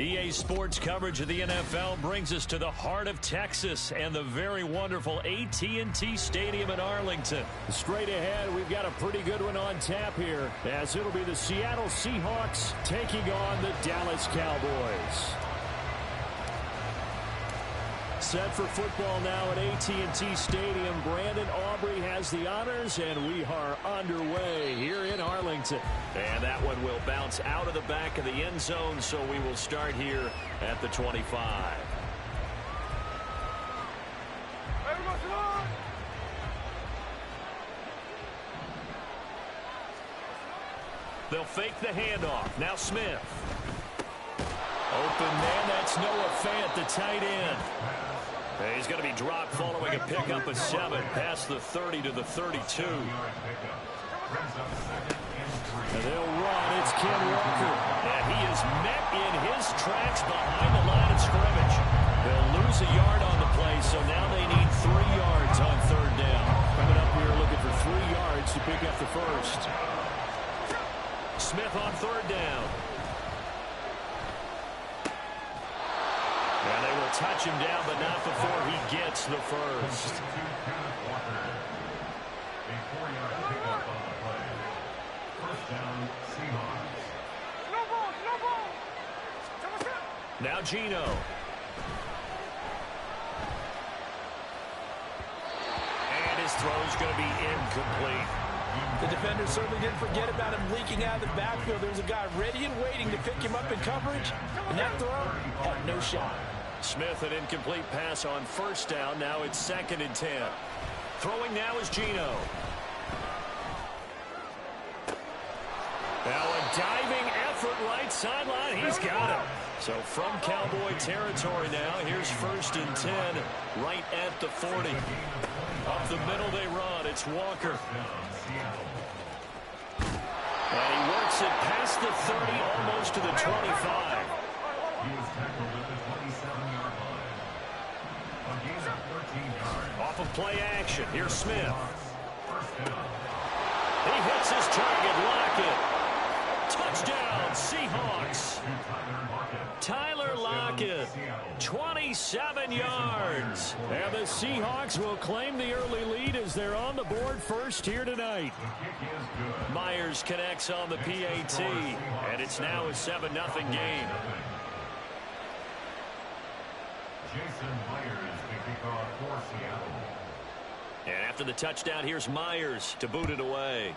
EA Sports coverage of the NFL brings us to the heart of Texas and the very wonderful AT&T Stadium in Arlington. Straight ahead, we've got a pretty good one on tap here, as it'll be the Seattle Seahawks taking on the Dallas Cowboys. Set for football now at AT&T Stadium. Brandon Aubrey has the honors, and we are underway here in Arlington. And that one will bounce out of the back of the end zone, so we will start here at the 25. They'll fake the handoff. Now Smith. Open man, that's Noah Fant, the tight end. He's going to be dropped following a pickup of 7 past the 30 to the 32. And they'll run. It's Ken Walker. And he is met in his tracks behind the line of scrimmage. They'll lose a yard on the play, so now they need 3 yards on 3rd down. Coming up here looking for 3 yards to pick up the first. Smith on 3rd down. And they will touch him down, but not before he gets the first. Now Gino. And his throw's going to be incomplete. The defender certainly didn't forget about him leaking out of the backfield. There was a guy ready and waiting to pick him up in coverage, and that throw had no shot. Smith, an incomplete pass on 1st down. Now it's 2nd and 10. Throwing now is Gino. Now a diving effort right sideline. He's got it. So from Cowboy territory now, here's 1st and 10 right at the 40. Up the middle they run. It's Walker. And he works it past the 30, almost to the 25. Off of play action. Here's Smith. He hits his target. Lockett. Touchdown, Seahawks. Tyler Lockett, 27 yards. And the Seahawks will claim the early lead as they're on the board first here tonight. Myers connects on the PAT, and it's now a 7-0 game. Jason Myers to kick off for Seattle. And after the touchdown, here's Myers to boot it away.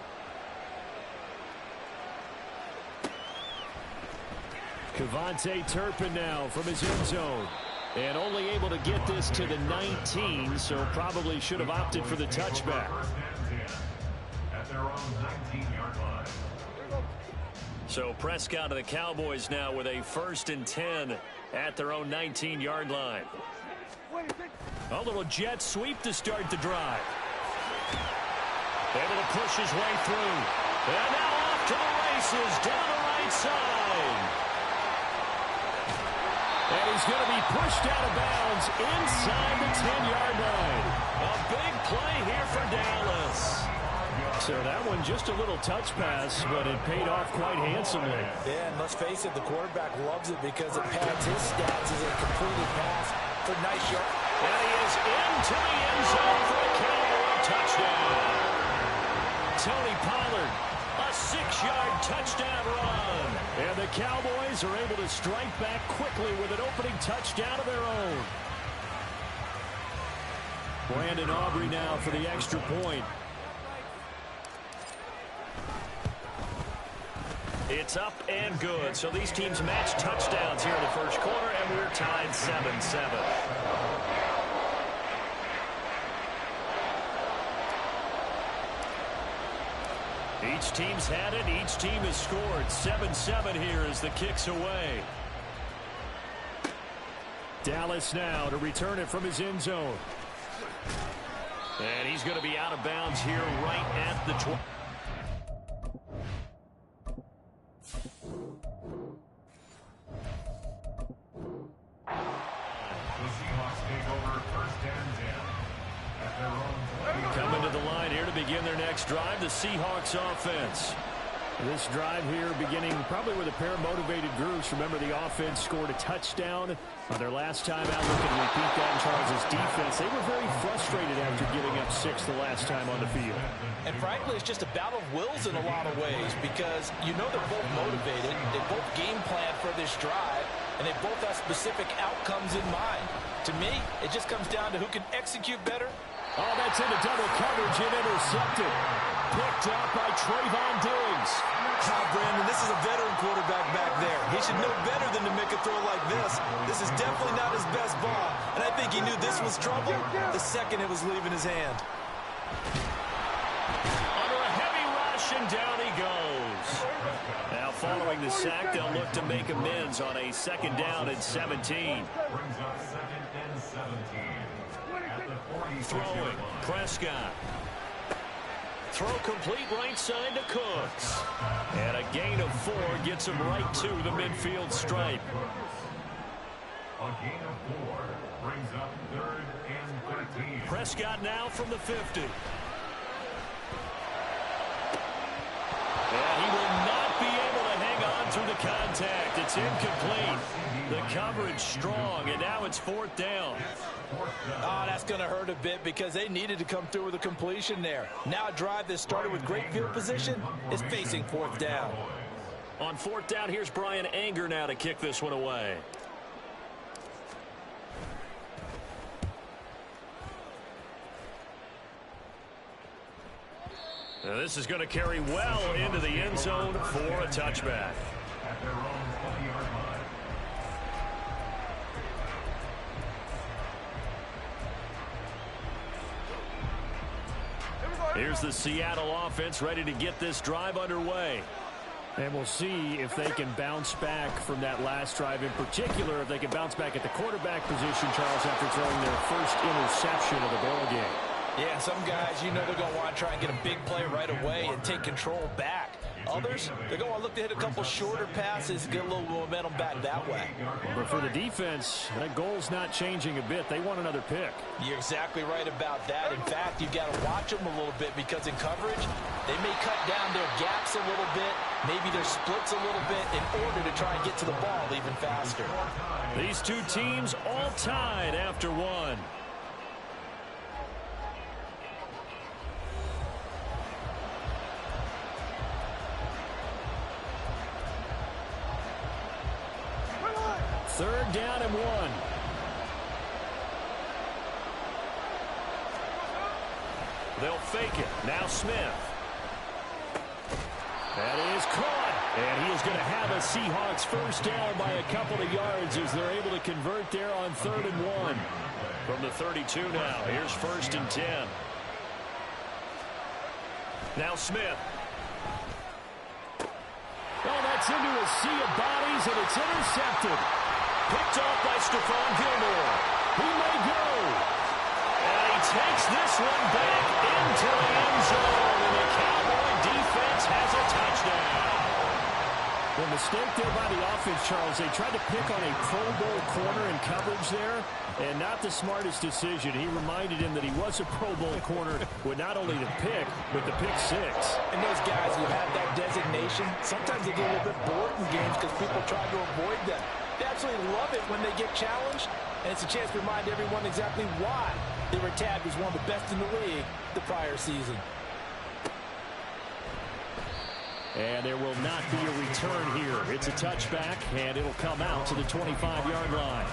Kevontae Turpin now from his end zone. And only able to get this to the 19, so probably should have opted for the touchback. At their own 19-yard line. So Prescott of the Cowboys now with a 1st and 10 at their own 19-yard line. A little jet sweep to start the drive. Able to push his way through. And now off to the races down the right side. And he's going to be pushed out of bounds inside the 10-yard line. A big play here for Dallas. So that one just a little touch pass, but it paid off quite handsomely. Yeah, and let's face it, the quarterback loves it because it pads his stats as a completed pass for nice yard. And he is into the end zone for a Cowboy touchdown. Tony Pollard, a 6-yard touchdown run. And the Cowboys are able to strike back quickly with an opening touchdown of their own. Brandon Aubrey now for the extra point. It's up and good. So these teams match touchdowns here in the first quarter, and we're tied 7-7. Each team's had it. Each team has scored. 7-7 here as the kick's away. Dallas now to return it from his end zone. And he's going to be out of bounds here right at the 20. Coming to the line here to begin their next drive, the Seahawks offense. This drive here beginning probably with a pair of motivated groups. Remember, the offense scored a touchdown on their last time out. We can repeat that in Charles' defense. They were very frustrated after giving up 6 the last time on the field. And frankly, it's just a battle of wills in a lot of ways because you know they're both motivated. They both game plan for this drive, and they both have specific outcomes in mind. To me, it just comes down to who can execute better. Oh, that's into double coverage and intercepted. Picked up by Trayvon Diggs. Brandon, this is a veteran quarterback back there. He should know better than to make a throw like this. This is definitely not his best ball, and I think he knew this was trouble the second it was leaving his hand. Under a heavy rush, and down he goes. Now, following the sack, they'll look to make amends on a 2nd down and 17. Brings up 2nd and 17. At the 40. Throwing, Prescott. Throw complete right side to Cooks. And a gain of 4 gets him right to the midfield stripe. A gain of 4 brings up 3rd and 13. Prescott now from the 50. And he will not be able to hang on through the contact. It's incomplete. The coverage strong, and now it's 4th down. Oh, that's going to hurt a bit because they needed to come through with a completion there. Now a drive that started with great field position is facing 4th down. On 4th down, here's Brian Anger now to kick this one away. Now this is going to carry well into the end zone for a touchback. At their own 20-yard line. Here's the Seattle offense ready to get this drive underway. And we'll see if they can bounce back from that last drive, in particular if they can bounce back at the quarterback position, Charles, after throwing their first interception of the ball game. Yeah, some guys, you know they're going to want to try and get a big play right away and take control back. Others, they're going to look to hit a couple shorter passes, get a little momentum back that way. But for the defense, that goal's not changing a bit. They want another pick. You're exactly right about that. In fact, you've got to watch them a little bit because in coverage, they may cut down their gaps a little bit, maybe their splits a little bit in order to try and get to the ball even faster. These two teams all tied after one. Third down and 1. They'll fake it. Now Smith. That is caught. And he is going to have a Seahawks first down by a couple of yards as they're able to convert there on 3rd and 1. From the 32 now. Here's 1st and 10. Now Smith. Oh, that's into a sea of bodies, and it's intercepted. Picked off by Stephon Gilmore. He may go. And he takes this one back into the end zone. And the Cowboy defense has a touchdown. The mistake there by the offense, Charles. They tried to pick on a Pro Bowl corner in coverage there, and not the smartest decision. He reminded him that he was a Pro Bowl corner with not only the pick, but the pick 6. And those guys who have that designation, sometimes they get a little bit bored in games because people try to avoid them. They absolutely love it when they get challenged, and it's a chance to remind everyone exactly why they were tagged as one of the best in the league the prior season. And there will not be a return here. It's a touchback, and it'll come out to the 25-yard line.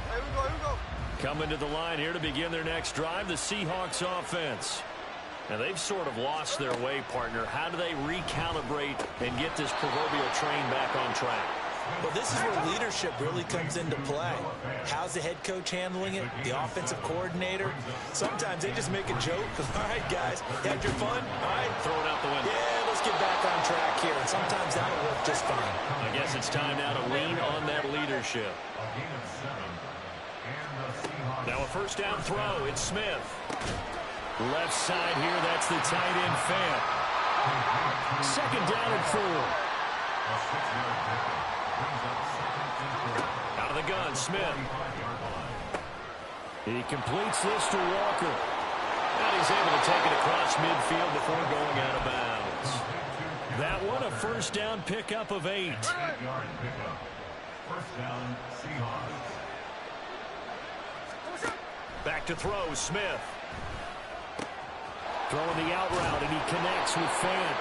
Here we go. Coming to the line here to begin their next drive, the Seahawks offense. Now, they've sort of lost their way, partner. How do they recalibrate and get this proverbial train back on track? Well, this is where leadership really comes into play. How's the head coach handling it? The offensive coordinator? Sometimes they just make a joke. All right, guys, had your fun? All right. Throw it out the window. Yeah, let's get back on track here. And sometimes that'll work just fine. I guess it's time now to lean on that leadership. A gain of 7. And the Seahawks. Now a first down throw. It's Smith. Left side here, that's the tight end Fant. 2nd down and 4. A 6-yard pickup. Brings up 2nd and 4. Out of the gun, Smith. 25-yard line. He completes this to Walker. And he's was able to take it across midfield before going out of bounds. That one a first down pickup of 8. 8-yard pickup. First down, Seahawks. Back to throw, Smith. Throwing the out route, and he connects with Fant.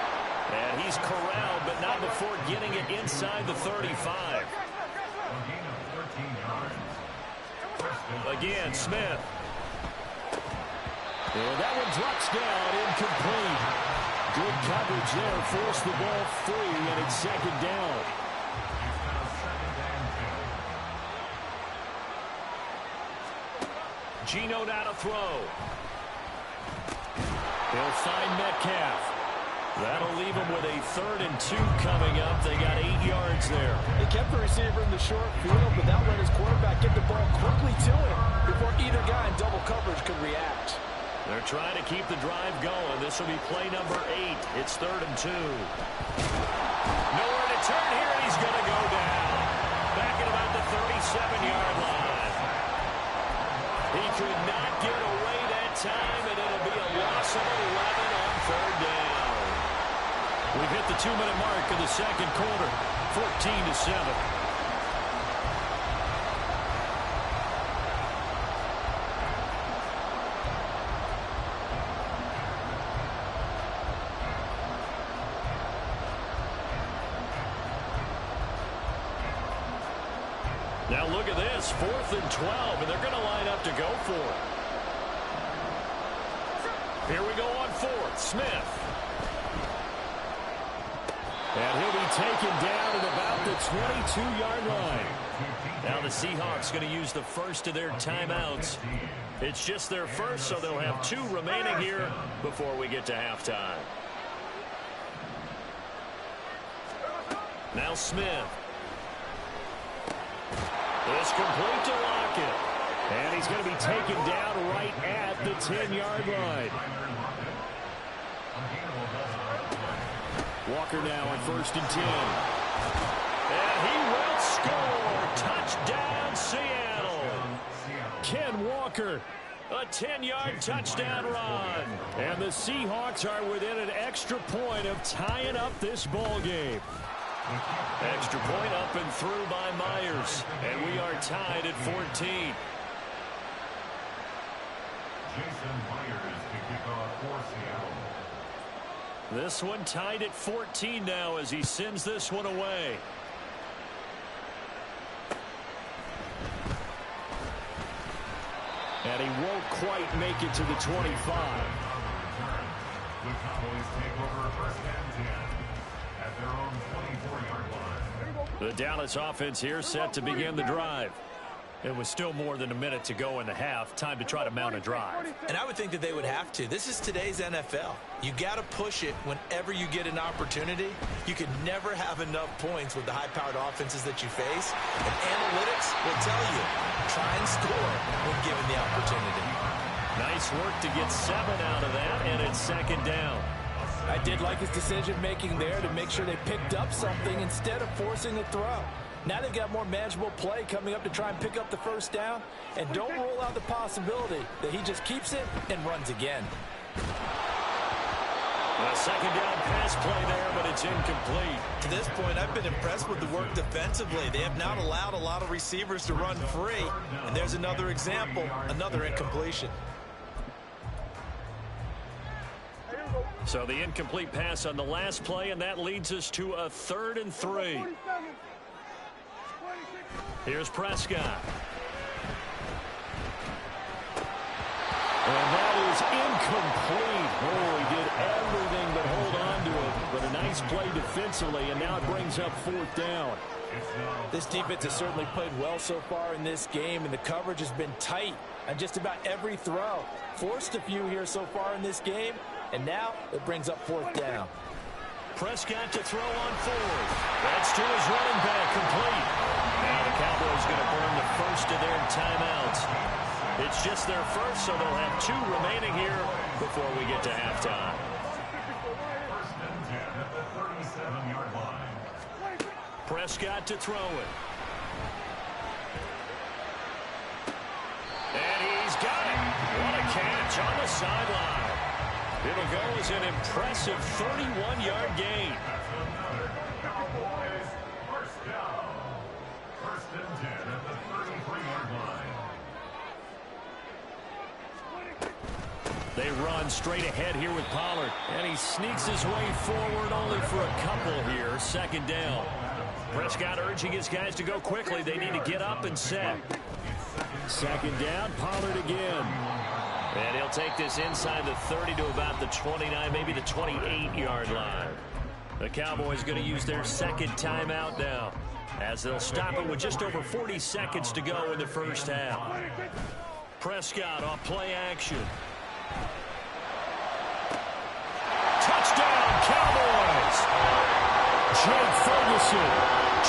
And he's corralled, but not before getting it inside the 35. A gain of 13 yards. First down, Again, Smith. And that one drops down, incomplete. Good coverage there, forced the ball free, and it's second down. It's now second and 10. Geno now to throw. They'll find Metcalf. That'll leave him with a 3rd and 2 coming up. They got 8 yards there. They kept the receiver in the short field, but that let his quarterback get the ball quickly to him before either guy in double coverage could react. They're trying to keep the drive going. This will be play number 8. It's 3rd and 2. Nowhere to turn here, and he's going to go down. Back at about the 37-yard line. He could not get away that time, and it'll be a loss of 11 on 3rd down. We've hit the 2-minute mark of the second quarter, 14-7. Now look at this, 4th and 12, and they're going to line up to go for it. Here we go on 4th, Smith. And he'll be taken down at about the 22-yard line. Now the Seahawks going to use the first of their timeouts. It's just their first, so they'll have 2 remaining here before we get to halftime. Now Smith. It's complete to Lockett. And he's going to be taken down right at the 10-yard line. Walker now on 1st and 10. And he will score. Touchdown, Seattle. Ken Walker. A 10-yard touchdown run. And the Seahawks are within an extra point of tying up this ball game. Extra point up and through by Myers. And we are tied at 14. Jason Myers to kick off for Seattle. This one tied at 14 now as he sends this one away. And he won't quite make it to the 25. The Cowboys take over 1st and 10 at their own 24-yard line. The Dallas offense here set to begin the drive. It was still more than a minute to go in the half. Time to try to mount a drive. And I would think that they would have to. This is today's NFL. You got to push it whenever you get an opportunity. You could never have enough points with the high-powered offenses that you face. And analytics will tell you, try and score when given the opportunity. Nice work to get 7 out of that, and it's second down. I did like his decision-making there to make sure they picked up something instead of forcing a throw. Now they've got more manageable play coming up to try and pick up the first down. And don't rule out the possibility that he just keeps it and runs again. A second down pass play there, but it's incomplete. To this point, I've been impressed with the work defensively. They have not allowed a lot of receivers to run free. And there's another example, another incompletion. So the incomplete pass on the last play, and that leads us to a 3rd and 3. Here's Prescott. And that is incomplete. Oh, he did everything but hold on to it. But a nice play defensively, and now it brings up 4th down. This defense has certainly played well so far in this game, and the coverage has been tight on just about every throw. Forced a few here so far in this game, and now it brings up 4th down. Prescott to throw on 4th. That's to his running back, complete. And the Cowboys going to burn the first of their timeouts. It's just their first, so they'll have 2 remaining here before we get to halftime. 1st and 10 at the 37-yard line. Prescott to throw it. And he's got it. What a catch on the sideline. It'll go as an impressive 31-yard gain. That's another Cowboys first down. First and 10 at the 33-yard line. They run straight ahead here with Pollard. And he sneaks his way forward only for a couple here. Second down. Prescott urging his guys to go quickly. They need to get up and set. Second down, Pollard again. And he'll take this inside the 30 to about the 29, maybe the 28-yard line. The Cowboys going to use their second timeout now, as they'll stop it with just over 40 seconds to go in the first half. Prescott off play action. Touchdown, Cowboys! Jake Ferguson,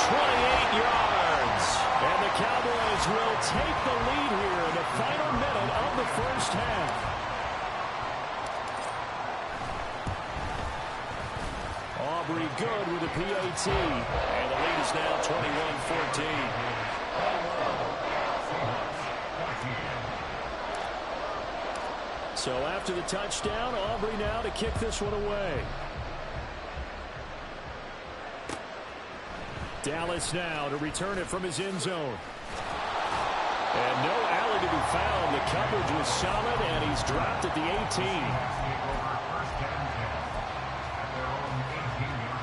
28 yards. and the Cowboys will take the lead here in the final minute of the first half. Aubrey good with a PAT. And the lead is now 21-14. So after the touchdown, Aubrey now to kick this one away. Dallas now to return it from his end zone. And no alley to be found. The coverage was solid, and he's dropped at the 18. Take over first and 10 at their own 18-yard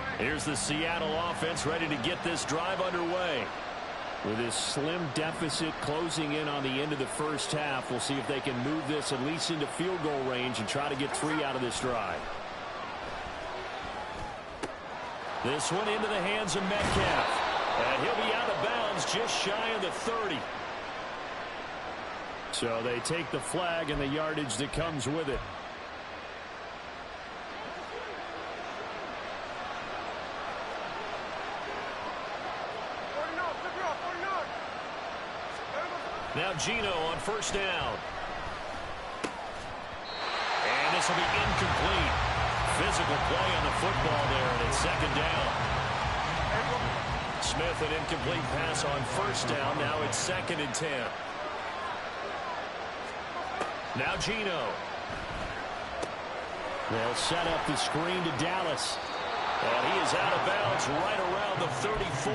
line. Here's the Seattle offense ready to get this drive underway. With this slim deficit closing in on the end of the first half, we'll see if they can move this at least into field goal range and try to get 3 out of this drive. This one into the hands of Metcalf. And he'll be out of bounds just shy of the 30. So they take the flag and the yardage that comes with it. Now Gino on first down. And this will be incomplete. Physical play on the football there, and it's second down. Smith, an incomplete pass on first down. Now it's second and 10. Now Gino. They'll set up the screen to Dallas. And he is out of bounds right around the 34.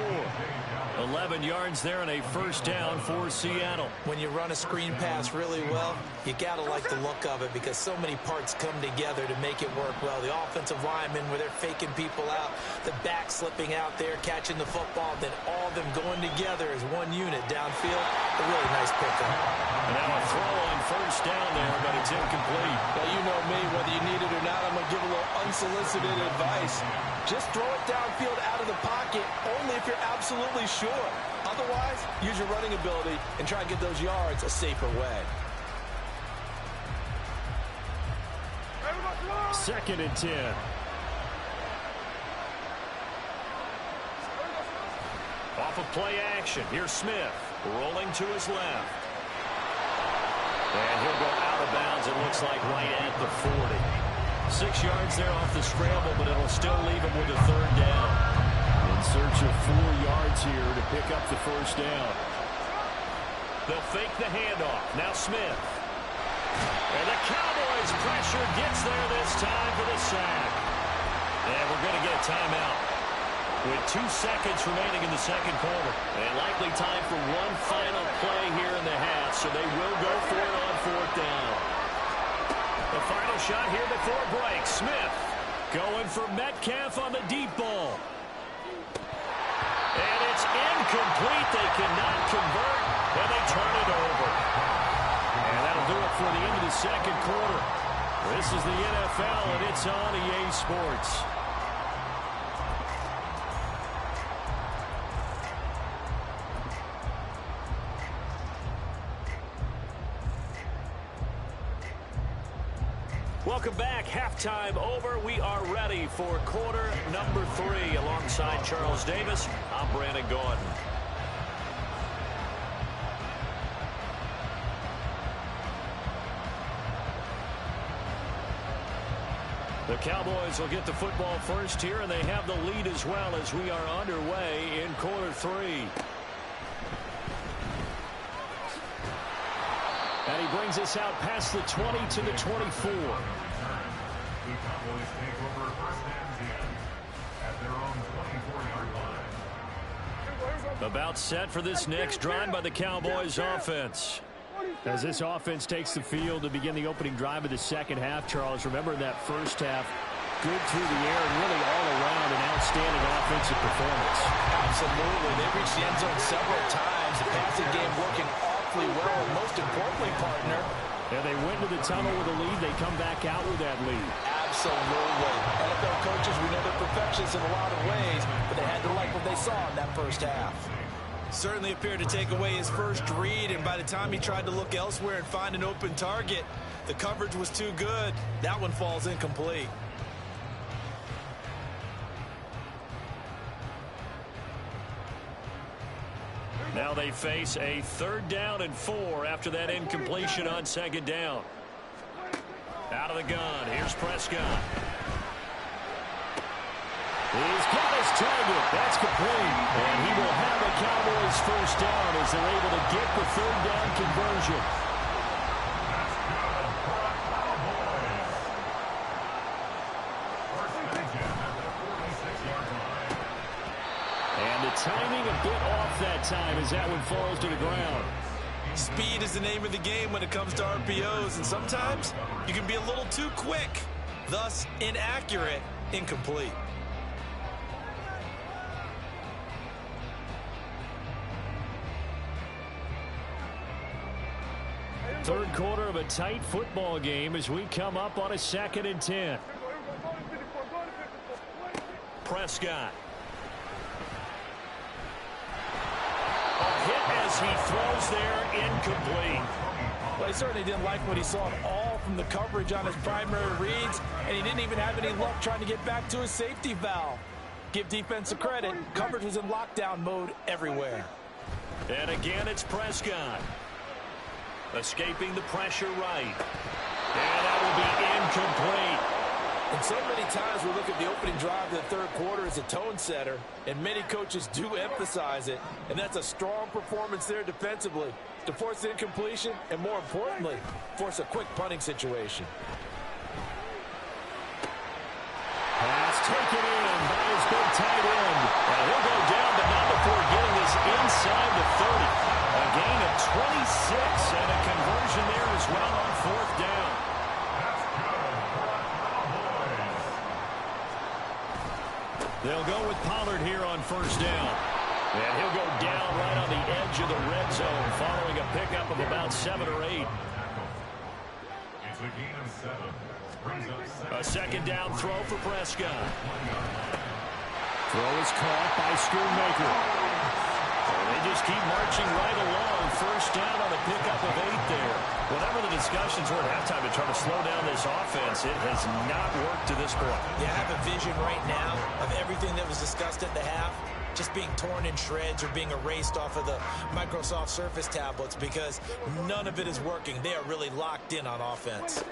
11 yards there and a first down for Seattle. When you run a screen pass really well, you got to like the look of it because so many parts come together to make it work well. The offensive linemen where they're faking people out, the back slipping out there, catching the football, then all of them going together as one unit downfield. A really nice pickup. And now a throw on first down there, but it's incomplete. Well, you know me, whether you need it or not, I'm going to give a little unsolicited advice. Just throw it downfield out of the pocket only if you're absolutely sure. Otherwise, use your running ability and try and get those yards a safer way. Second and 10. Off of play action. Here's Smith rolling to his left. And he'll go out of bounds, it looks like, right at the 40. 6 yards there off the scramble, but it'll still leave him with a third down. In search of 4 yards here to pick up the first down. They'll fake the handoff. Now Smith. And the Cowboys pressure gets there this time for the sack. And we're going to get a timeout with 2 seconds remaining in the second quarter. And likely time for one final play here in the half, so they will go for it on fourth down. The final shot here before break. Smith going for Metcalf on the deep ball. And it's incomplete. They cannot convert, and they turn it over. And that'll do it for the end of the second quarter. This is the NFL, and it's on EA Sports. Welcome back. Halftime over. We are ready for quarter number 3. Alongside Charles Davis, I'm Brandon Gordon. The Cowboys will get the football first here, and they have the lead as well as we are underway in quarter 3. And he brings us out past the 20 to the 24. The Cowboys take over first and 10 at their own 24-yard line. About set for this next drive by the Cowboys offense. As this offense takes the field to begin the opening drive of the second half, Charles, remember in that first half, good through the air and really all around an outstanding offensive performance. Absolutely. They reached the end zone several times. The passing game working awfully well. And most importantly, partner, yeah, they went to the tunnel with a lead. They come back out with that lead. absolutely. NFL coaches, we know they're perfectionists in a lot of ways, but they had to like what they saw in that first half. Certainly appeared to take away his first read, and by the time he tried to look elsewhere and find an open target, the coverage was too good. That one falls incomplete. Now they face a 3rd down and 4 after that incompletion on 2nd down. Out of the gun. Here's Prescott. He's got his target. That's complete. And he will have the Cowboys first down as they're able to get the 3rd down conversion. And the timing a bit off that time as that one falls to the ground. Speed is the name of the game when it comes to RPOs, and sometimes you can be a little too quick, thus inaccurate, incomplete. Third quarter of a tight football game as we come up on a 2nd and 10. Prescott. A hit as he throws there, incomplete. Well, he certainly didn't like what he saw at all from the coverage on his primary reads, and he didn't even have any luck trying to get back to his safety valve. Give defense a credit. Coverage was in lockdown mode everywhere. And again, it's Prescott. Escaping the pressure right. And that will be incomplete. And so many times we look at the opening drive of the third quarter as a tone setter, and many coaches do emphasize it, and that's a strong performance there defensively to force the incompletion and, more importantly, force a quick punting situation. Pass taken in by his big tight end. And he'll go down, but not before getting this inside the 30. A gain of 26 and a conversion there as well on 4th down. That's good for the Cowboys. They'll go with Pollard here on 1st down. And he'll go down right on the edge of the red zone following a pickup of about 7 or 8. It's a gain of 7. A 2nd down throw for Prescott. Throw is caught by Schoonmaker. They just keep marching right along. 1st down on a pickup of 8 there. Whatever the discussions were at halftime to try to slow down this offense, it has not worked to this point. Yeah, I have a vision right now of everything that was discussed at the half just being torn in shreds or being erased off of the Microsoft Surface tablets because none of it is working. They are really locked in on offense.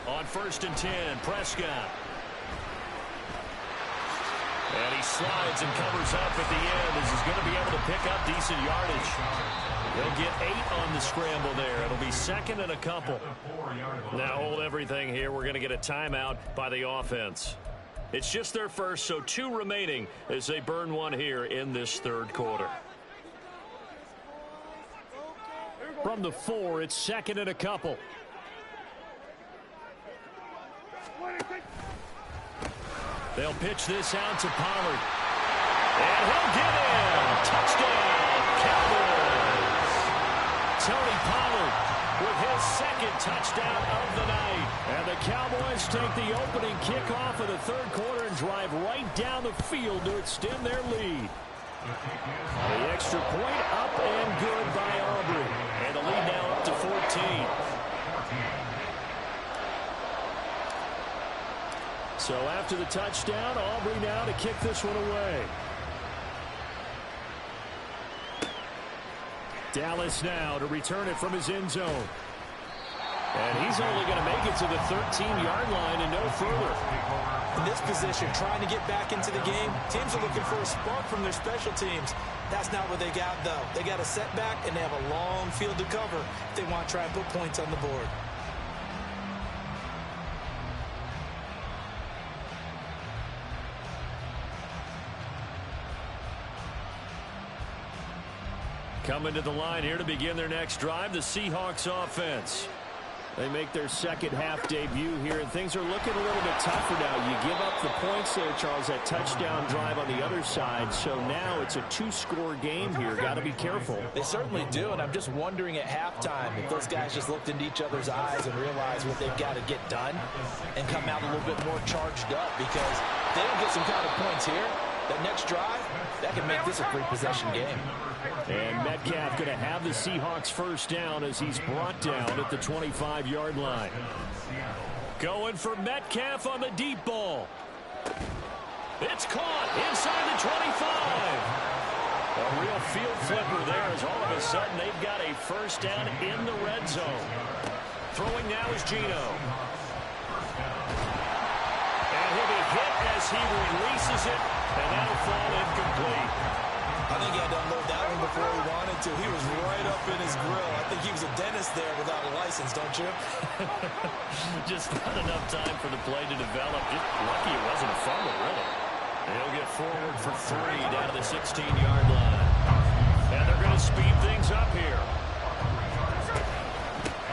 On 1st and 10, Prescott. And he slides and covers up at the end as he's going to be able to pick up decent yardage. He'll get 8 on the scramble there. It'll be 2nd and a couple. Now hold everything here. We're going to get a timeout by the offense. It's just their first, so 2 remaining as they burn one here in this 3rd quarter. From the 4, it's 2nd and a couple. They'll pitch this out to Pollard. And he'll get in. Touchdown, Cowboys. Tony Pollard with his 2nd touchdown of the night. And the Cowboys take the opening kickoff of the 3rd quarter and drive right down the field to extend their lead. The extra point up and good by Aubrey. And the lead now up to 14. So after the touchdown, Aubrey now to kick this one away. Dallas now to return it from his end zone. And he's only going to make it to the 13-yard line and no further. In this position, trying to get back into the game, teams are looking for a spark from their special teams. That's not what they got, though. They got a setback, and they have a long field to cover if they want to try and put points on the board. Coming to the line here to begin their next drive, the Seahawks offense. They make their second half debut here, and things are looking a little bit tougher now. You give up the points there, Charles, that touchdown drive on the other side. So now it's a two-score game here. Got to be careful. They certainly do, and I'm just wondering at halftime if those guys just looked into each other's eyes and realized what they've got to get done and come out a little bit more charged up, because if they don't get some kind of points here, that next drive, that can make this a three-possession game. And Metcalf going to have the Seahawks first down as he's brought down at the 25-yard line. Going for Metcalf on the deep ball. It's caught inside the 25. A real field flipper there as all of a sudden they've got a first down in the red zone. Throwing now is Geno. And he'll be hit as he releases it, and that'll fall incomplete. I think he had to unload that one before he wanted to. He was right up in his grill. I think he was a dentist there without a license, don't you? Just not enough time for the play to develop. Just lucky it wasn't a fumble, really. He'll get forward for 3 down to the 16-yard line. And they're going to speed things up here.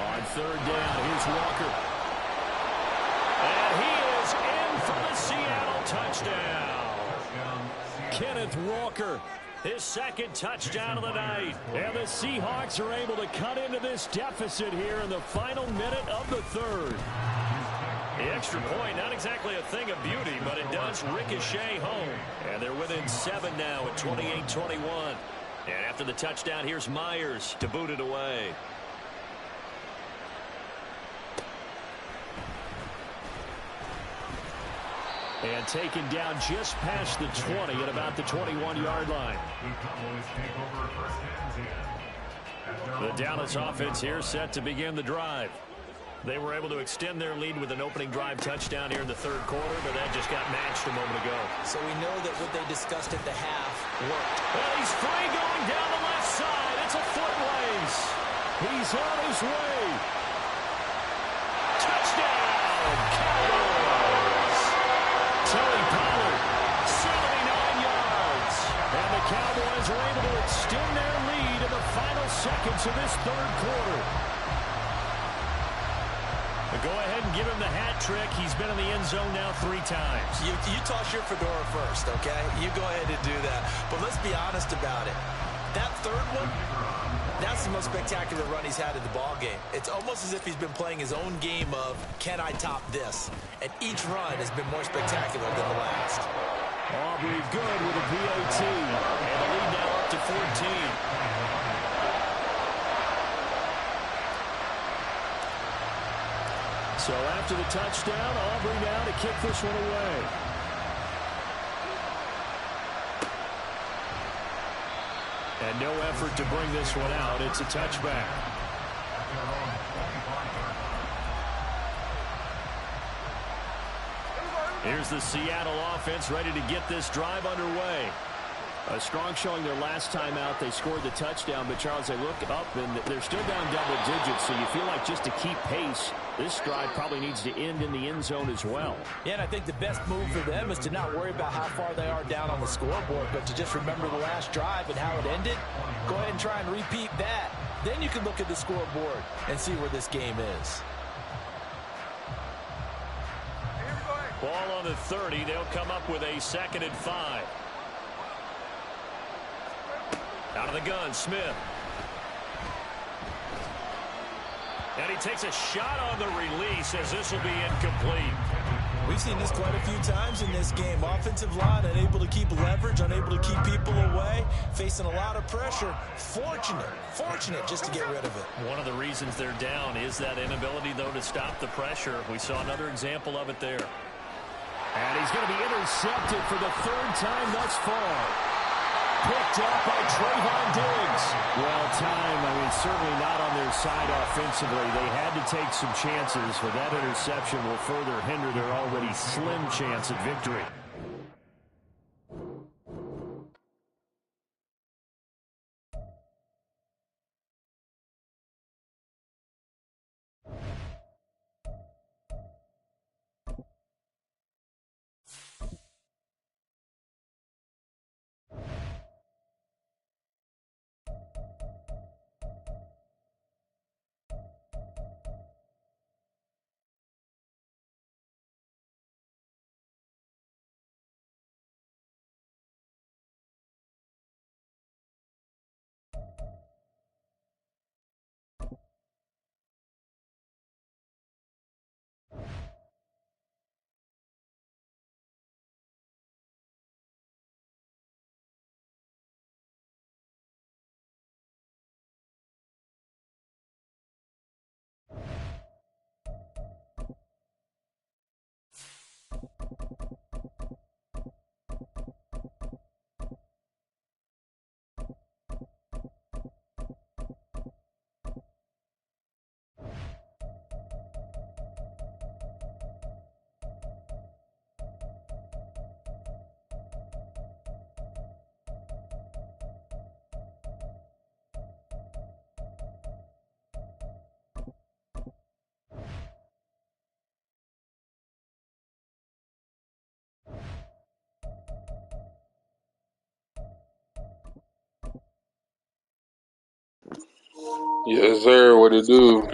On third down, here's Walker. And he is in for the Seattle touchdown. Kenneth Walker, his second touchdown of the night. And the Seahawks are able to cut into this deficit here in the final minute of the third. The extra point, not exactly a thing of beauty, but it does ricochet home. And they're within 7 now at 28-21. And after the touchdown, here's Myers to boot it away. And taken down just past the 20 at about the 21-yard line. The Dallas offense here set to begin the drive. They were able to extend their lead with an opening drive touchdown here in the third quarter, but that just got matched a moment ago. So we know that what they discussed at the half worked. Well, he's free going down the left side. It's a foot race. He's on his way. Touchdown, Cowboys. Tony Pollard, 79 yards. And the Cowboys are able to extend their lead in the final seconds of this third quarter. Go ahead and give him the hat trick. He's been in the end zone now 3 times. You toss your fedora first, okay? You go ahead and do that. But let's be honest about it. That third one, that's the most spectacular run he's had in the ball game. It's almost as if he's been playing his own game of, can I top this? And each run has been more spectacular than the last. Aubrey good with a PAT. And the lead now up to 14. So after the touchdown, Aubrey now to kick this one away. And no effort to bring this one out. It's a touchback. Here's the Seattle offense ready to get this drive underway. A strong showing their last time out. They scored the touchdown, but Charles, they look up and they're still down double digits, so you feel like just to keep pace, this drive probably needs to end in the end zone as well. Yeah, and I think the best move for them is to not worry about how far they are down on the scoreboard, but to just remember the last drive and how it ended. Go ahead and try and repeat that. Then you can look at the scoreboard and see where this game is. Ball on the 30. They'll come up with a 2nd and 5. Out of the gun, Smith. And he takes a shot on the release as this will be incomplete. We've seen this quite a few times in this game. Offensive line unable to keep leverage, unable to keep people away, facing a lot of pressure. Fortunate just to get rid of it. One of the reasons they're down is that inability, though, to stop the pressure. We saw another example of it there. And he's going to be intercepted for the 3rd time thus far. picked up by Trayvon Diggs. Well, time, certainly not on their side offensively. They had to take some chances, but that interception will further hinder their already slim chance at victory. Yes, sir. What it do?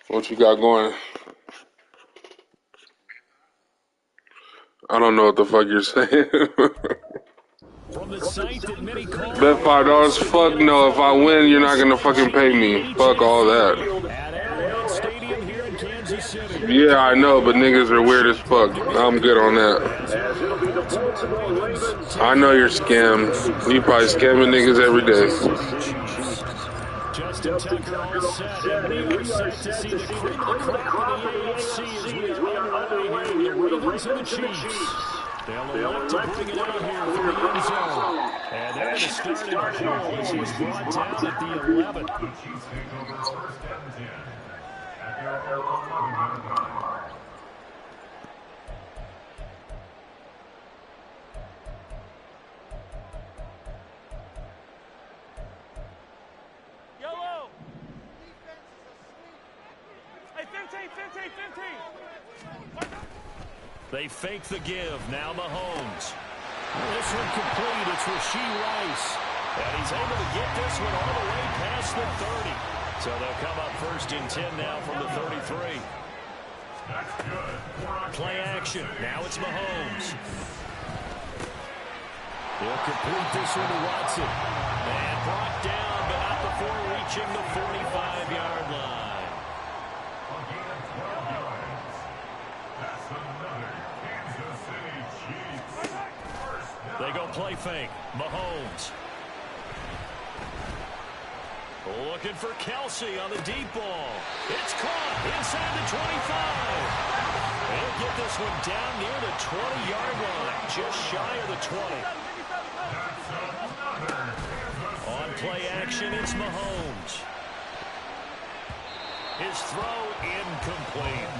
What you got going? I don't know what the fuck you're saying. From the site that many call Bet $5. Fuck no. If I win, you're not gonna fucking pay me. Fuck all that. At Arrowhead Stadium here in Kansas City. Yeah, I know, but niggas are weird as fuck. I'm good on that. I know you're scammed. You probably scamming niggas every day. Justin Tucker all set, and we are set to see the cream of the crop of the AFC as we are underway here with the Ravens and the Chiefs. They'll elect to bring it out here from the end zone. And they're going to start in a hole as he's brought down at the 11. The Chiefs take over first and 10 at their own 11-yard line. Yellow! Hey, 15! They fake the give. Now Mahomes. This one complete. It's Rashee Rice. And he's able to get this one all the way past the 30. So they'll come up first and 10 now from the 33. That's good. Play action. Now it's Mahomes. He'll complete this one to Watson. And brought down, but not before reaching the 45-yard line. A gain of 12 yards. That's another Kansas City Chiefs. First down. They go play fake. Mahomes. Looking for Kelsey on the deep ball. It's caught inside the 25. They'll get this one down near the 20-yard line, just shy of the 20. On play action, it's Mahomes. His throw incomplete.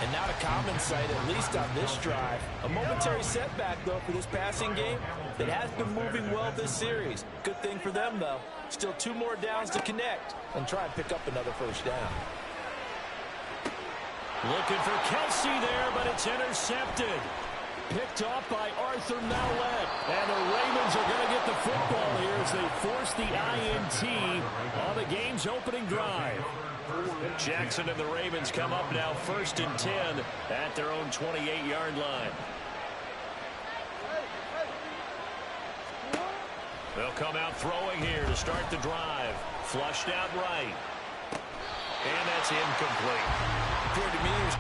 And not a common sight, at least on this drive. A momentary setback, though, for this passing game that has been moving well this series. Good thing for them, though. Still 2 more downs to connect and try and pick up another first down. Looking for Kelsey there, but it's intercepted. Picked off by Arthur Mallett. And the Ravens are going to get the football here as they force the INT on the game's opening drive. Jackson and the Ravens come up now first and 10 at their own 28-yard line. They'll come out throwing here to start the drive. Flushed out right. And that's incomplete. Appeared to me he was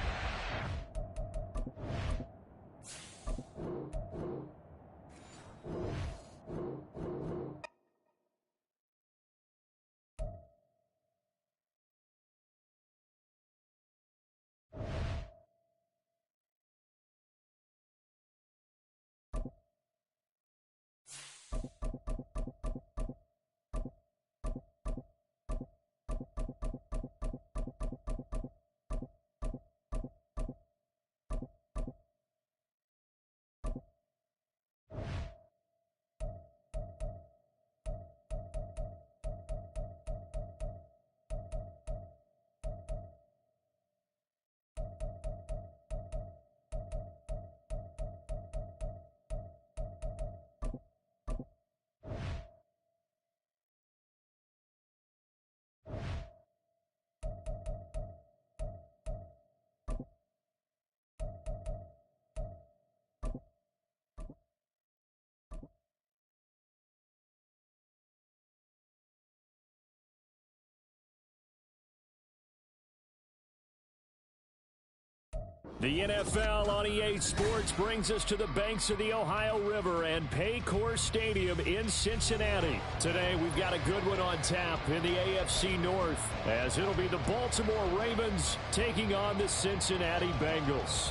The NFL on EA Sports brings us to the banks of the Ohio River and Paycor Stadium in Cincinnati. Today, we've got a good one on tap in the AFC North, as it'll be the Baltimore Ravens taking on the Cincinnati Bengals.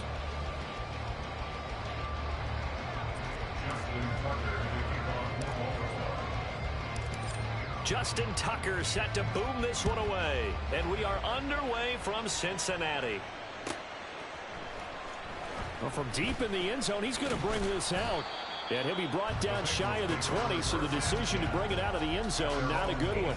Justin Tucker set to boom this one away. And we are underway from Cincinnati. Well, from deep in the end zone, he's going to bring this out. And he'll be brought down shy of the 20, so the decision to bring it out of the end zone, not a good one.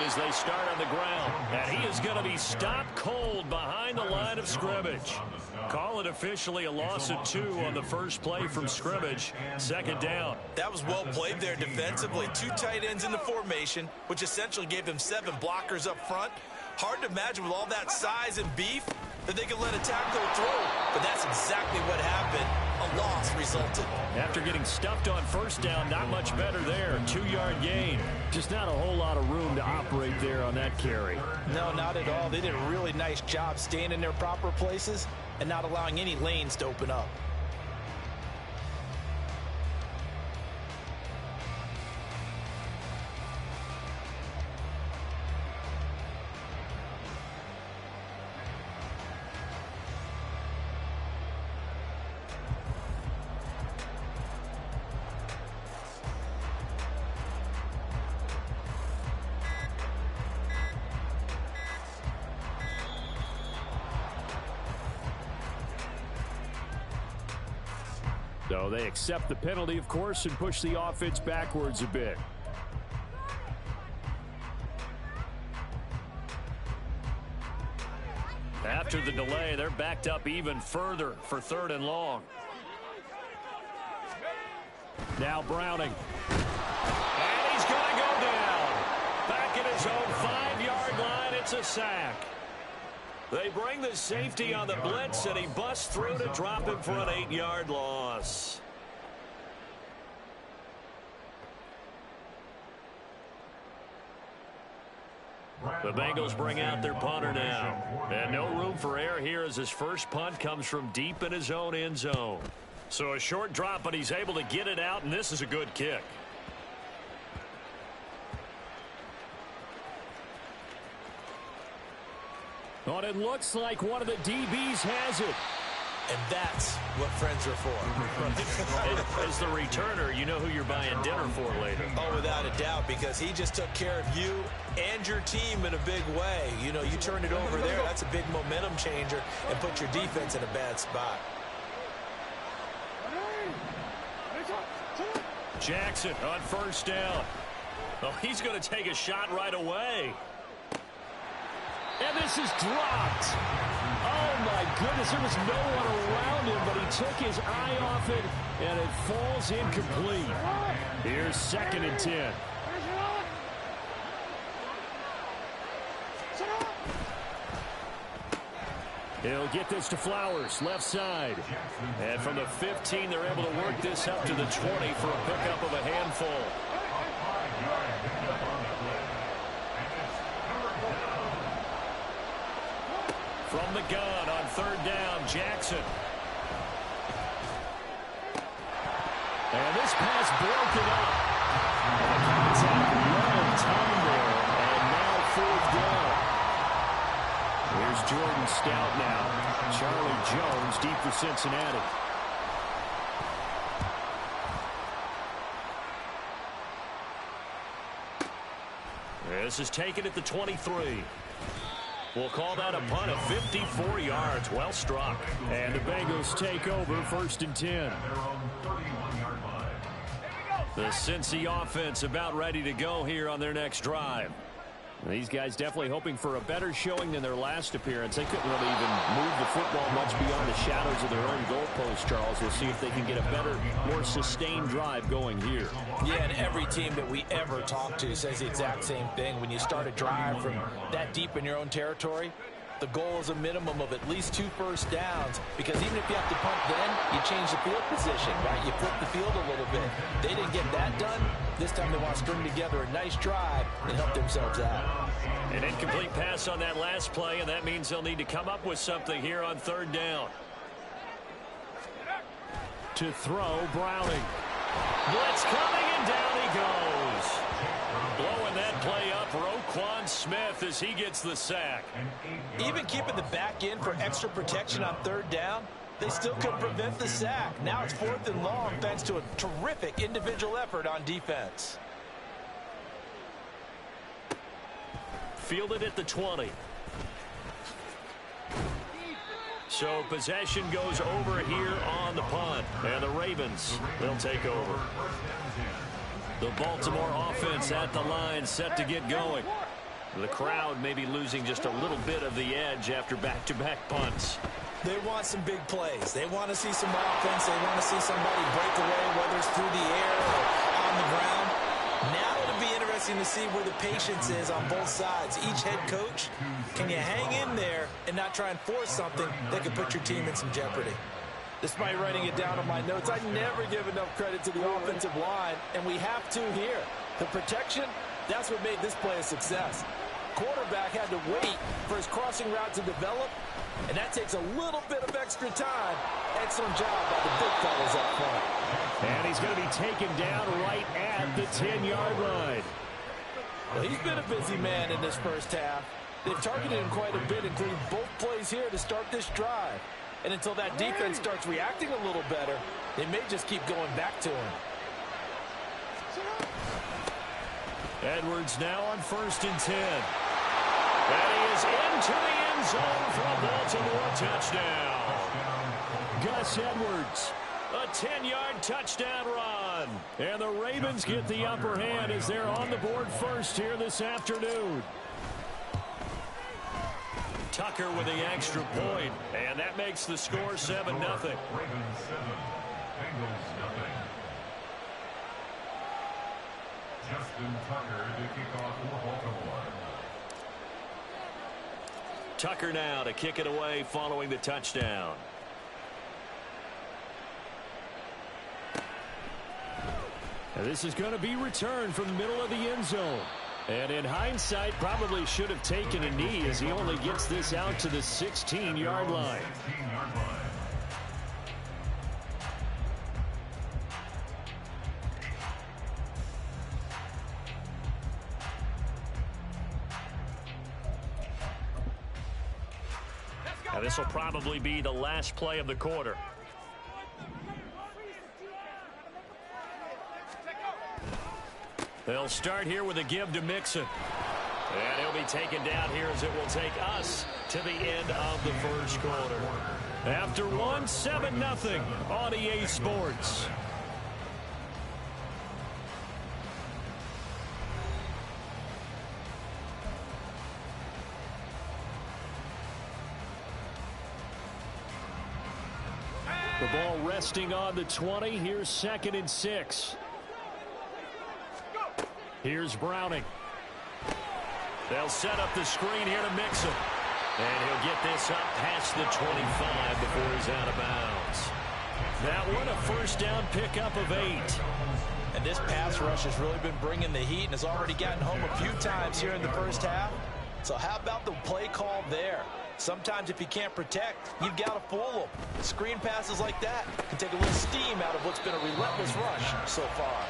As they start on the ground, and he is going to be stopped cold behind the line of scrimmage. Call it officially a loss of 2 on the first play from scrimmage. Second down. That was well played there defensively. 2 tight ends in the formation, which essentially gave them 7 blockers up front. Hard to imagine with all that size and beef that they could let a tackle through, but that's exactly what happened. A loss resulted. After getting stuffed on first down, not much better there. 2-yard gain. Just not a whole lot of room to operate there on that carry. No, not at all. They did a really nice job staying in their proper places and not allowing any lanes to open up. So they accept the penalty, of course, and push the offense backwards a bit. After the delay, they're backed up even further for 3rd and long. Now Browning. And he's going to go down. Back at his own 5-yard line, it's a sack. They bring the safety on the blitz, and he busts through to drop him for an 8-yard loss. The Bengals bring out their punter now. And no room for error here as his first punt comes from deep in his own end zone. So a short drop, but he's able to get it out, and this is a good kick. But it looks like one of the DBs has it. And that's what friends are for. As the returner, you know who you're buying dinner for later. Oh, without a doubt, because he just took care of you and your team in a big way. You know, you turned it over there. That's a big momentum changer and put your defense in a bad spot. Jackson on first down. Oh, he's going to take a shot right away. And this is dropped. Oh, my goodness. There was no one around him, but he took his eye off it, and it falls incomplete. Here's 2nd and 10. He'll get this to Flowers, left side. And from the 15, they're able to work this up to the 20 for a pickup of a handful. From the gun on 3rd down, Jackson. And this pass broken up. Contact well timed there, and now 4th down. Here's Jordan Stout now. Charlie Jones deep for Cincinnati. This is taken at the 23. We'll call that a punt of 54 yards. Well struck. And the Bengals take over 1st and 10. The Cincy offense about ready to go here on their next drive. These guys definitely hoping for a better showing than their last appearance. They couldn't really even move the football much beyond the shadows of their own goalpost, Charles. We'll see if they can get a better, more sustained drive going here. Yeah, and every team that we ever talk to says the exact same thing. When you start a drive from that deep in your own territory, the goal is a minimum of at least 2 first downs, because even if you have to punt then, you change the field position, right? You flip the field a little bit. They didn't get that done. This time they want to string together a nice drive and help themselves out. An incomplete pass on that last play, and that means they'll need to come up with something here on 3rd down. To throw, Browning. Blitz coming, and down he goes. Blowing that play up, Roquan Smith, as he gets the sack. Even keeping the back end for extra protection on 3rd down, they still couldn't prevent the sack. Now it's 4th and long thanks to a terrific individual effort on defense. Fielded at the 20. So possession goes over here on the punt. And the Ravens, they'll take over. The Baltimore offense at the line, set to get going. The crowd may be losing just a little bit of the edge after back-to-back punts. They want some big plays. They want to see some offense. They want to see somebody break away, whether it's through the air or on the ground. Now it'll be interesting to see where the patience is on both sides. Each head coach, can you hang in there and not try and force something that could put your team in some jeopardy? Despite writing it down on my notes, I never give enough credit to the offensive line, and we have to here. The protection, that's what made this play a success. Quarterback had to wait for his crossing route to develop, and that takes a little bit of extra time. Excellent job by the big fellas up front. And he's going to be taken down right at the 10-yard line. Well, he's been a busy man in this first half. They've targeted him quite a bit, including both plays here to start this drive. And until that defense starts reacting a little better, they may just keep going back to him. Edwards now on 1st and 10. And he is into the end zone for a Baltimore touchdown. Gus Edwards. A 10-yard touchdown run. And the Ravens get the upper hand as they're on the board first here this afternoon. Tucker with the extra point, and that makes the score 7-0. Ravens 7, Bengals nothing. Justin Tucker to kick off for Baltimore. Tucker now to kick it away following the touchdown. And this is going to be returned from the middle of the end zone. And in hindsight, probably should have taken a knee as he only gets this out to the 16-yard line. Now this will probably be the last play of the quarter. They'll start here with a give to Mixon. And he'll be taken down here as it will take us to the end of the first quarter. After 7-0 on EA Sports. The ball resting on the 20. Here's 2nd and 6. Here's Browning. They'll set up the screen here to Mixon. And he'll get this up past the 25 before he's out of bounds. That one a first down pickup of 8. And this pass rush has really been bringing the heat and has already gotten home a few times here in the first half. So how about the play call there? Sometimes if you can't protect, you've got to fool them. Screen passes like that can take a little steam out of what's been a relentless rush so far.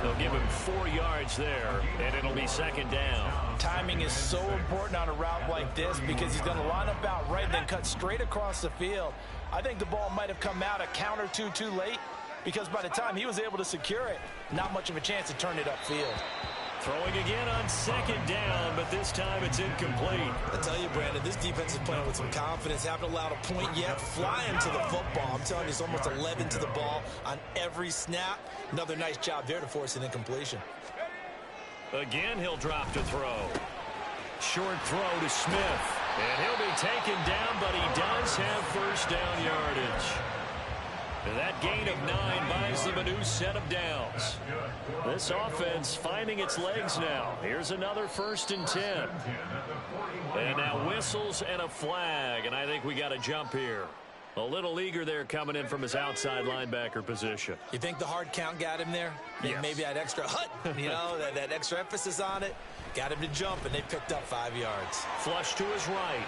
They'll give him 4 yards there, and it'll be 2nd down. Timing is so important on a route like this because he's going to line up out right and then cut straight across the field. I think the ball might have come out a count or two too late because by the time he was able to secure it, not much of a chance to turn it upfield. Throwing again on 2nd down, but this time it's incomplete. I tell you, Brandon, this defense is playing with some confidence. Haven't allowed a point yet. Flying to the football. I'm telling you, it's almost 11 to the ball on every snap. Another nice job there to force an incompletion. Again, he'll drop to throw. Short throw to Smith. And he'll be taken down, but he does have first down yardage. And that gain of 9 buys them a new set of downs. This offense finding its legs now. Here's another 1st and 10. And now whistles and a flag, and I think we got a jump here. A little eager there coming in from his outside linebacker position. You think the hard count got him there? Yes. Maybe that extra that extra emphasis on it got him to jump, and they picked up 5 yards. Flush to his right.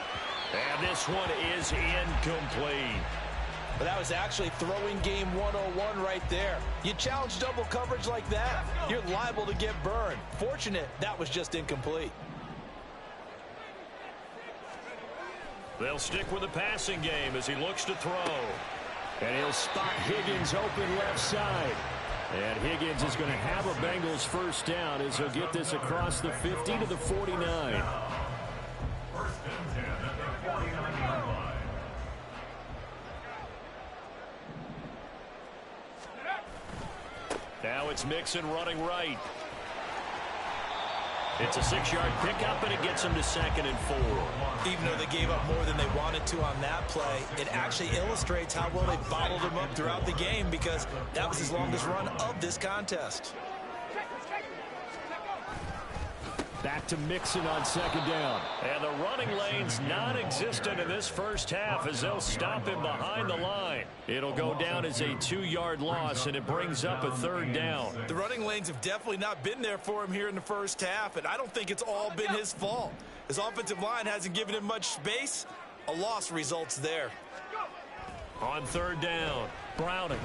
And this one is incomplete. But that was actually throwing game 101 right there. You challenge double coverage like that, you're liable to get burned. Fortunate that was just incomplete. They'll stick with the passing game as he looks to throw. And he'll spot Higgins open left side. And Higgins is going to have a Bengals first down as he'll get this across the 50 to the 49. 1st and 10 at the 49-yard line. Now it's Mixon running right. It's a 6-yard pickup, and it gets him to 2nd and 4. Even though they gave up more than they wanted to on that play, it actually illustrates how well they bottled him up throughout the game, because that was his longest run of this contest. Back to Mixon on 2nd down. And the running lane's non-existent in this first half as they'll stop him behind the line. It'll go down as a 2-yard loss, and it brings up a 3rd down. The running lanes have definitely not been there for him here in the first half, and I don't think it's all been his fault. His offensive line hasn't given him much space. A loss results there. On 3rd down, Browning.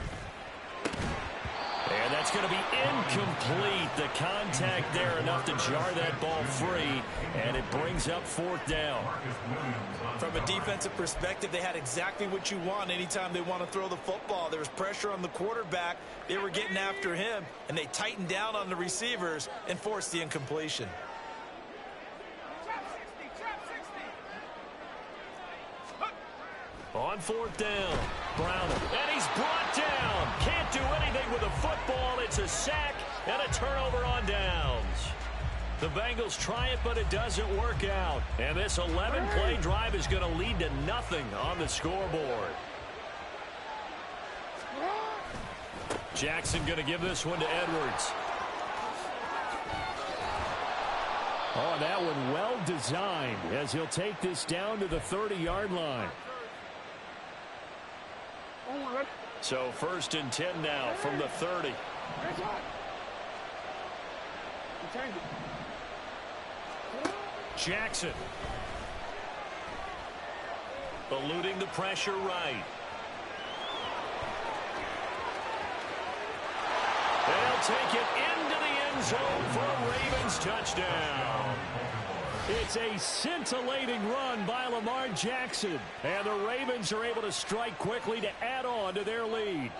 And that's going to be incomplete. The contact there enough to jar that ball free, and it brings up 4th down. From a defensive perspective, they had exactly what you want anytime they want to throw the football. There was pressure on the quarterback. They were getting after him, and they tightened down on the receivers and forced the incompletion. On 4th down, Browning. And he's brought down. Can't do anything with the football. It's a sack and a turnover on downs. The Bengals try it, but it doesn't work out. And this 11-play drive is going to lead to nothing on the scoreboard. Jackson going to give this one to Edwards. Oh, that one well designed as he'll take this down to the 30-yard line. So 1st and 10 now from the 30. Jackson. Eluding the pressure right. They'll take it into the end zone for a Ravens touchdown. It's a scintillating run by Lamar Jackson. And the Ravens are able to strike quickly to add on to their lead.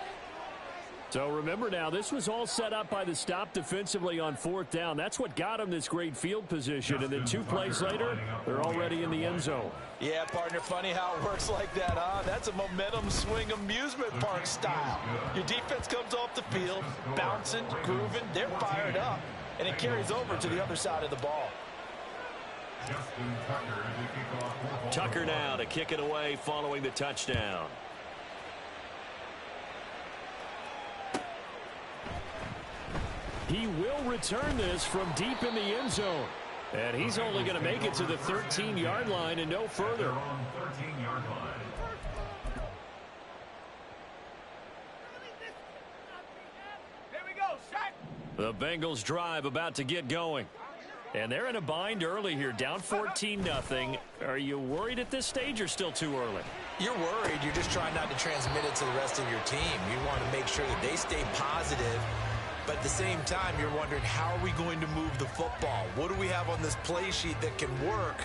So remember now, this was all set up by the stop defensively on 4th down. That's what got them this great field position. And then 2 plays later, they're already in the end zone. Yeah, partner, funny how it works like that, huh? That's a momentum swing amusement park style. Your defense comes off the field, bouncing, grooving, they're fired up, and it carries over to the other side of the ball. Tucker now to kick it away following the touchdown. He will return this from deep in the end zone. And he's only going to make it to the 13-yard line and no further. On 13-yard line. The Bengals drive about to get going. And they're in a bind early here, down 14-0. Are you worried at this stage or still too early? You're worried. You're just trying not to transmit it to the rest of your team. You want to make sure that they stay positive. But at the same time, you're wondering, how are we going to move the football? What do we have on this play sheet that can work?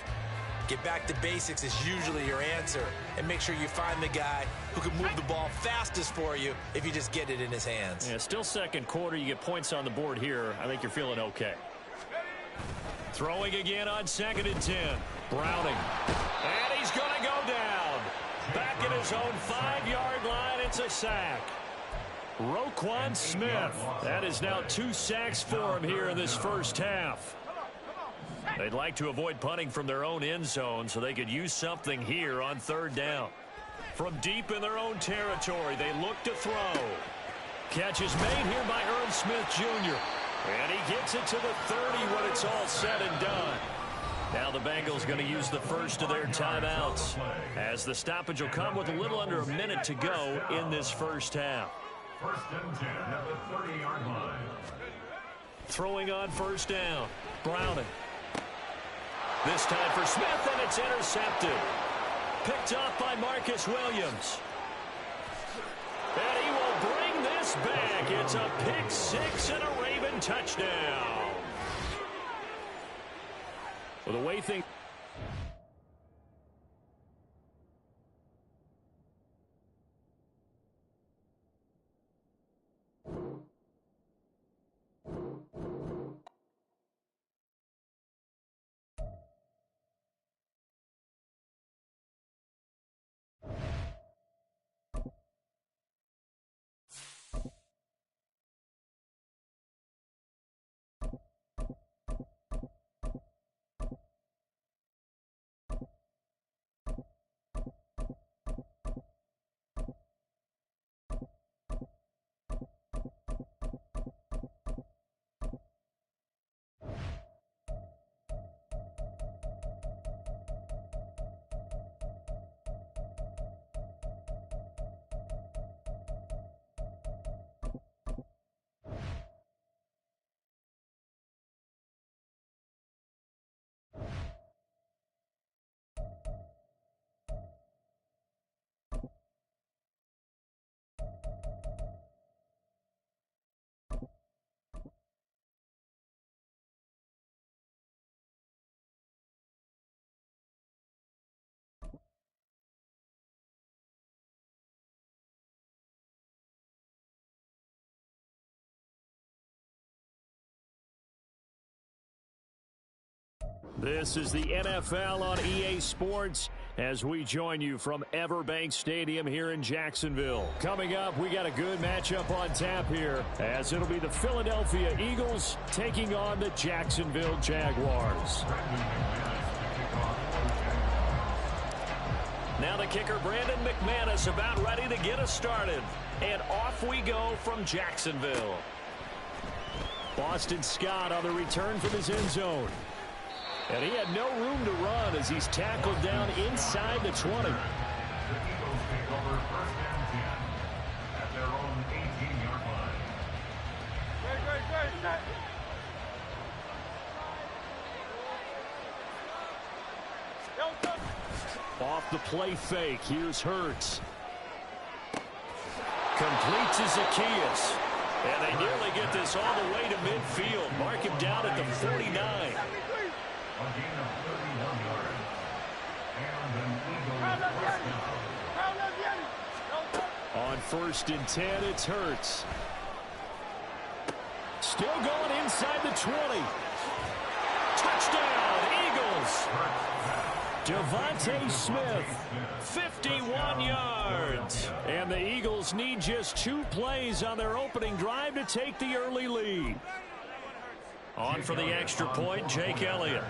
Get back to basics is usually your answer. And make sure you find the guy who can move the ball fastest for you if you just get it in his hands. Yeah, still 2nd quarter. You get points on the board here. I think you're feeling okay. Throwing again on 2nd and 10. Browning. And he's going to go down. Back at his own 5-yard line. It's a sack. Roquan Smith. That is now 2 sacks for him here in this first half. They'd like to avoid punting from their own end zone so they could use something here on 3rd down. From deep in their own territory, they look to throw. Catch is made here by Irv Smith Jr. And he gets it to the 30 when it's all said and done. Now the Bengals going to use the first of their timeouts, as the stoppage will come with a little under a minute to go in this first half. 1st and 10 at the 30-yard line. Throwing on 1st down. Browning. This time for Smith, and it's intercepted. Picked off by Marcus Williams. And he will bring this back. It's a pick 6 and a Raven touchdown. Well, the way things... This is the NFL on EA Sports as we join you from Everbank Stadium here in Jacksonville. Coming up, we got a good matchup on tap here, as it'll be the Philadelphia Eagles taking on the Jacksonville Jaguars. Now the kicker, Brandon McManus, about ready to get us started. And off we go from Jacksonville. Boston Scott on the return from his end zone. And he had no room to run as he's tackled down inside the 20. The Eagles take over 1st and 10 at their own 18-yard line. Off the play fake, here's Hurts. Completes to Zacchaeus. And they nearly get this all the way to midfield. Mark him down at the 49. A gain of 31 yards. And an Eagles first down. On 1st and 10, it's Hurts. Still going inside the 20. Touchdown, Eagles. Devontae Smith, 51 yards. And the Eagles need just 2 plays on their opening drive to take the early lead. On for the extra point, Jake Elliott.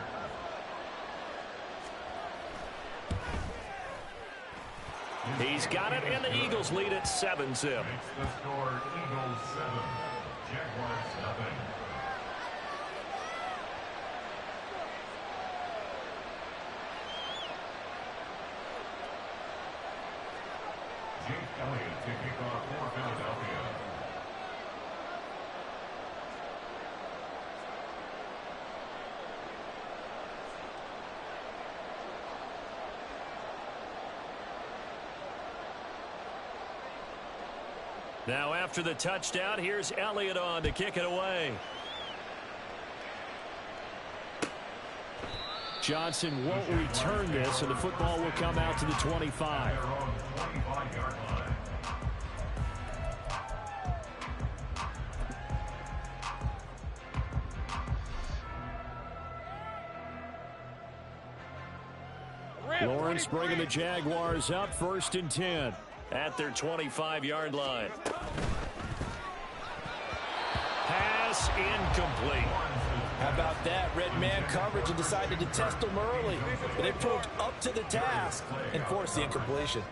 He's got it, and the Eagles lead at 7-zip. Makes the score Eagles 7, Jaguars nothing. Jake Elliott to kick off for Philadelphia. Now after the touchdown, here's Elliott on to kick it away. Johnson won't return this, and the football will come out to the 25. Their own 25-yard line. Lawrence bringing the Jaguars up 1st and 10 at their 25-yard line. pass incomplete. How about that? Red man coverage and decided to test them early. But they proved up to the task and forced the incompletion.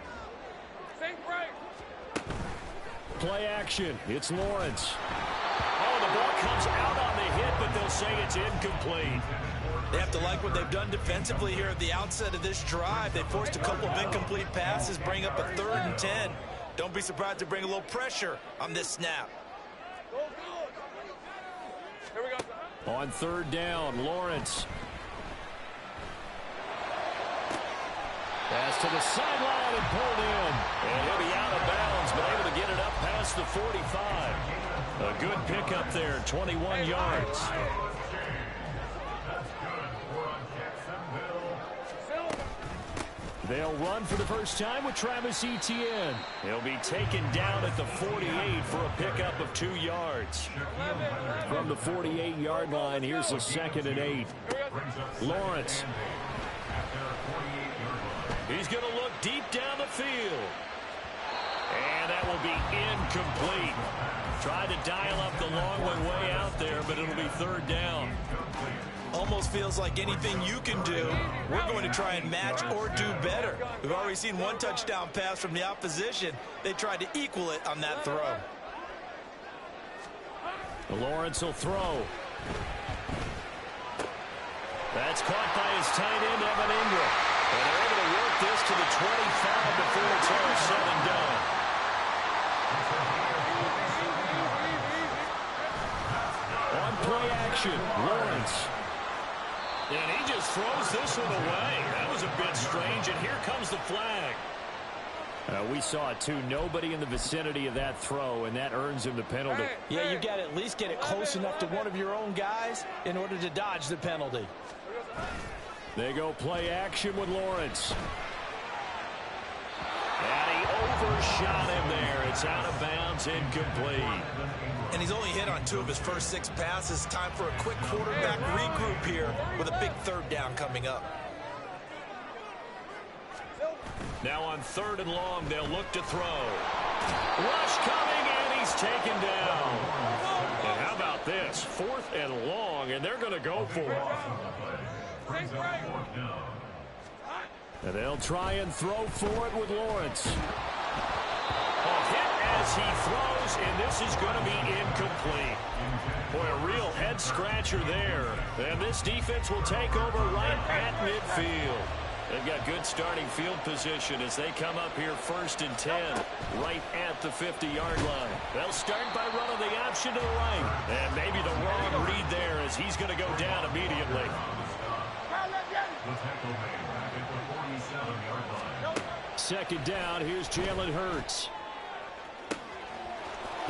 Play action. It's Lawrence. Oh, the ball comes out on the hit, but they'll say it's incomplete. They have to like what they've done defensively here at the outset of this drive. They forced a couple of incomplete passes, bring up a 3rd and 10. Don't be surprised to bring a little pressure on this snap. On 3rd down, Lawrence. Pass to the sideline and pulled in. And he'll be out of bounds, but able to get it up past the 45. A good pickup there, 21 yards. They'll run for the first time with Travis Etienne. He'll be taken down at the 48 for a pickup of 2 yards. From the 48-yard line, here's a 2nd and 8. Lawrence. He's going to look deep down the field. And that will be incomplete. Tried to dial up the long one way out there, but it'll be 3rd down. Almost feels like anything you can do, we're going to try and match or do better. We've already seen 1 touchdown pass from the opposition. They tried to equal it on that throw. Lawrence will throw. That's caught by his tight end, Evan Ingram. And they're able to work this to the 25 before it's all said and done. On play action, Lawrence. And he just throws this one away. That was a bit strange, and here comes the flag. We saw it, too. Nobody in the vicinity of that throw, and that earns him the penalty. Yeah, you got to at least get it close enough to one of your own guys in order to dodge the penalty. They go play action with Lawrence. And he overshot him there. It's out of bounds, incomplete. And he's only hit on 2 of his first 6 passes. Time for a quick quarterback regroup here with a big 3rd down coming up. Now on 3rd and long, they'll look to throw. Rush coming, and he's taken down. And how about this? 4th and long, and they're going to go for it. And they'll try and throw for it with Lawrence. A hit as he throws, and this is going to be incomplete. Boy, a real head-scratcher there. And this defense will take over right at midfield. They've got good starting field position as they come up here 1st and 10, right at the 50-yard line. They'll start by running the option to the right. And maybe the wrong read there as he's going to go down immediately. Second down, here's Jalen Hurts.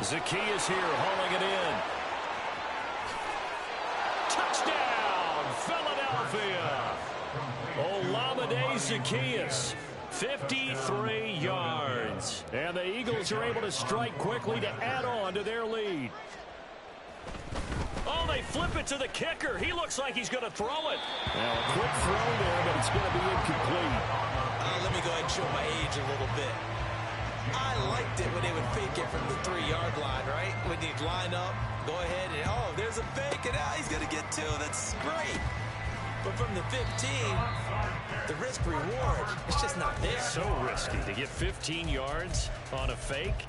Zacchaeus here hauling it in. Touchdown, Philadelphia. Olamide Zacchaeus, 53 yards. And the Eagles are able to strike quickly to add on to their lead. Oh, they flip it to the kicker. He looks like he's going to throw it. Now, a quick throw there, but it's going to be incomplete. Let me go ahead and show my age a little bit. I liked it when they would fake it from the 3-yard line, right? When they'd line up, go ahead and, oh, there's a fake, and he's going to get 2. That's great. But from the 15, the risk-reward, it's just not there. So risky to get 15 yards on a fake.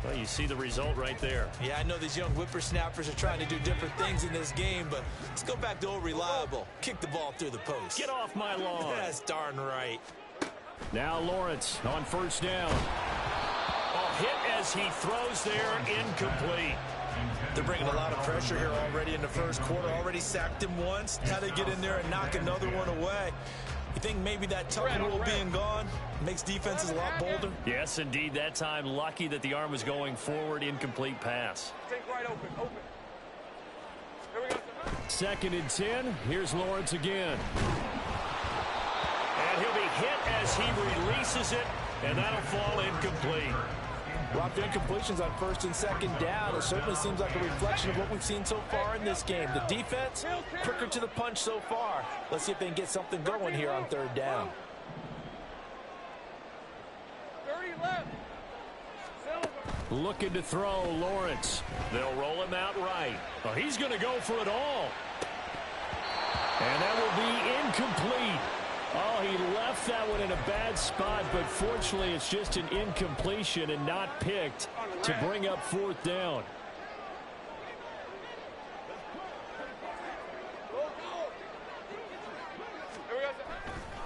Well, you see the result right there. Yeah, I know these young whippersnappers are trying to do different things in this game, but let's go back to old reliable. Kick the ball through the post. Get off my lawn. That's darn right. Now Lawrence on 1st down. A hit as he throws there, incomplete. They're bringing a lot of pressure here already in the 1st quarter. Already sacked him once. How they get in there and knock another one away. You think maybe that tucking rule being gone makes defenses a lot bolder? Yes, indeed. That time, lucky that the arm was going forward. Incomplete pass. Take right open. Here we go. 2nd and 10. Here's Lawrence again. And he'll be hit as he releases it, and that'll fall incomplete. Dropped incompletions on 1st and 2nd down. It certainly seems like a reflection of what we've seen so far in this game. The defense, quicker to the punch so far. Let's see if they can get something going here on 3rd down. 30 left. Looking to throw, Lawrence. They'll roll him out right. Oh, he's going to go for it all. And that will be incomplete. Oh, he left that one in a bad spot, but fortunately it's just an incompletion and not picked to bring up 4th down.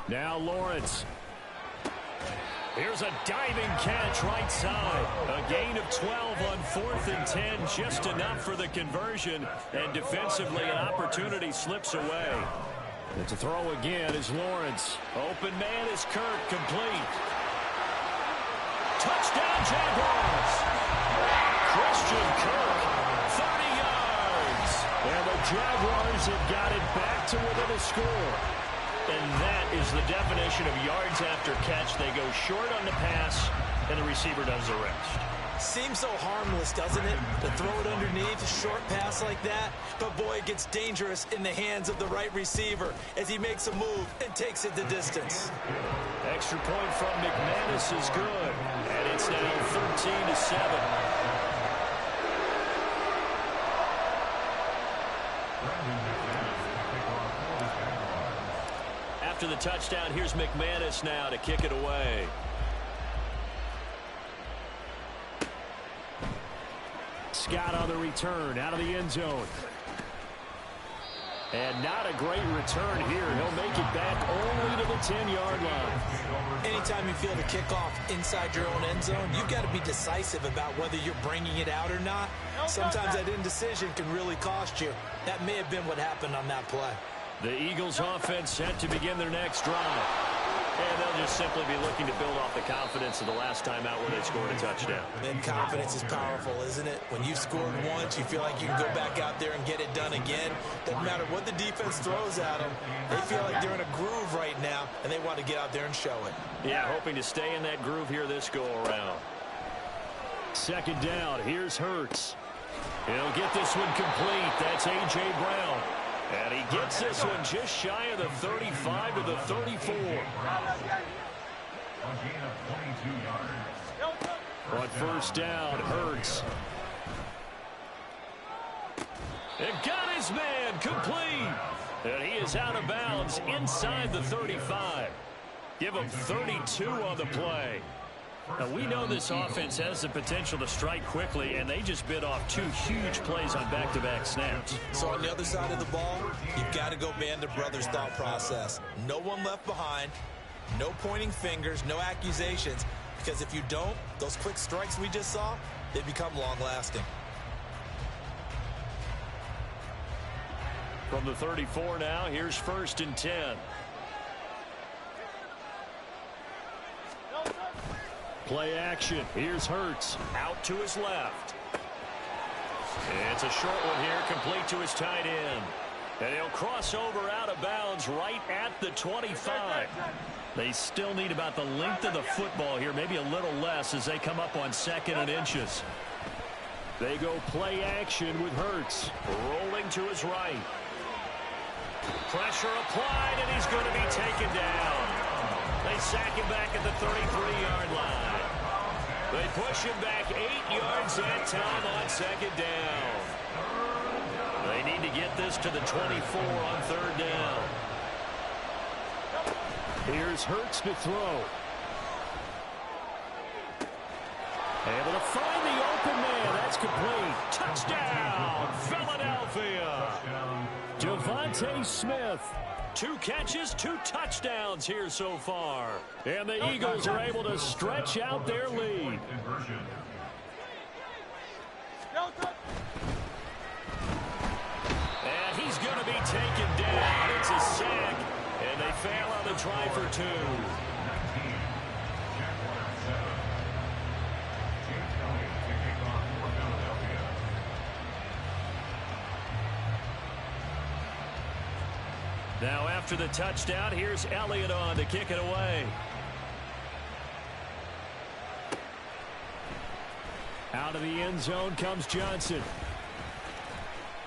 Now Lawrence. Here's a diving catch right side. A gain of 12 on 4th and 10, just enough for the conversion. And defensively, an opportunity slips away. It's a throw again is Lawrence. Open man is Kirk, complete. Touchdown Jaguars. Christian Kirk, 30 yards. And the Jaguars have got it back to within a score. And that is the definition of yards after catch. They go short on the pass, and the receiver does the rest. Seems so harmless, doesn't it? To throw it underneath, a short pass like that. But, boy, it gets dangerous in the hands of the right receiver as he makes a move and takes it the distance. Extra point from McManus is good. And it's now 13-7. After the touchdown, here's McManus now to kick it away. Scott on the return out of the end zone. And not a great return here. He'll make it back only to the 10-yard line. Anytime you feel the kickoff inside your own end zone, you've got to be decisive about whether you're bringing it out or not. Sometimes that indecision can really cost you. That may have been what happened on that play. The Eagles offense set to begin their next drive. And they'll just simply be looking to build off the confidence of the last time out where they scored a touchdown. And confidence is powerful, isn't it? When you've scored once, you feel like you can go back out there and get it done again. Doesn't matter what the defense throws at them. They feel like they're in a groove right now, and they want to get out there and show it. Yeah, hoping to stay in that groove here this go-around. 2nd down. Here's Hurts. He'll get this one complete. That's A.J. Brown. And he gets this one just shy of the 35 to the 34. On 1st down, Hurts. And got his man complete. And he is out of bounds inside the 35. Give him 32 on the play. Now, we know this offense has the potential to strike quickly, and they just bit off 2 huge plays on back-to-back snaps. So on the other side of the ball, you've got to go Band of Brothers thought process. No one left behind, no pointing fingers, no accusations, because if you don't, those quick strikes we just saw, they become long-lasting. From the 34 now, here's 1st and 10. Play action. Here's Hurts. Out to his left. It's a short one here, complete to his tight end. And he'll cross over out of bounds right at the 25. They still need about the length of the football here, maybe a little less as they come up on 2nd and inches. They go play action with Hurts. Rolling to his right. Pressure applied, and he's going to be taken down. They sack him back at the 33-yard line. They push him back 8 yards that time on 2nd down. They need to get this to the 24 on 3rd down. Here's Hurts to throw. Able to find the open man. That's complete. Touchdown, Philadelphia. Devontae Smith. 2 catches, 2 touchdowns here so far. And the Eagles are able to stretch out their lead. And he's going to be taken down. It's a sack. And they fail on the try for 2. Now after the touchdown, here's Elliott on to kick it away. Out of the end zone comes Johnson.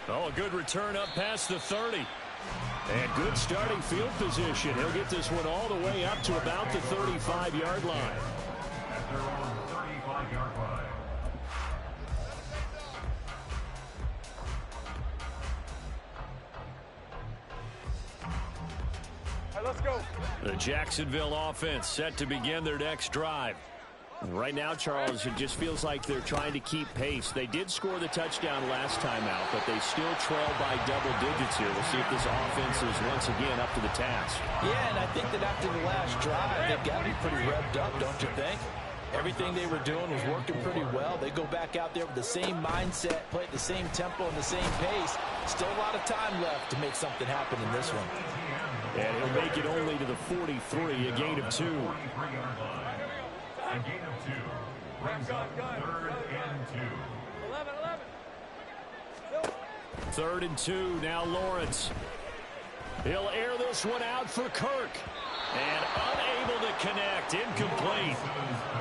Oh, a good return up past the 30. And good starting field position. He'll get this one all the way up to about the 35-yard line. Let's go. The Jacksonville offense set to begin their next drive. Right now, Charles, it just feels like they're trying to keep pace. They did score the touchdown last time out, but they still trail by double digits here. We'll see if this offense is once again up to the task. Yeah, and I think that after the last drive, they've got to be pretty revved up, don't you think? Everything they were doing was working pretty well. They go back out there with the same mindset, play at the same tempo and the same pace. Still a lot of time left to make something happen in this one. And he'll make it only to the 43, a gain of 2. A gain of 2 brings up 3rd and 2. 11. 3rd and 2, now Lawrence. He'll air this one out for Kirk. And unable to connect, incomplete.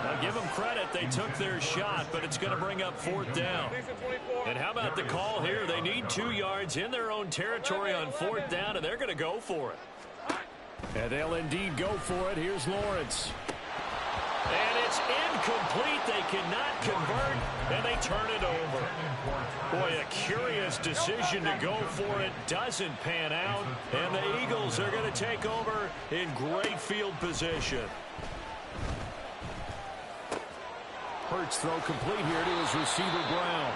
Now give them credit, they took their shot, but it's going to bring up 4th down. And how about the call here? They need 2 yards in their own territory on 4th down, and they're going to go for it. And they'll indeed go for it. Here's Lawrence. And it's incomplete. They cannot convert, and they turn it over. Boy, a curious decision to go for it. Doesn't pan out, and the Eagles are going to take over in great field position. Hurts throw complete here to his receiver Brown.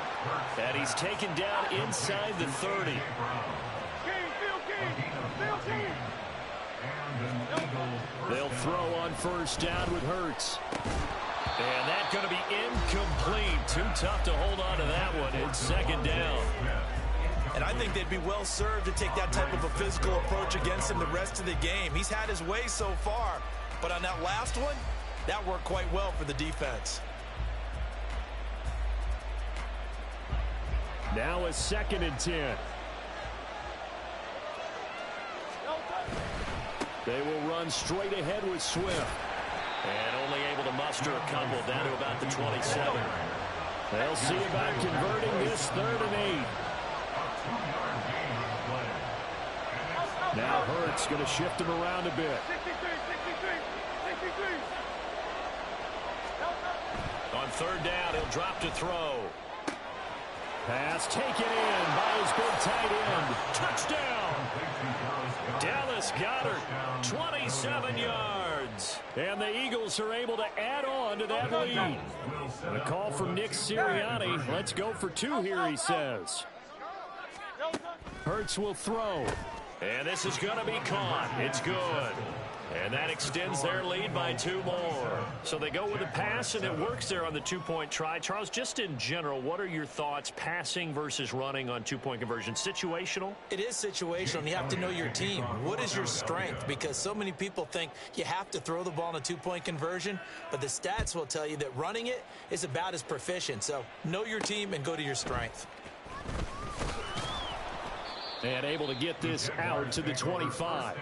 And he's taken down inside the 30. They'll throw on 1st down with Hurts. And that's going to be incomplete. Too tough to hold on to that one. It's 2nd down. And I think they'd be well served to take that type of a physical approach against him the rest of the game. He's had his way so far. But on that last one, that worked quite well for the defense. Now a 2nd and 10. They will run straight ahead with Swift. And only able to muster a couple down to about the 27. They'll see about converting this 3rd and 8. Now Hurts going to shift him around a bit. 63. On 3rd down, he'll drop to throw. Pass taken in by his big tight end. Touchdown! Dallas Goedert, 27 yards. And the Eagles are able to add on to that lead. A call from Nick Sirianni. Let's go for 2 here, he says. Hurts will throw. And this is going to be caught. It's good. And that extends their lead by 2 more. So they go with a pass, and it works there on the 2-point try. Charles, just in general, what are your thoughts passing versus running on 2-point conversion? Situational? It is situational, and you have to know your team. What is your strength? Because so many people think you have to throw the ball in a 2-point conversion, but the stats will tell you that running it is about as proficient. So know your team and go to your strength. And able to get this out to the 25.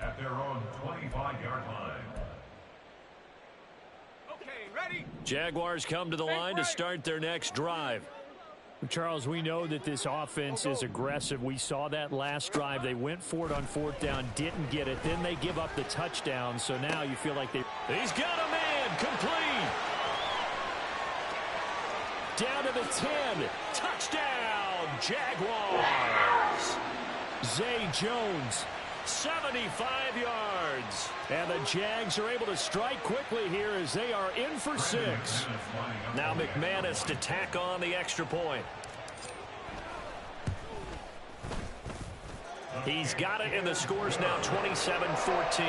At their own 25-yard line. Okay, ready? Jaguars come to the line to start their next drive. Charles, we know that this offense is aggressive. We saw that last drive. They went for it on 4th down, didn't get it. Then they give up the touchdown. So now you feel like they... He's got a man, complete. Down to the 10. Touchdown, Jaguars. Zay Jones, 75 yards. And the Jags are able to strike quickly here as they are in for 6. Now McManus to tack on the extra point. He's got it, and the score's now 27-14.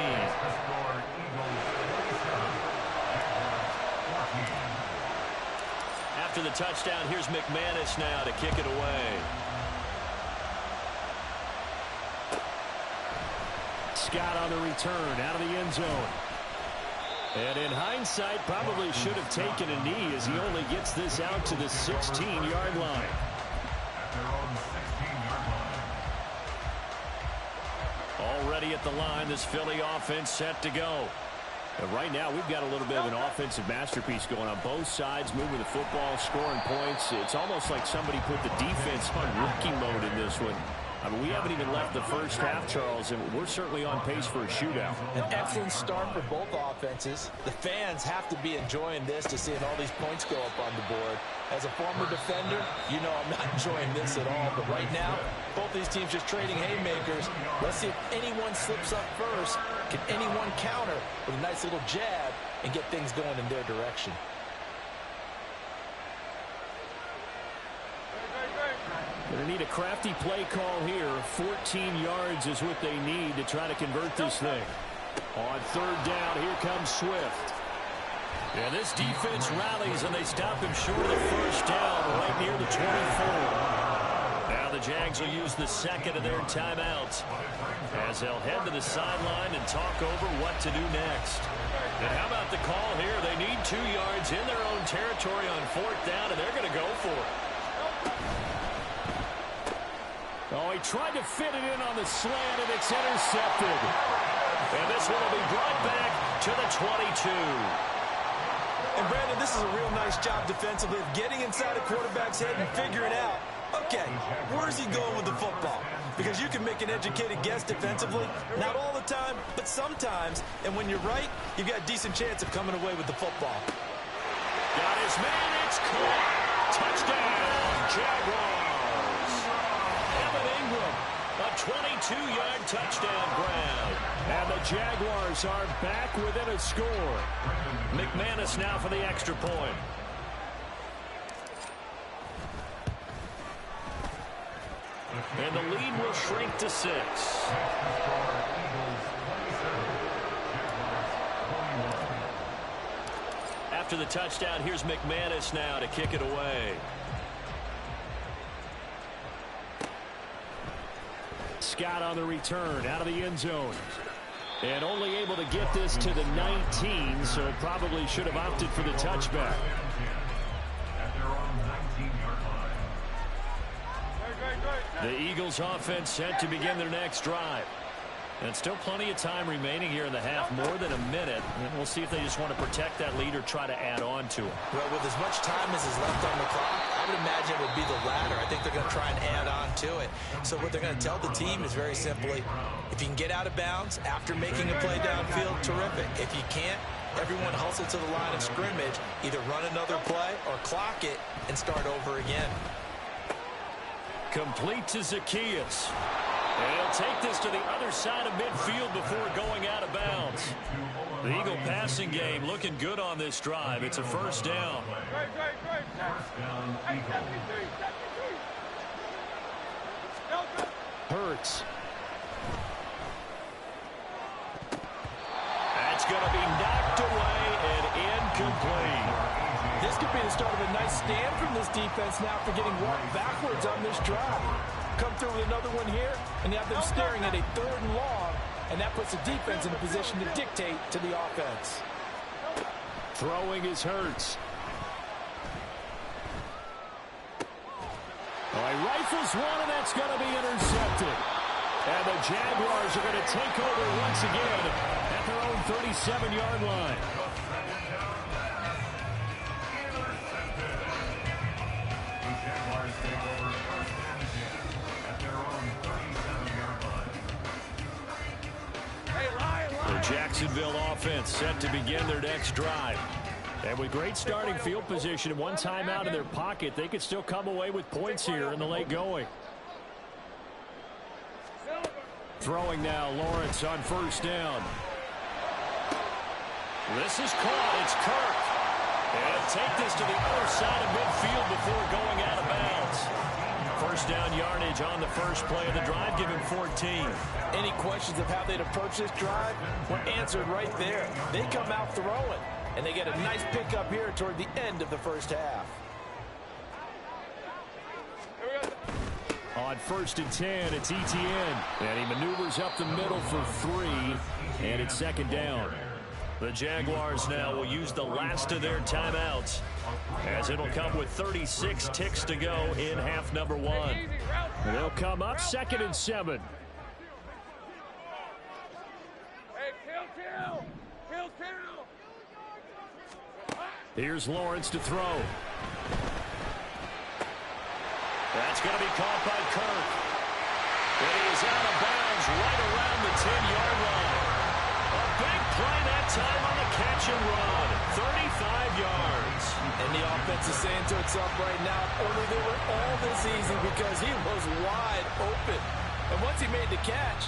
After the touchdown, here's McManus now to kick it away. Scott on the return out of the end zone. And in hindsight, probably should have taken a knee as he only gets this out to the 16-yard line. Already at the line, this Philly offense set to go. And right now, we've got a little bit of an offensive masterpiece going on. Both sides moving the football, scoring points. It's almost like somebody put the defense on rookie mode in this one. I mean, we haven't even left the first half, Charles, and we're certainly on pace for a shootout. An excellent start for both offenses. The fans have to be enjoying this to seeing all these points go up on the board. As a former defender, you know I'm not enjoying this at all. But right now, both these teams just trading haymakers. Let's see if anyone slips up first. Can anyone counter with a nice little jab and get things going in their direction? Going to need a crafty play call here. 14 yards is what they need to try to convert this thing. On third down, here comes Swift. And this defense rallies, and they stop him short of the first down right near the 24. Now the Jags will use the second of their timeouts as they'll head to the sideline and talk over what to do next. And how about the call here? They need 2 yards in their own territory on fourth down, and they're going to go for it. Oh, he tried to fit it in on the slant, and it's intercepted. And this one will be brought back to the 22. And, Brandon, this is a real nice job defensively of getting inside a quarterback's head and figuring out, okay, where's he going with the football? Because you can make an educated guess defensively, not all the time, but sometimes. And when you're right, you've got a decent chance of coming away with the football. Got his man, it's caught. Touchdown, Jaguars. Evan Ingram, a 22-yard touchdown grab. And the Jaguars are back within a score. McManus now for the extra point. And the lead will shrink to 6. After the touchdown, here's McManus now to kick it away. Scott on the return out of the end zone. And only able to get this to the 19, so probably should have opted for the touchback. The Eagles offense set to begin their next drive. And still plenty of time remaining here in the half, more than a minute. And we'll see if they just want to protect that lead or try to add on to it. Well, with as much time as is left on the clock, I would imagine it would be the latter. I think they're going to try and add on to it. So what they're going to tell the team is very simply, if you can get out of bounds after making a play downfield, terrific. If you can't, everyone hustle to the line of scrimmage, either run another play or clock it and start over again. Complete to Zacchaeus. And he'll take this to the other side of midfield before going out of bounds. The Eagle passing game looking good on this drive. It's a first down. Hurts. That's going to be knocked away and incomplete. This could be the start of a nice stand from this defense now for getting walked backwards on this drive. Come through with another one here, and you have them staring at a 3rd and long, and that puts the defense in a position to dictate to the offense. Throwing is Hurts. Oh, he rifles one, and that's going to be intercepted. And the Jaguars are going to take over once again at their own 37-yard line. The Jacksonville offense set to begin their next drive. And with great starting field position and one timeout in their pocket, they could still come away with points here in the late going. Throwing now, Lawrence on first down. This is caught. It's Kirk. And take this to the other side of midfield before going out of bounds. First down yardage on the first play of the drive. Give him 14. Any questions of how they'd approach this drive were answered right there. They come out throwing, and they get a nice pickup here toward the end of the first half. On first and 10, it's Etienne. And he maneuvers up the middle for 3, and it's second down. The Jaguars now will use the last of their timeouts, as it'll come with 36 ticks to go in half number 1. And they'll come up 2nd and 7. Here's Lawrence to throw. That's going to be caught by Kirk. And he is out of bounds right around the 10-yard line. A big play that time on the catch and run. 35 yards. And the offense is saying to itself right now, only they were all this easy because he was wide open. And once he made the catch,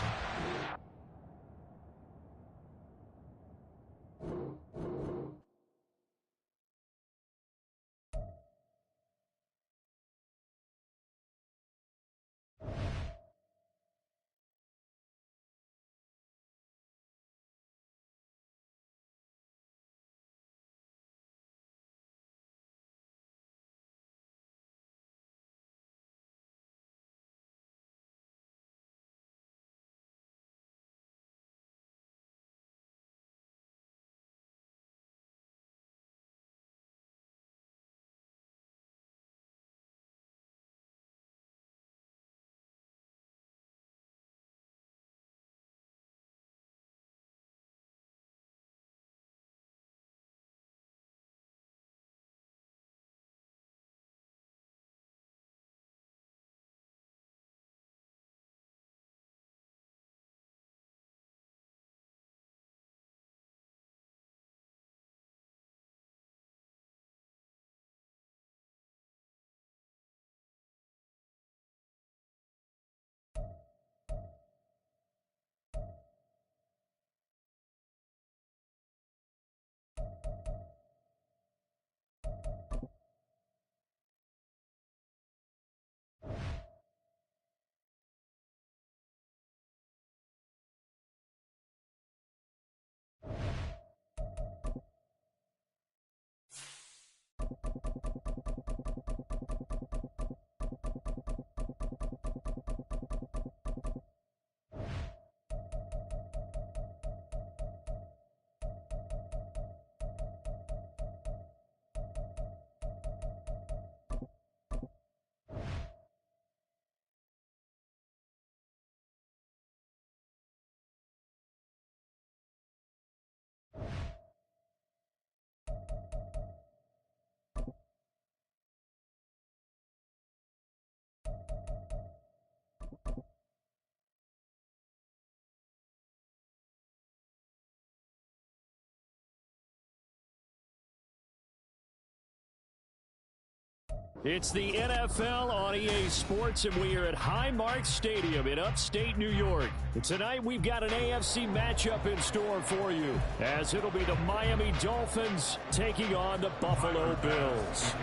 it's the NFL on EA Sports, and we are at Highmark Stadium in upstate New York. And tonight we've got an AFC matchup in store for you, as it'll be the Miami Dolphins taking on the Buffalo Bills.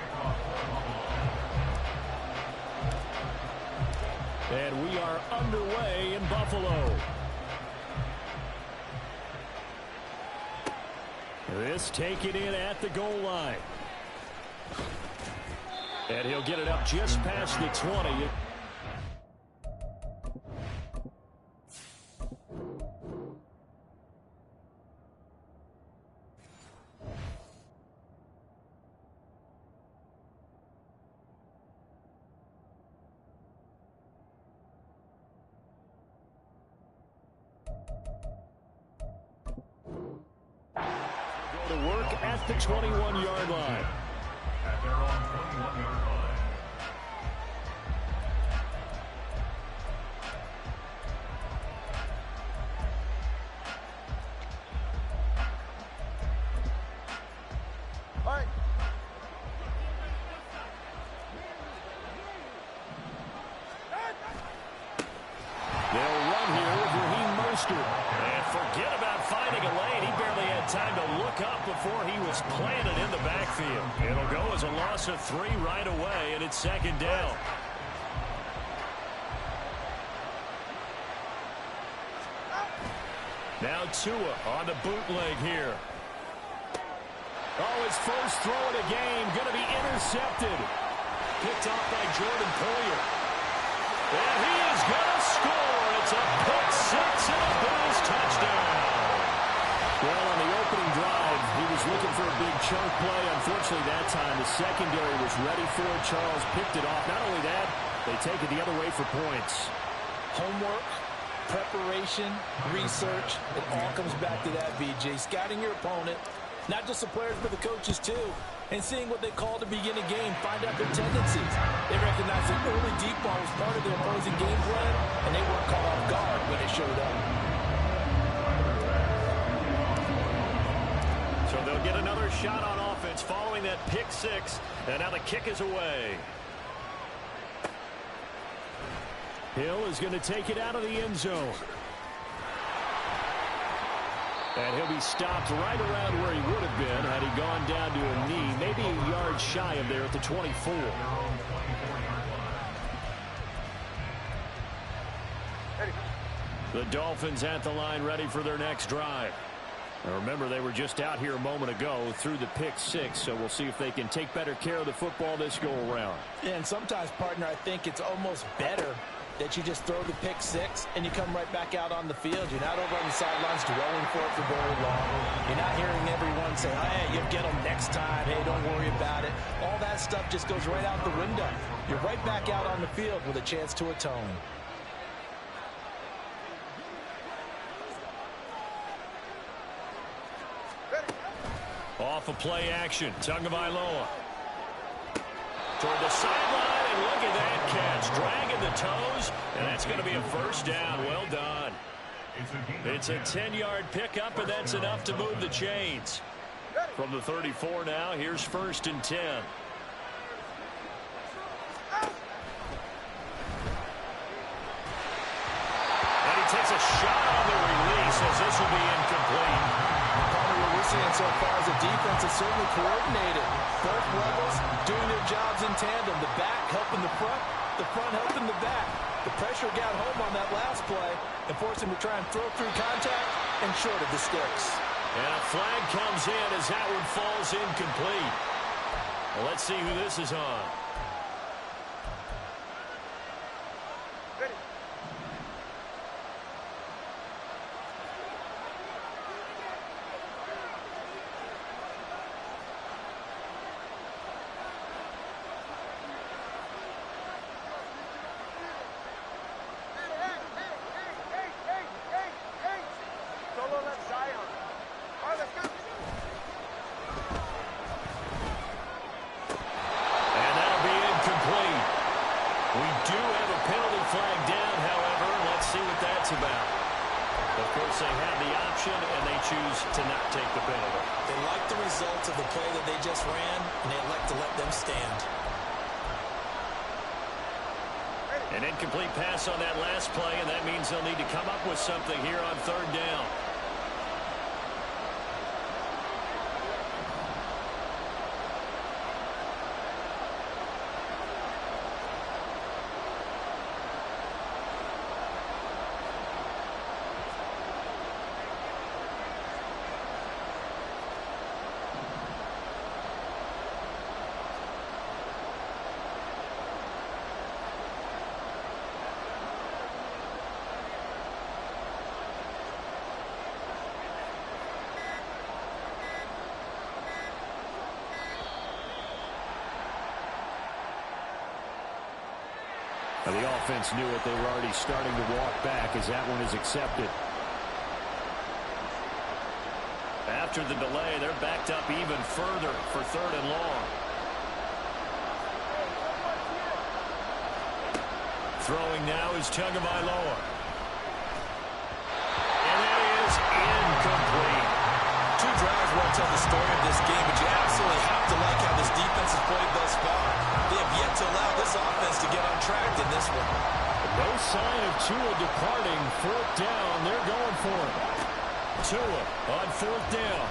And we are underway in Buffalo. This taken in at the goal line. And he'll get it up just past the 20. Go to work at the 21-yard line. At their own 21-yard line. All right. They'll run here with Raheem Mostert. And forget about finding a lane. He barely had time to look up before he was planted in the backfield. It'll go as a loss of 3 right away, and it's second down. Now Tua on the bootleg here. Oh, his first throw of the game going to be intercepted. Picked off by Jordan Poyer. And he is going to score. It's a pick six and a Bills touchdown. Well, on the opening drive, he was looking for a big chunk play. Unfortunately, that time, the secondary was ready for it. Charles picked it off. Not only that, they take it the other way for points. homework, preparation, research, it all comes back to that, VJ. Scouting your opponent, not just the players, but the coaches too. and seeing what they call to begin a game, find out their tendencies. They recognize the early deep ball was part of their opposing game plan, and they weren't caught off guard when it showed up. So they'll get another shot on offense following that pick six, and now the kick is away. Hill is going to take it out of the end zone. And he'll be stopped right around where he would have been had he gone down to a knee, maybe a yard shy of there at the 24. The Dolphins at the line ready for their next drive. Now remember, they were just out here a moment ago through the pick six, so we'll see if they can take better care of the football this go around. And sometimes, partner, I think it's almost better that you just throw the pick six and you come right back out on the field. You're not over on the sidelines dwelling for it for very long. You're not hearing everyone say, hey, you'll get them next time. Hey, don't worry about it. All that stuff just goes right out the window. You're right back out on the field with a chance to atone. Off of play action, Tagovailoa. Toward the sideline, and look at that catch. Dragging the toes, and that's going to be a first down. Well done. It's a 10-yard pickup, and that's enough to move the chains. From the 34 now, here's 1st and 10. And he takes a shot on the release as this will be incomplete. What we're seeing so far is the defense is certainly coordinated. Both levels doing their jobs in tandem. The back helping the front helping the back. The pressure got home on that last play and forced him to try and throw through contact and short of the sticks. And a flag comes in as that one falls incomplete. Well, let's see who this is on. An incomplete pass on that last play, and that means they'll need to come up with something here on 3rd down. The offense knew it. They were already starting to walk back as that one is accepted. After the delay, they're backed up even further for 3rd and long. Throwing now is Tagovailoa. And that is incomplete. 2 drives won't tell the story of this game, but you absolutely have to like how this defense has played thus far. They have yet to allow this offense to get on track in this one. No sign of Tua departing. 4th down, they're going for it. Tua on 4th down.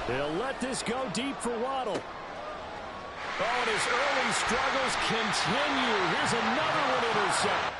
They'll let this go deep for Waddle. Oh, and his early struggles continue. Here's another one intercepted.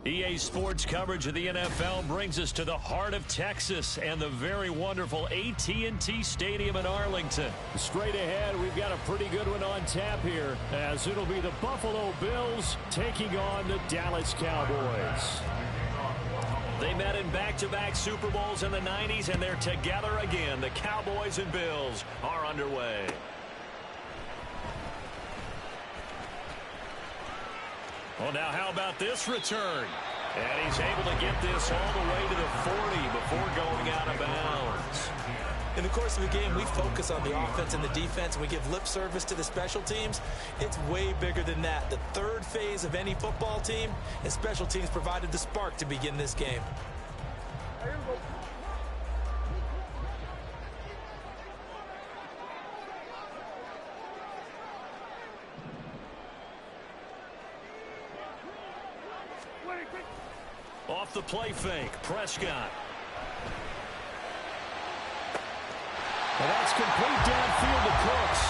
EA Sports coverage of the NFL brings us to the heart of Texas and the very wonderful AT&T Stadium in Arlington. Straight ahead, we've got a pretty good one on tap here, as it'll be the Buffalo Bills taking on the Dallas Cowboys. They met in back-to-back Super Bowls in the 90s, and they're together again. The Cowboys and Bills are underway. Well, now how about this return? And he's able to get this all the way to the 40 before going out of bounds. In the course of the game, we focus on the offense and the defense, and we give lip service to the special teams. It's way bigger than that. The third phase of any football team, and special teams provided the spark to begin this game. Off the play fake, Prescott. And that's complete downfield to Cooks.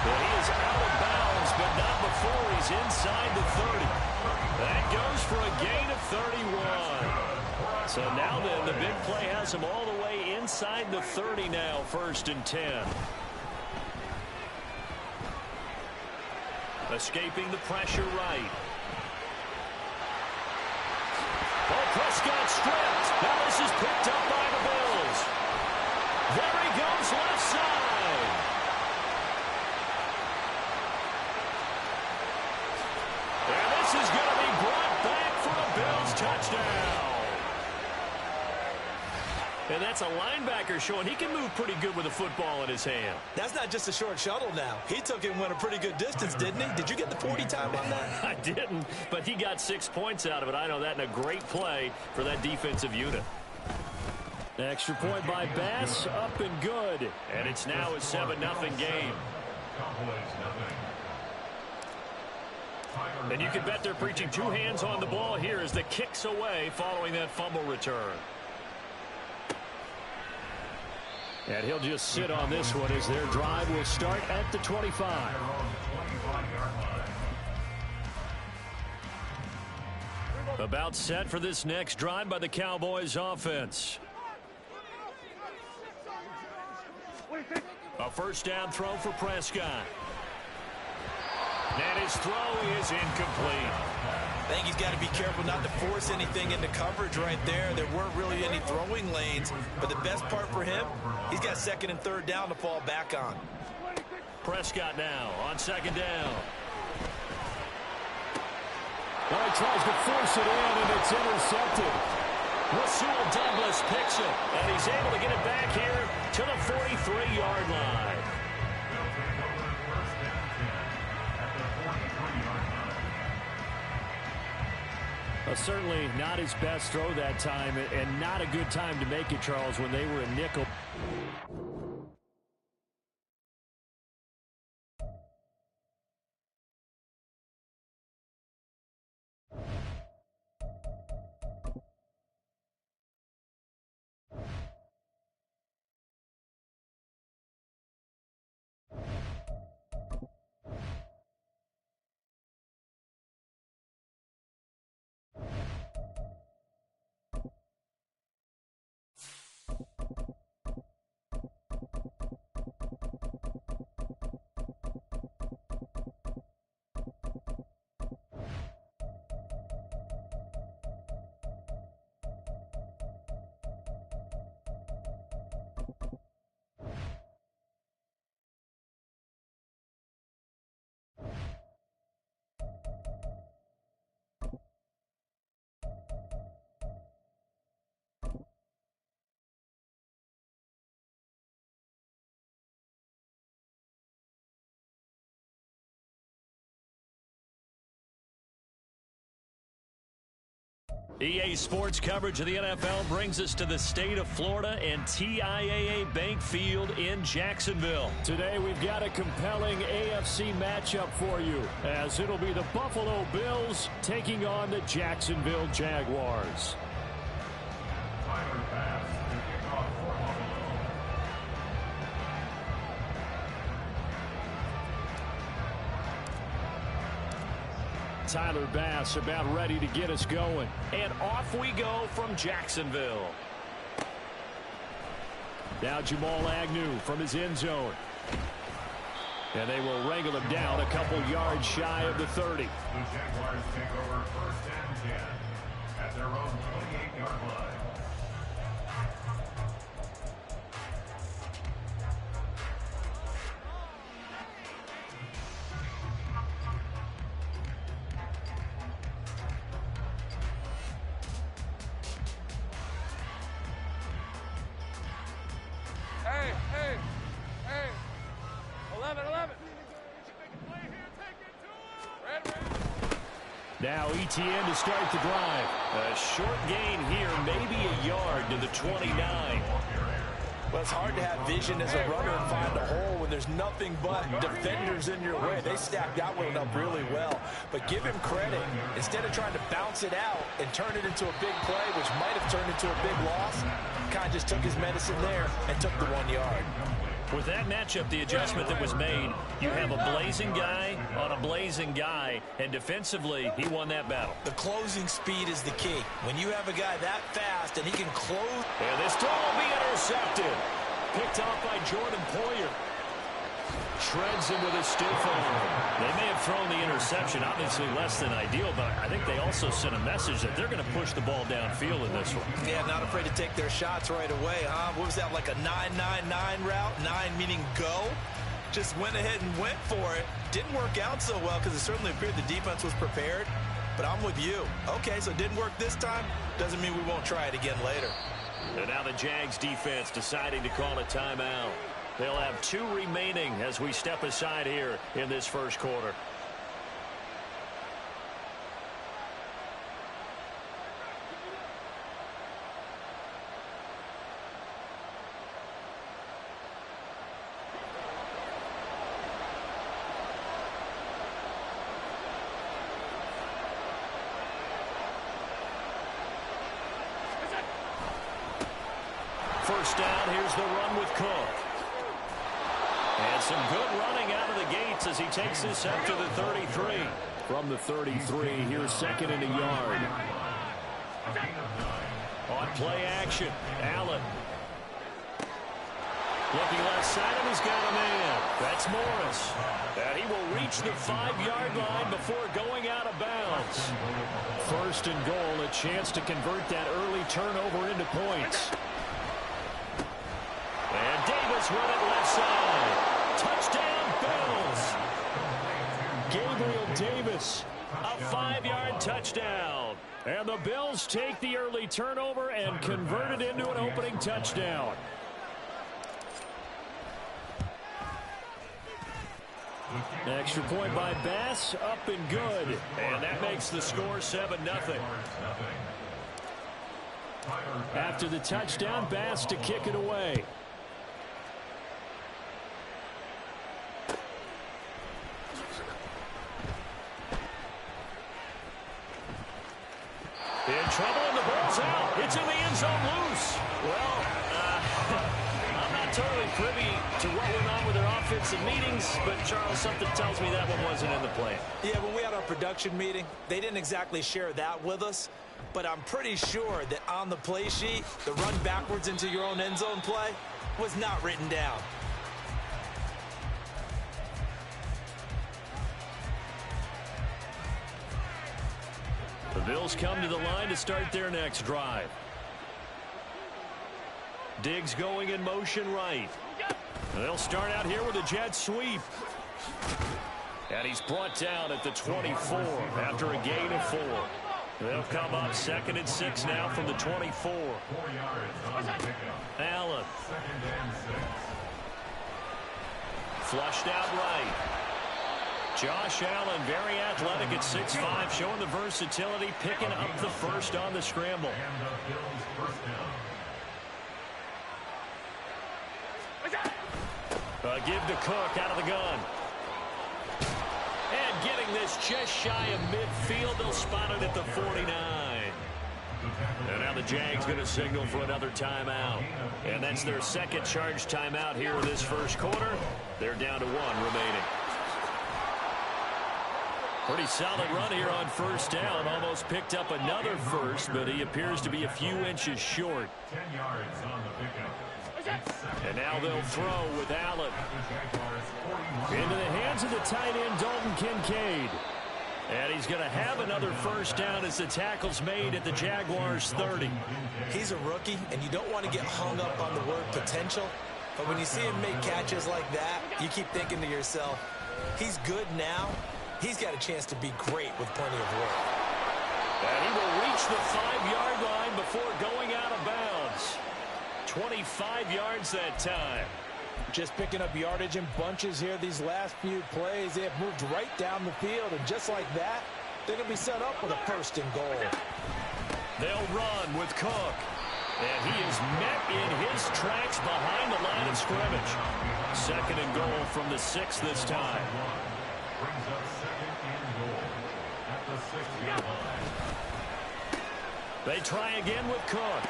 But he is out of bounds, but not before he's inside the 30. That goes for a gain of 31. So now then, the big play has him all the way inside the 30 now, 1st and 10. Escaping the pressure right. Oh, Prescott stripped. Now this is picked up by the Bills. There he goes, left side. And this is going to be brought back for a Bills touchdown. And that's a linebacker showing he can move pretty good with a football in his hand. That's not just a short shuttle now. He took it and went a pretty good distance, didn't he? Did you get the 40 time on that? I didn't, but he got 6 points out of it. I know that in a great play for that defensive unit. Extra point by Bass, up and good. And it's now a 7-0 game. And you can bet they're preaching 2 hands on the ball here as the kick's away following that fumble return. And he'll just sit on this one as their drive will start at the 25. About set for this next drive by the Cowboys offense. A first down throw for Prescott. And his throw is incomplete. I think he's got to be careful not to force anything into coverage right there. There weren't really any throwing lanes, but the best part for him, he's got 2nd and 3rd down to fall back on. Prescott now on 2nd down. Well, he tries to force it in, and it's intercepted. Rasul Douglas picks it, and he's able to get it back here to the 43-yard line. Certainly not his best throw that time, and not a good time to make it, Charles, when they were in nickel. EA Sports coverage of the NFL brings us to the state of Florida and TIAA Bank Field in Jacksonville. Today we've got a compelling AFC matchup for you, as it'll be the Buffalo Bills taking on the Jacksonville Jaguars. Tyler Bass about ready to get us going. And off we go from Jacksonville. Now Jamal Agnew from his end zone. And they will wrangle him down a couple yards shy of the 30. The Jaguars take over 1st and 10 at their own 28-yard line. Hey, hey, hey. 11. Now ETN to start the drive. A short gain here, maybe a yard to the 29. Well, it's hard to have vision as a runner and find a hole when there's nothing but defenders in your way. They stacked that one up really well. But give him credit. Instead of trying to bounce it out and turn it into a big play, which might have turned into a big loss, kind of just took his medicine there and took the 1 yard. With that matchup, the adjustment that was made, you have a blazing guy on a blazing guy, and defensively, he won that battle. The closing speed is the key. When you have a guy that fast and he can close. And this throw will be intercepted. Picked off by Jordan Poyer. Shreds him with a stiff arm. They may have thrown the interception, obviously less than ideal, but I think they also sent a message that they're going to push the ball downfield in this one. Yeah, not afraid to take their shots right away, huh? What was that, like a 9-9-9 route? 9 meaning go? Just went ahead and went for it. Didn't work out so well because it certainly appeared the defense was prepared. But I'm with you. Okay, so it didn't work this time. Doesn't mean we won't try it again later. And now the Jags defense deciding to call a timeout. They'll have 2 remaining as we step aside here in this first quarter. First down, here's the run with Cook. And some good running out of the gates as he takes this up to the 33. From the 33, here's second and a yard. On play action, Allen. Looking left side, and he's got a man. That's Morris. And he will reach the 5-yard line before going out of bounds. First and goal, a chance to convert that early turnover into points. And Davis run it left side. Touchdown, Bills. Gabriel Davis. A 5-yard touchdown. And the Bills take the early turnover and convert it into an opening touchdown. Extra point by Bass, up and good. And that makes the score 7-0. After the touchdown, Bass to kick it away. In trouble, and the ball's out. It's in the end zone loose. Well, I'm not totally privy to what went on with their offensive meetings, but, Charles, something tells me that one wasn't in the plan. Yeah, when we had our production meeting, they didn't exactly share that with us, but I'm pretty sure that on the play sheet, the run backwards into your own end zone play was not written down. The Bills come to the line to start their next drive. Diggs going in motion right. They'll start out here with a jet sweep. And he's brought down at the 24 after a gain of 4. They'll come up 2nd and 6 now from the 24. Allen. Flushed out right. Josh Allen, very athletic at 6'5", showing the versatility, picking up the first on the scramble. A give to Cook out of the gun. And getting this just shy of midfield, they'll spot it at the 49. And now the Jags going to signal for another timeout. And that's their second charge timeout here in this first quarter. They're down to 1 remaining. Pretty solid run here on first down. Almost picked up another first, but he appears to be a few inches short. 10 yards on the pickup. And now they'll throw with Allen. Into the hands of the tight end, Dalton Kincaid. And he's going to have another first down as the tackle's made at the Jaguars' 30. He's a rookie, and you don't want to get hung up on the word potential. But when you see him make catches like that, you keep thinking to yourself, he's good now. He's got a chance to be great with plenty of work. And he will reach the 5-yard line before going out of bounds. 25 yards that time. Just picking up yardage in bunches here these last few plays. They have moved right down the field, and just like that, they're going to be set up with a first and goal. They'll run with Cook. And he is met in his tracks behind the line of scrimmage. Second and goal from the 6 this time. Brings up second and goal at the 6-yard line. They try again with Cook.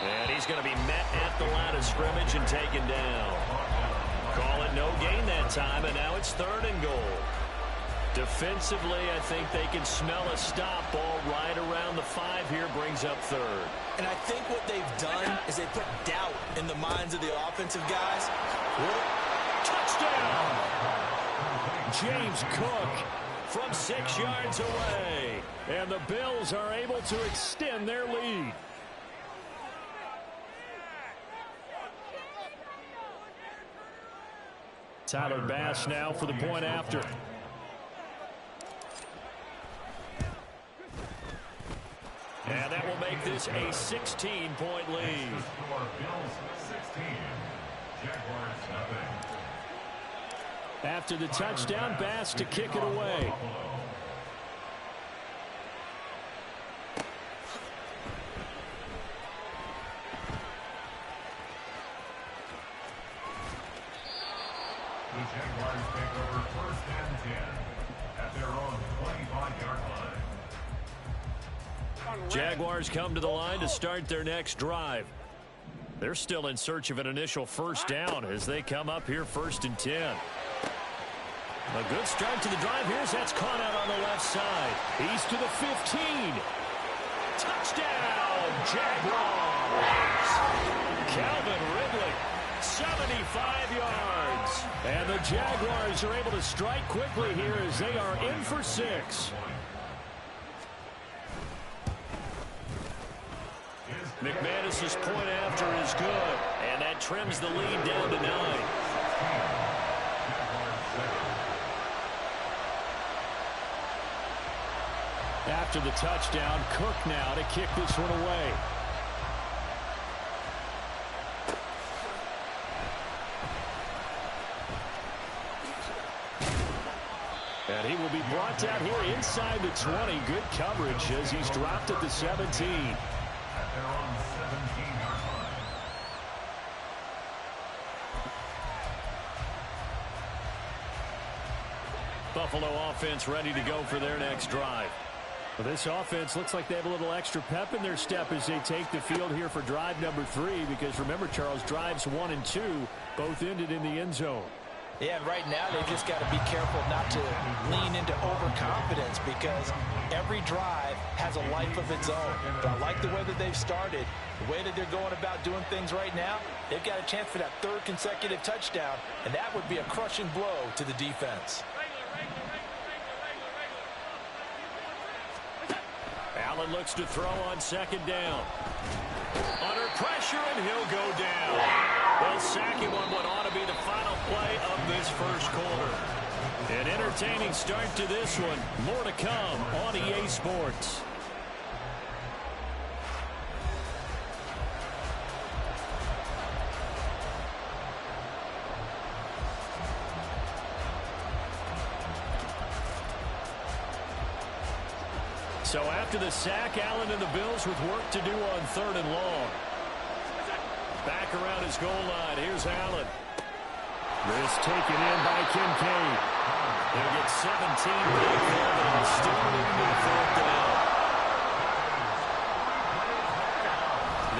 And he's going to be met at the line of scrimmage and taken down. Call it no gain that time, and now it's third and goal. Defensively, I think they can smell a stop. Ball right around the 5 here, brings up third. And I think what they've done is they put doubt in the minds of the offensive guys. Touchdown! James Cook from 6 yards away. And the Bills are able to extend their lead. Tyler Bass now for the point after. And that will make this a 16-point lead. Bills 16, Jaguars nothing. After the touchdown, Bass to kick it away. The Jaguars take over first and 10 at their own 25-yard line. Jaguars come to the line to start their next drive. They're still in search of an initial first down as they come up here first and 10. A good start to the drive. Here's that's caught out on the left side. He's to the 15. Touchdown, Jaguars. Calvin Ridley, 75 yards. And the Jaguars are able to strike quickly here as they are in for 6. McManus's point after is good, and that trims the lead down to 9. After the touchdown, Cook now to kick this one away. And he will be brought down here inside the 20. Good coverage as he's dropped at the 17. At their own 17-yard line. Buffalo offense ready to go for their next drive. Well, this offense looks like they have a little extra pep in their step as they take the field here for drive number 3, because remember, Charles, drives 1 and 2 both ended in the end zone. Yeah, and right now they've just got to be careful not to lean into overconfidence, because every drive has a life of its own. But I like the way that they've started, the way that they're going about doing things right now. They've got a chance for that 3rd consecutive touchdown, and that would be a crushing blow to the defense. Allen looks to throw on 2nd down. Under pressure, and he'll go down. They'll sack him on what ought to be the final play of this first quarter. An entertaining start to this one. More to come on EA Sports. So after the sack, Allen and the Bills with work to do on 3rd and long. Back around his goal line. Here's Allen. This taken in by Kincaid. They'll get 17 back there, and still into 4th down.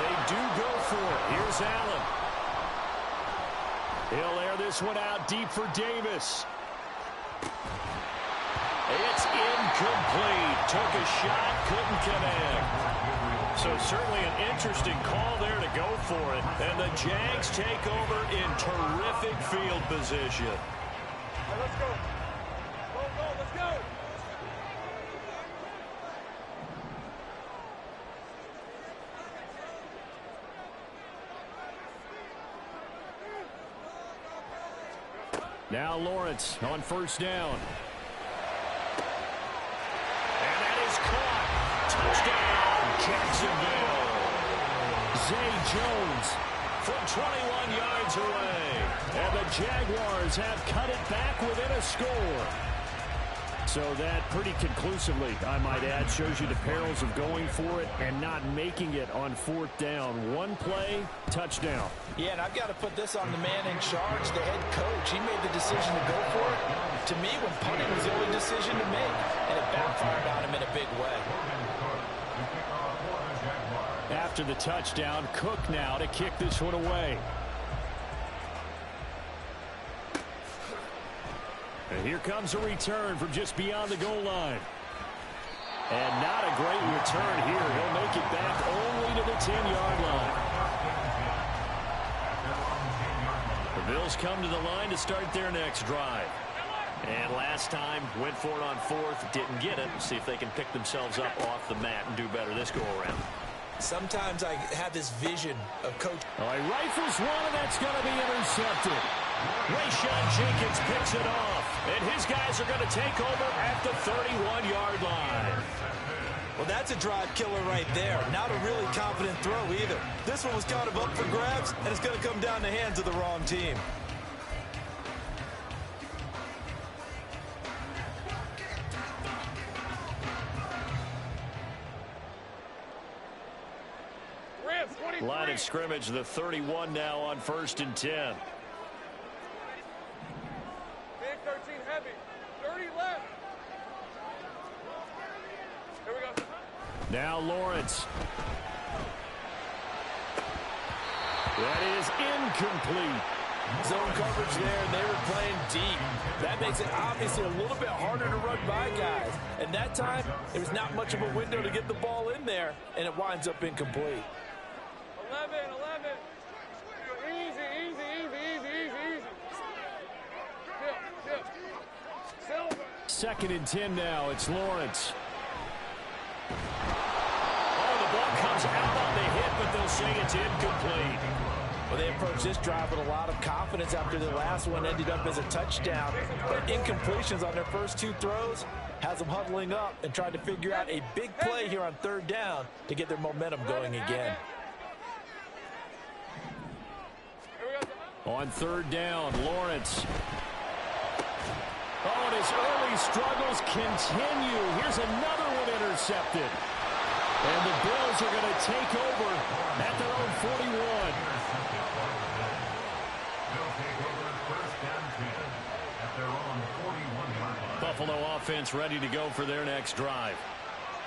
They do go for it. Here's Allen. He'll air this one out deep for Davis. It's incomplete. Took a shot, couldn't connect. So certainly an interesting call there to go for it. And the Jags take over in terrific field position. All right, let's go. Go, let's go. Now Lawrence on first down. And that is caught. Touchdown, Jacksonville. Zay Jones From 21 yards away. and the Jaguars have cut it back within a score. So that pretty conclusively, I might add, shows you the perils of going for it and not making it on fourth down. One play, touchdown. Yeah, and I've got to put this on the man in charge, the head coach. He made the decision to go for it. To me, when punting was the only decision to make, and it backfired on him in a big way. After the touchdown, Cook now to kick this one away. And here comes a return from just beyond the goal line. And not a great return here. He'll make it back only to the 10-yard line. The Bills come to the line to start their next drive. And last time, went for it on fourth, didn't get it. See if they can pick themselves up off the mat and do better this go-around. Sometimes I have this vision of Coach. Oh, he rifles one, and that's going to be intercepted. Rayshawn Jenkins picks it off, and his guys are going to take over at the 31-yard line. Well, that's a drive killer right there. Not a really confident throw either. This one was kind of up for grabs, and it's going to come down the hands of the wrong team. Rams, 23. Line of scrimmage, the 31 now on 1st and 10. Big 13 heavy. 30 left. Here we go. Now Lawrence. That is incomplete. Zone coverage there, and they were playing deep. That makes it obviously a little bit harder to run by guys. And that time, there was not much of a window to get the ball in there, and it winds up incomplete. 11. Easy. Chill. Silver. 2nd and 10 now. It's Lawrence. Oh, the ball comes out on the hit, but they'll say it's incomplete. Well, they approached this drive with a lot of confidence after the last one ended up as a touchdown. But incompletions on their first two throws has them huddling up and trying to figure out a big play here on 3rd down to get their momentum going again. On 3rd down, Lawrence. Oh, and his early struggles continue. Here's another one intercepted. And the Bills are going to take over at their own 41. Buffalo offense ready to go for their next drive.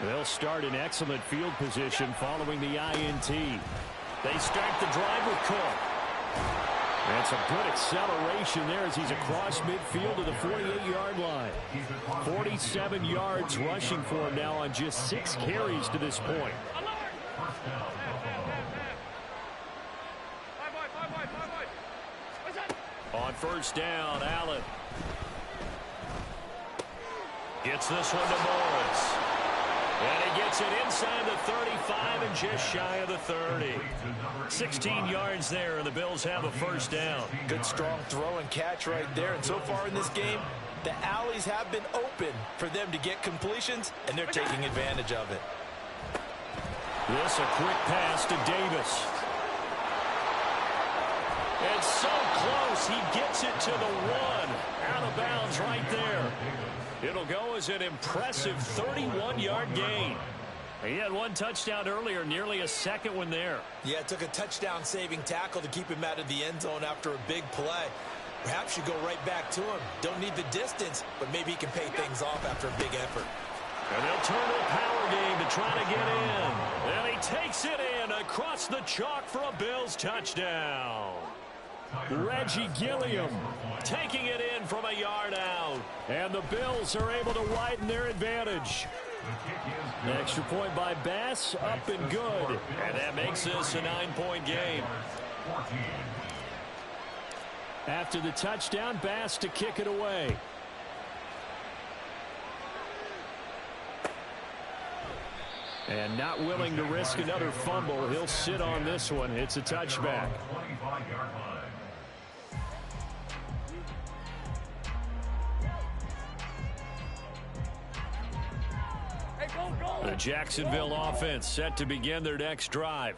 They'll start in excellent field position following the INT. They start the drive with Cook. That's a good acceleration there as he's across midfield to the 48-yard line. 47 yards rushing for him now on just 6 carries to this point. On 1st down, Allen gets this one to Morris. And he gets it inside the 35 and just shy of the 30. 16 yards there, and the Bills have a 1st down. Good strong throw and catch right there. And so far in this game, the alleys have been open for them to get completions, and they're taking advantage of it. This a quick pass to Davis. And so close, he gets it to the 1. Out of bounds right there. It'll go as an impressive 31-yard gain. He had one touchdown earlier, nearly a second one there. Yeah, it took a touchdown-saving tackle to keep him out of the end zone after a big play. Perhaps you go right back to him. Don't need the distance, but maybe he can pay things off after a big effort. And they'll turn to a power game to try to get in. And he takes it in across the chalk for a Bills touchdown. Reggie Gilliam taking it in from a yard out. And the Bills are able to widen their advantage. An extra point by Bass, up and good. And that makes this a 9-point game. After the touchdown, Bass to kick it away. And not willing to risk another fumble, he'll sit on this one. It's a touchback. The Jacksonville offense set to begin their next drive.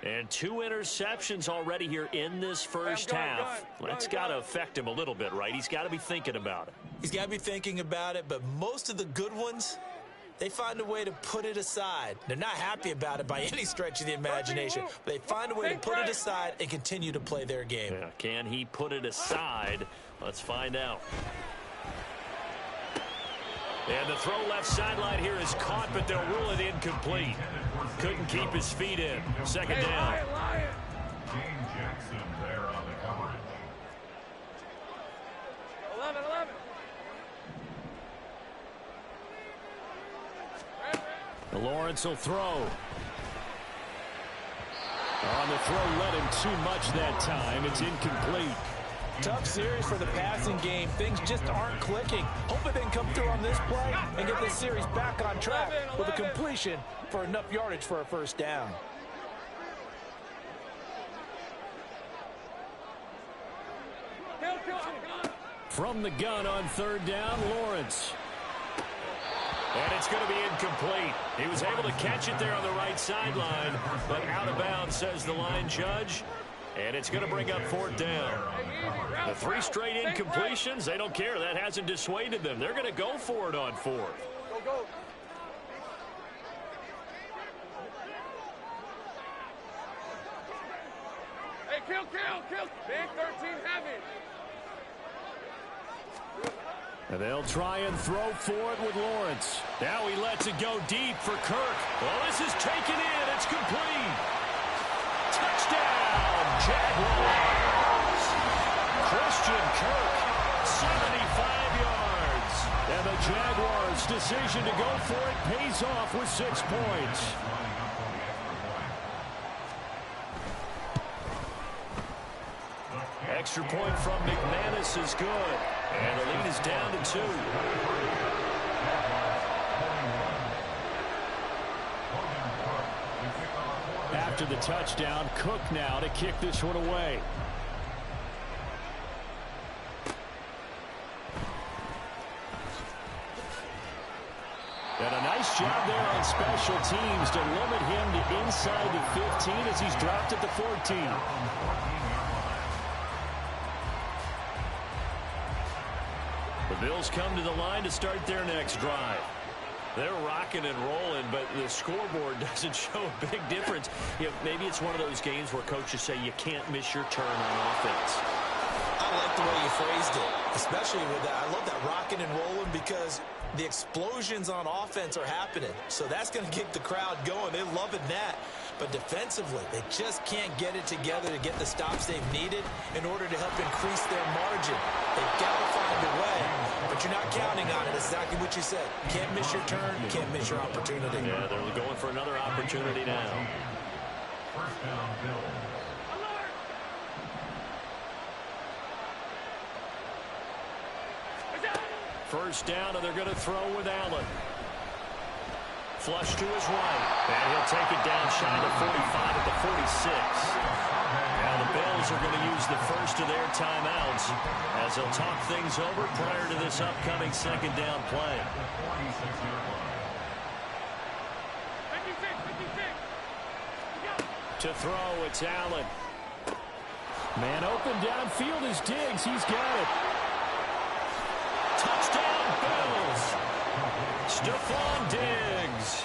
And 2 interceptions already here in this first half. That's got to affect him a little bit, right? He's got to be thinking about it. He's got to be thinking about it, but most of the good ones, they find a way to put it aside. They're not happy about it by any stretch of the imagination, but they find a way to put it aside and continue to play their game. Yeah, can he put it aside? Let's find out. And the throw left sideline here is caught, but they'll rule it incomplete. Couldn't keep his feet in. Second down. James Jackson there on the coverage. 11. Lawrence will throw. On the throw, led him too much that time. It's incomplete. Tough series for the passing game. Things just aren't clicking. Hopefully they can come through on this play and get this series back on track with a completion for enough yardage for a first down. From the gun on third down, Lawrence. And it's going to be incomplete. He was able to catch it there on the right sideline, but out of bounds, says the line judge. And it's going to bring up fourth down. The 3 straight incompletions, they don't care. That hasn't dissuaded them. They're going to go for it on fourth. Go, go. Hey, kill. Big 13 heavy. And they'll try and throw for it with Lawrence. Now he lets it go deep for Kirk. Well, this is taken in. It's complete. Touchdown, Jaguars. Christian Kirk, 75 yards. And the Jaguars' decision to go for it pays off with 6 points. Extra point from McManus is good. And the lead is down to 2. After the touchdown, Cook now to kick this one away. And a nice job there on special teams to limit him to inside the 15 as he's dropped at the 14. The Bills come to the line to start their next drive. They're rocking and rolling, but the scoreboard doesn't show a big difference. You know, maybe it's one of those games where coaches say you can't miss your turn on offense. I like the way you phrased it, especially with that. I love that rocking and rolling because the explosions on offense are happening. So that's going to get the crowd going. They're loving that. But defensively, they just can't get it together to get the stops they've needed in order to help increase their margin. They've got to find a way, but you're not counting on it. It's exactly what you said. You can't miss your turn. You can't miss your opportunity. Yeah, they're going for another opportunity now. First down, Bills. First down, and they're going to throw with Allen. Flush to his right. And he'll take it down shy of 45 at the 46. Now the Bills are going to use the first of their timeouts as they'll talk things over prior to this upcoming second down play. 56. To throw, it's Allen. Man open downfield is Diggs. He's got it. Touchdown, Bills. Stephon Diggs,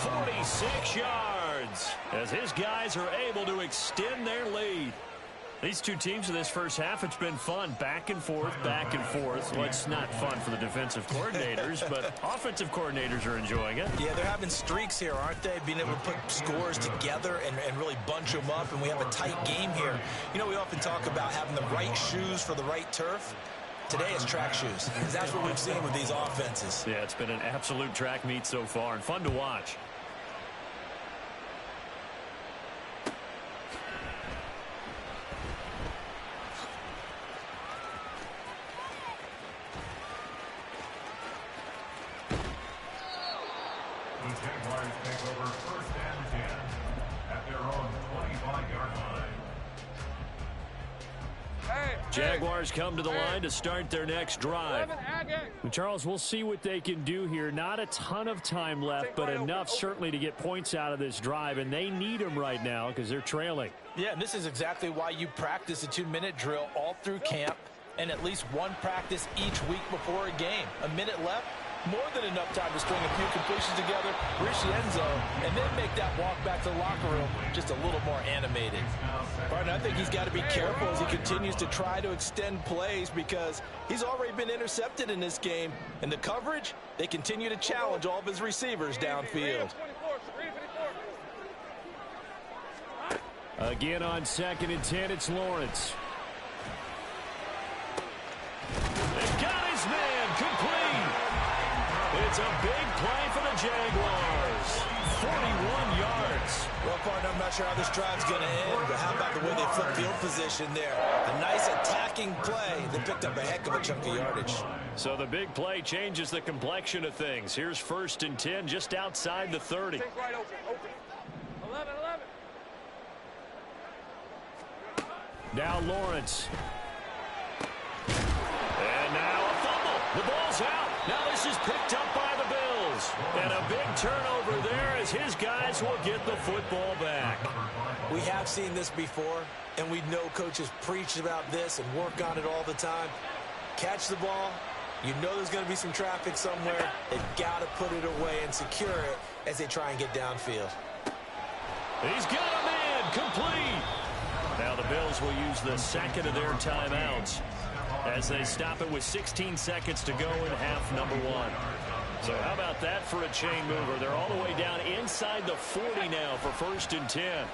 46 yards, as his guys are able to extend their lead. These two teams in this first half, it's been fun. Back and forth, back and forth. Well, it's not fun for the defensive coordinators, but offensive coordinators are enjoying it. Yeah, they're having streaks here, aren't they? Being able to put scores together and really bunch them up, and we have a tight game here. You know, we often talk about having the right shoes for the right turf. Today it's track shoes, because that's what we've seen with these offenses. Yeah, it's been an absolute track meet so far, and fun to watch. The Jaguars take over 1st and 10 at their own 25-yard line. Jaguars come to the line to start their next drive. Charles, we'll see what they can do here. Not a ton of time left, but enough certainly to get points out of this drive, and they need them right now because they're trailing. Yeah, and this is exactly why you practice a 2-minute drill all through camp and at least one practice each week before a game. A minute left, more than enough time to string a few completions together, reach the end zone, and then make that walk back to the locker room just a little more animated. Partner, I think he's got to be careful as he continues to try to extend plays because he's already been intercepted in this game. And the coverage, they continue to challenge all of his receivers downfield. Again on 2nd and 10, it's Lawrence. They've got his man, complete. It's a big play for the Jaguars. 41 yards. Well, partner, I'm not sure how this drive's going to end, but how about the way they flip field position there? A nice attacking play that picked up a heck of a chunk of yardage. So the big play changes the complexion of things. Here's 1st and 10 just outside the 30. Right open. 11. Now Lawrence. And now a fumble. The ball's out. Now this is picked up by the Bills. And a big turnover there as his guys will get the football back. We have seen this before, and we know coaches preach about this and work on it all the time. Catch the ball. You know there's going to be some traffic somewhere. They've got to put it away and secure it as they try and get downfield. He's got a man, complete. Now the Bills will use the second of their timeouts as they stop it with 16 seconds to go in half number 1. So how about that for a chain mover? They're all the way down inside the 40 now for 1st and 10.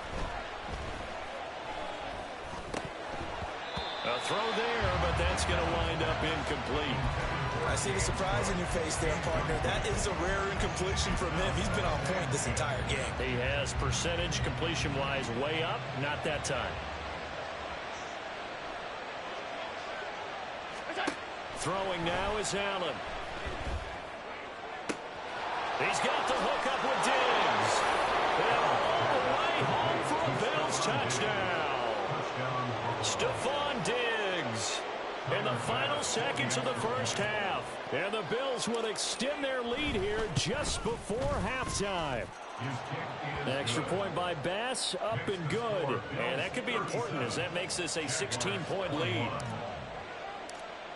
A throw there, but that's going to wind up incomplete. I see the surprise in your face there, partner. That is a rare incompletion from him. He's been on point this entire game. He has percentage completion-wise way up, not that time. Throwing now is Allen. He's got the hook up with Diggs. And all the way home for a Bills touchdown. Stephon Diggs in the final seconds of the first half. And the Bills will extend their lead here just before halftime. Extra point by Bass, up and good. And that could be important as that makes this a 16-point lead.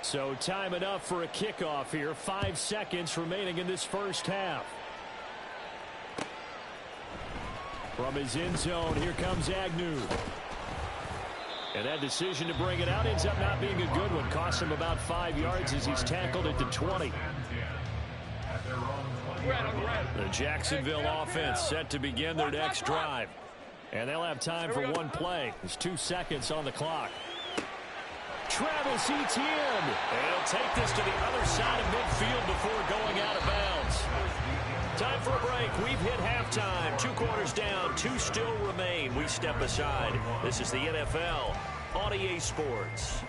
So time enough for a kickoff here. 5 seconds remaining in this first half. From his end zone, here comes Agnew. And that decision to bring it out ends up not being a good one. Costs him about 5 yards as he's tackled at the 20. The Jacksonville offense set to begin their next drive. And they'll have time for one play. There's 2 seconds on the clock. Travis Etienne. And he'll take this to the other side of midfield before going out of bounds. Time for a break. We've hit halftime. 2 quarters down. 2 still remain. We step aside. This is the NFL on EA Sports.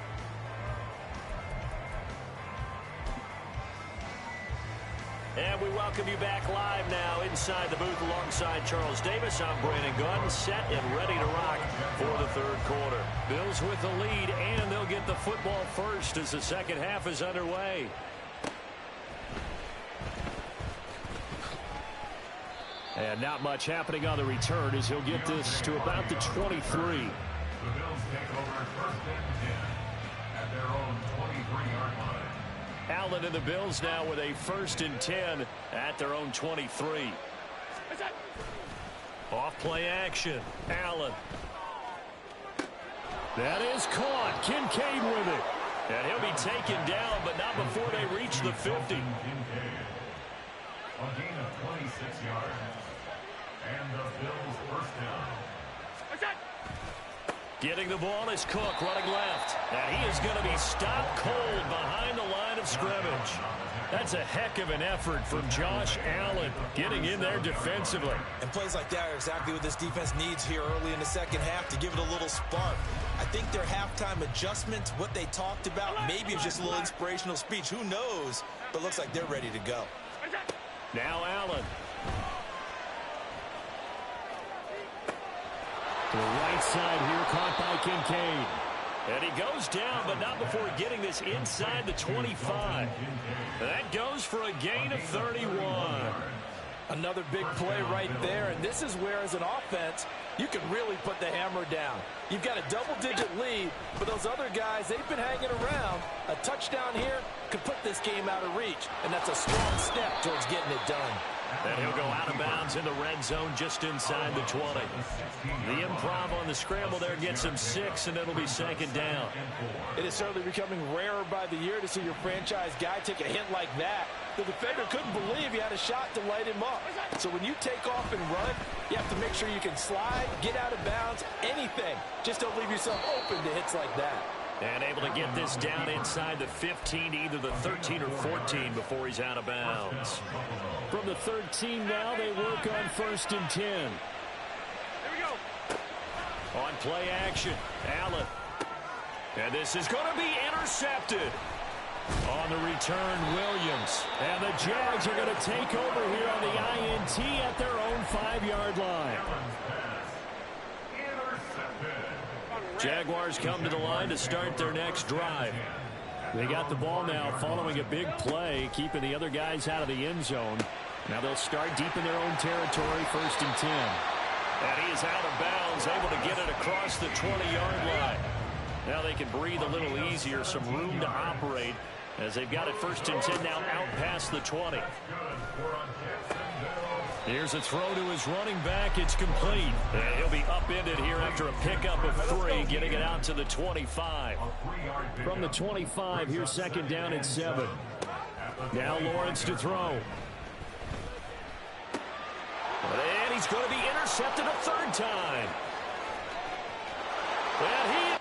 And we welcome you back live now inside the booth alongside Charles Davis. I'm Brandon Gunn, set and ready to rock for the 3rd quarter. Bills with the lead, and they'll get the football first as the second half is underway. And not much happening on the return as he'll get this to about the 23. The Bills take over 1st and 10 at their own 23-yard line. Allen and the Bills now with a 1st and 10 at their own 23. Off play action. Allen. That is caught. Kincaid with it. And he'll be taken down, but not before they reach the 50. A gain of 26 yards. And the Bills first down. Getting the ball is Cook running left. And he is going to be stopped cold behind the line of scrimmage. That's a heck of an effort from Josh Allen getting in there defensively. And plays like that are exactly what this defense needs here early in the second half to give it a little spark. I think their halftime adjustments, what they talked about, maybe it's just a little inspirational speech. Who knows? But looks like they're ready to go. Now Allen. To the right side here, caught by Kincaid. And he goes down, but not before getting this inside the 25. That goes for a gain of 31. Another big play right there, and this is where, as an offense, you can really put the hammer down. You've got a double-digit lead, but those other guys, they've been hanging around. A touchdown here could put this game out of reach, and that's a strong step towards getting it done. And he'll go out of bounds in the red zone just inside the 20. The improv on the scramble there gets him 6, and it'll be second down. It is certainly becoming rarer by the year to see your franchise guy take a hit like that. The defender couldn't believe he had a shot to light him up. So when you take off and run, you have to make sure you can slide, get out of bounds, anything. Just don't leave yourself open to hits like that. And able to get this down inside the 15, either the 13 or 14 before he's out of bounds. From the 13 now, they work on 1st and 10. Here we go. On play action, Allen. And this is going to be intercepted. On the return, Williams. And the Jags are going to take over here on the INT at their own 5-yard line. Jaguars come to the line to start their next drive. They got the ball now following a big play, keeping the other guys out of the end zone. Now they'll start deep in their own territory, 1st and 10. And he is out of bounds, able to get it across the 20-yard line. Now they can breathe a little easier, some room to operate as they've got it 1st and 10 now out past the 20. Here's a throw to his running back. It's complete. And he'll be upended here after a pickup of 3, getting it out to the 25. From the 25, here's 2nd down and 7. Now Lawrence to throw. And he's going to be intercepted a 3rd time. And he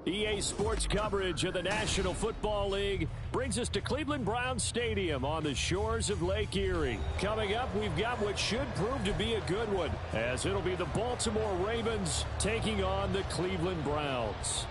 EA Sports coverage of the National Football League brings us to Cleveland Browns Stadium on the shores of Lake Erie. Coming up, we've got what should prove to be a good one, as it'll be the Baltimore Ravens taking on the Cleveland Browns.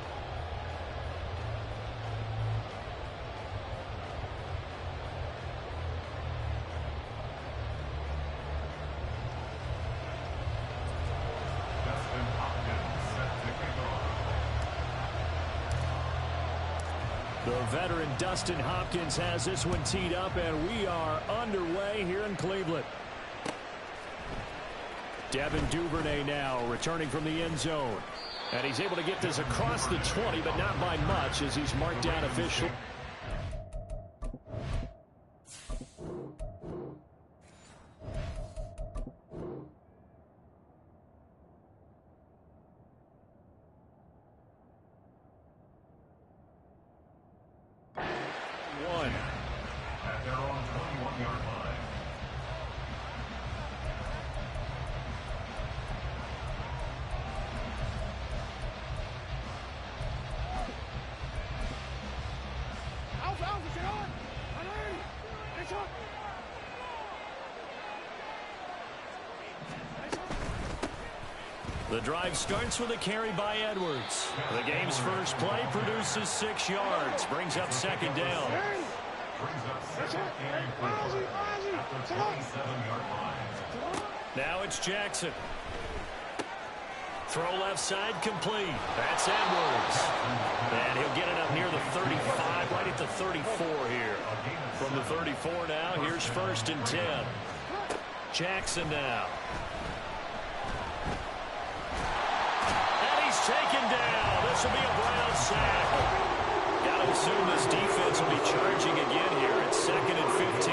The veteran Dustin Hopkins has this one teed up, and we are underway here in Cleveland. Devin Duvernay now returning from the end zone. And he's able to get this across the 20, but not by much as he's marked down officially. At their own 21-yard line. The drive starts with a carry by Edwards. The game's first play produces 6 yards, brings up second down. Brings up second and 4 at the 27-yard line. Now it's Jackson. Throw left side complete. That's Edwards. And he'll get it up near the 35, right at the 34 here. From the 34 now, here's first and 10. Jackson now. And he's taken down. This will be a Brown sack. Got to assume this defense will be charging again here at 2nd and 15.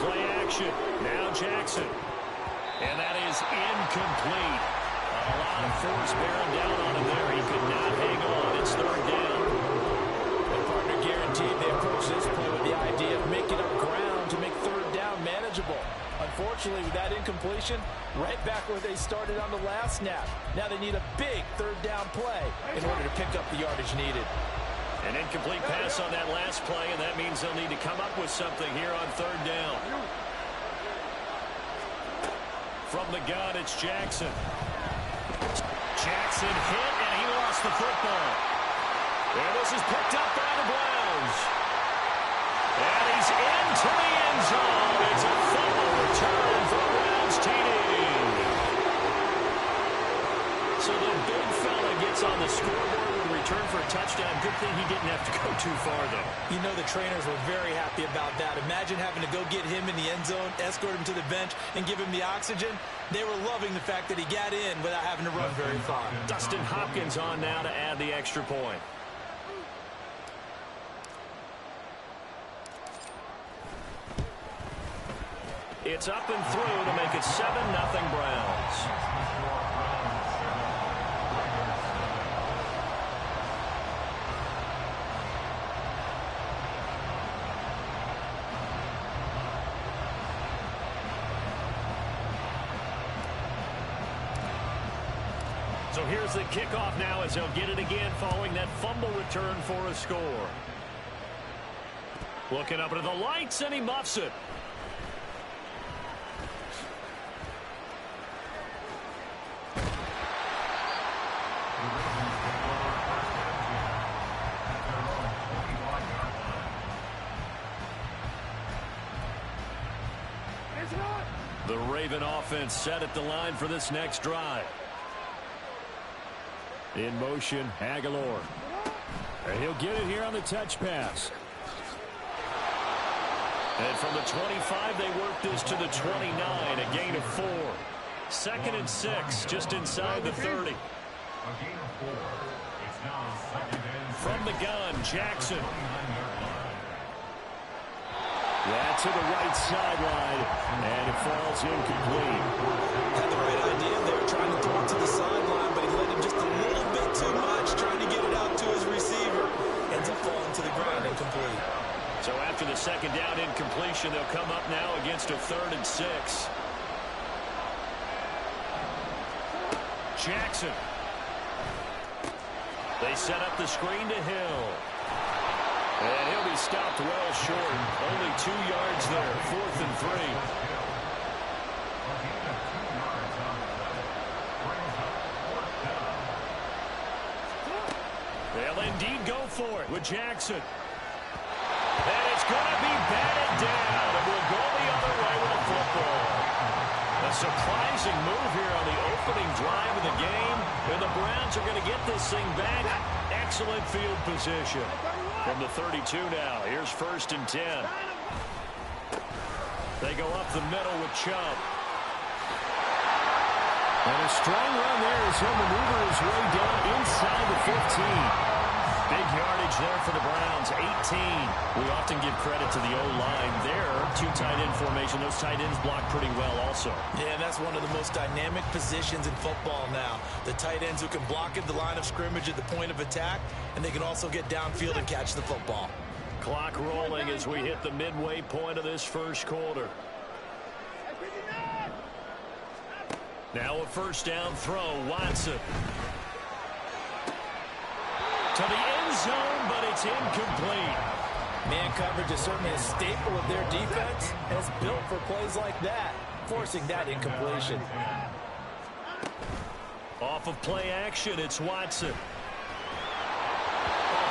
Play action. Now Jackson. And that is incomplete. A lot of force bearing down on him there. He could not hang on. It's third down. The partner guaranteed they approach this play with the idea of making up ground to make third down manageable. Unfortunately, with that incompletion, right back where they started on the last snap. Now they need a big third down play in order to pick up the yardage needed. An incomplete pass on that last play, and that means they'll need to come up with something here on third down. From the gun, it's Jackson. Jackson hit, and he lost the football. And this is picked up by the Browns. And he's into the end zone. It's a fumble return for the Browns TD. So the big fella gets on the scoreboard with a return for a touchdown. Good thing he didn't have to go too far, though. You know the trainers were very happy about that. Imagine having to go get him in the end zone, escort him to the bench, and give him the oxygen. They were loving the fact that he got in without having to run very far. Dustin Hopkins on now to add the extra point. It's up and through to make it 7-0 Browns. So here's the kickoff now as they'll get it again following that fumble return for a score. Looking up into the lights, and he muffs it. The Raven offense set at the line for this next drive. In motion, Aguilar. And he'll get it here on the touch pass. And from the 25, they work this to the 29, a gain of 4. 2nd and 6, just inside the 30. A gain of 4. It's now 2nd and 6. From the gun, Jackson. 29-yard line. Yeah, to the right sideline, and it falls incomplete. Had the right idea there, trying to throw it to the sideline, but he let him just a little bit too much, trying to get it out to his receiver. Ends up falling to the ground incomplete. So after the second down incompletion, they'll come up now against a 3rd and 6. Jackson. They set up the screen to Hill. And he'll be stopped well short. Only 2 yards there. 4th and 3. They'll indeed go for it with Jackson. And it's going to be batted down. And we'll go the other way with a football. A surprising move here on the opening drive of the game. And the Browns are going to get this thing back. Excellent field position. From the 32 now, here's 1st and 10. They go up the middle with Chubb. And a strong run there as he'll maneuver his way down inside the 15. Big yardage there for the Browns, 18. We often give credit to the O-line there. 2 tight end formation. Those tight ends block pretty well also. Yeah, and that's one of the most dynamic positions in football now. The tight ends who can block at the line of scrimmage at the point of attack, and they can also get downfield and catch the football. Clock rolling as we hit the midway point of this first quarter. Now a 1st down throw, Watson. To the end zone, but it's incomplete. Man coverage is certainly a staple of their defense, and it's built for plays like that, forcing that incompletion. Off of play action, it's Watson. A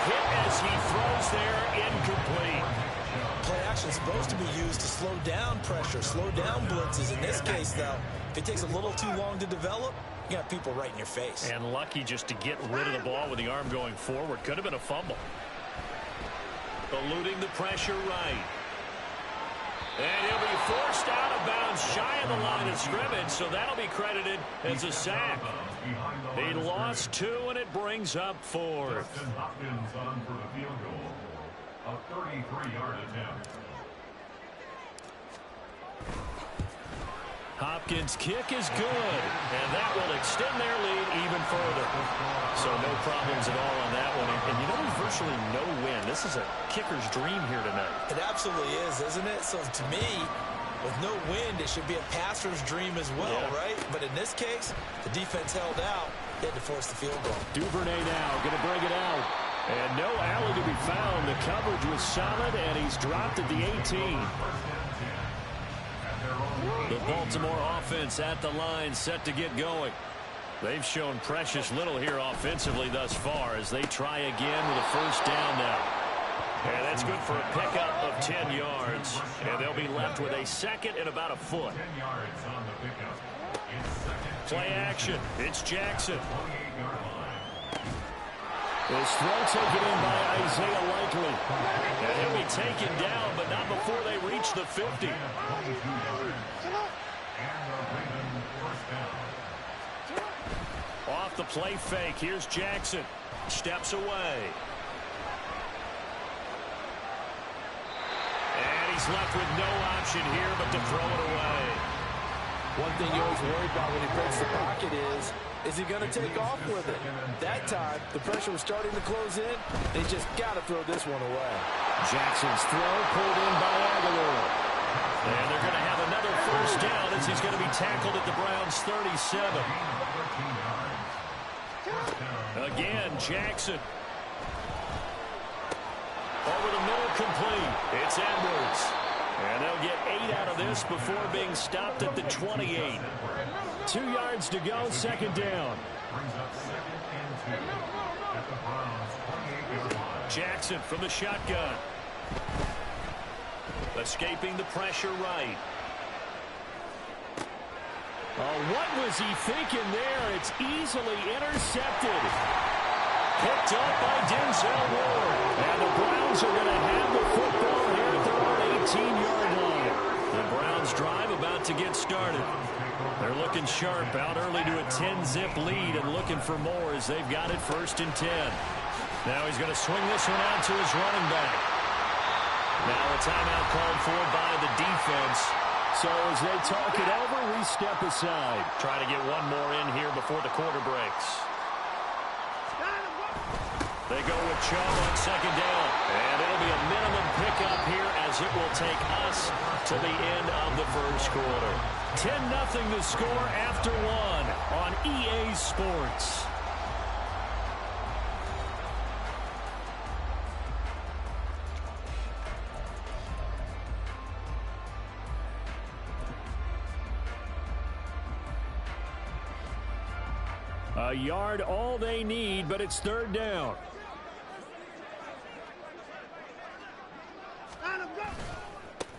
hit as he throws there, incomplete. Play action is supposed to be used to slow down pressure, slow down blitzes. In this case, though, if it takes a little too long to develop, you got people right in your face. And lucky just to get rid of the ball with the arm going forward. Could have been a fumble. Eluding the pressure right. And he'll be forced out of bounds shy of the line of scrimmage, so that'll be credited as a sack. He lost 2, and it brings up 4th. Hopkins on for the field goal. A 33-yard attempt. Hopkins' kick is good, and that will extend their lead even further. So no problems at all on that one. And you know, there's virtually no win. This is a kicker's dream here tonight. It absolutely is, isn't it? So to me, with no wind, it should be a passer's dream as well, right? But in this case, the defense held out. They had to force the field goal. Duvernay now going to bring it out. And no alley to be found. The coverage was solid, and he's dropped at the 18. The Baltimore offense at the line, set to get going. They've shown precious little here offensively thus far as they try again with a 1st down now. And that's good for a pickup of 10 yards. And they'll be left with a 2nd and about a foot. 10 yards on the pickup. It's 2nd. Play action. It's Jackson. His throw taken in by Isaiah Likely. And he'll be taken down, but not before they reach the 50. Off the play fake, here's Jackson. Steps away. And he's left with no option here but to throw it away. One thing you always worry about when he breaks the pocket is he going to take off with it? That time, the pressure was starting to close in. They just got to throw this one away. Jackson's throw pulled in by Aguilar. And they're going to have another 1st down as he's going to be tackled at the Browns' 37. Again, Jackson. Over the middle, complete. It's Edwards. And they'll get 8 out of this before being stopped at the 28. 2 yards to go, 2nd down. Jackson from the shotgun. Escaping the pressure right. Oh, what was he thinking there? It's easily intercepted. Picked up by Denzel Ward. And the Browns are going to have the football here at their own 18-yard line. The Browns drive about to get started. They're looking sharp, out early to a 10-zip lead and looking for more as they've got it 1st and 10. Now he's going to swing this one out to his running back. Now a timeout called for by the defense. So as they talk it over, we step aside. Try to get one more in here before the quarter breaks. They go with Chubb on 2nd down. And it'll be a minimum pickup here as it will take us to the end of the first quarter. 10-0 to score after 1 on EA Sports. A yard, all they need, but it's third down.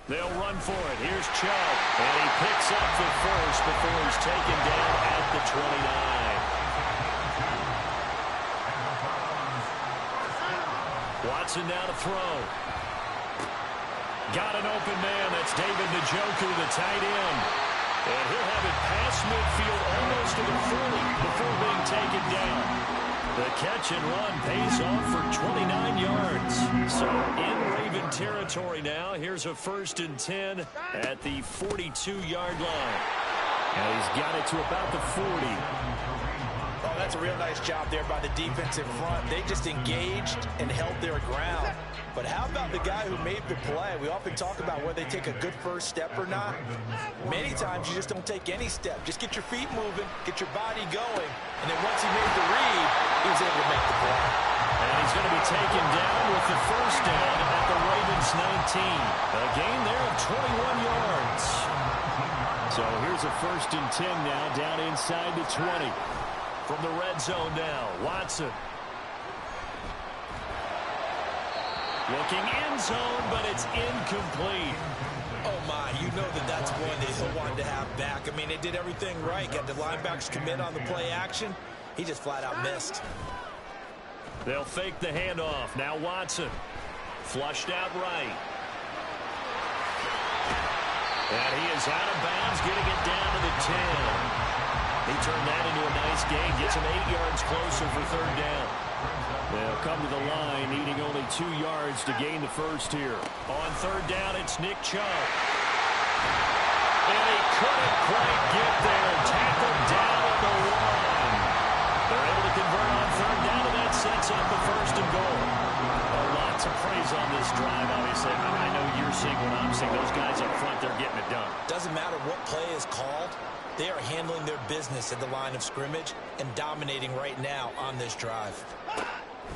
They'll run for it. Here's Chubb. And he picks up the first before he's taken down at the 29. Watson now to throw. Got an open man. That's David Njoku, the tight end. And he'll have it past midfield almost to the 40 before being taken down. The catch and run pays off for 29 yards. So in Raven territory now. Here's a 1st and 10 at the 42-yard line. And he's got it to about the 40. Oh, that's a real nice job there by the defensive front. They just engaged and held their ground. But how about the guy who made the play? We often talk about whether they take a good first step or not. Many times you just don't take any step. Just get your feet moving, get your body going. And then once he made the read, he was able to make the play. And he's going to be taken down with the first down at the Ravens 19. A gain there of 21 yards. So here's a 1st and 10 now down inside the 20. From the red zone now, Watson. Looking end zone, but it's incomplete. Oh, my. You know that's one they still wanted to have back. I mean, they did everything right. Got the linebackers commit on the play action. He just flat out missed. They'll fake the handoff. Now Watson. Flushed out right. And he is out of bounds, getting it down to the 10. He turned that into a nice gain. Gets him 8 yards closer for third down. They'll come to the line, needing only 2 yards to gain the first here. On third down, it's Nick Chubb. And he couldn't quite get there. Tackled down at the 1. They're able to convert on third down, and that sets up the 1st and goal. Lots of praise on this drive, obviously. I know you're seeing what I'm seeing. Those guys up front, they're getting it done. Doesn't matter what play is called. They are handling their business at the line of scrimmage and dominating right now on this drive.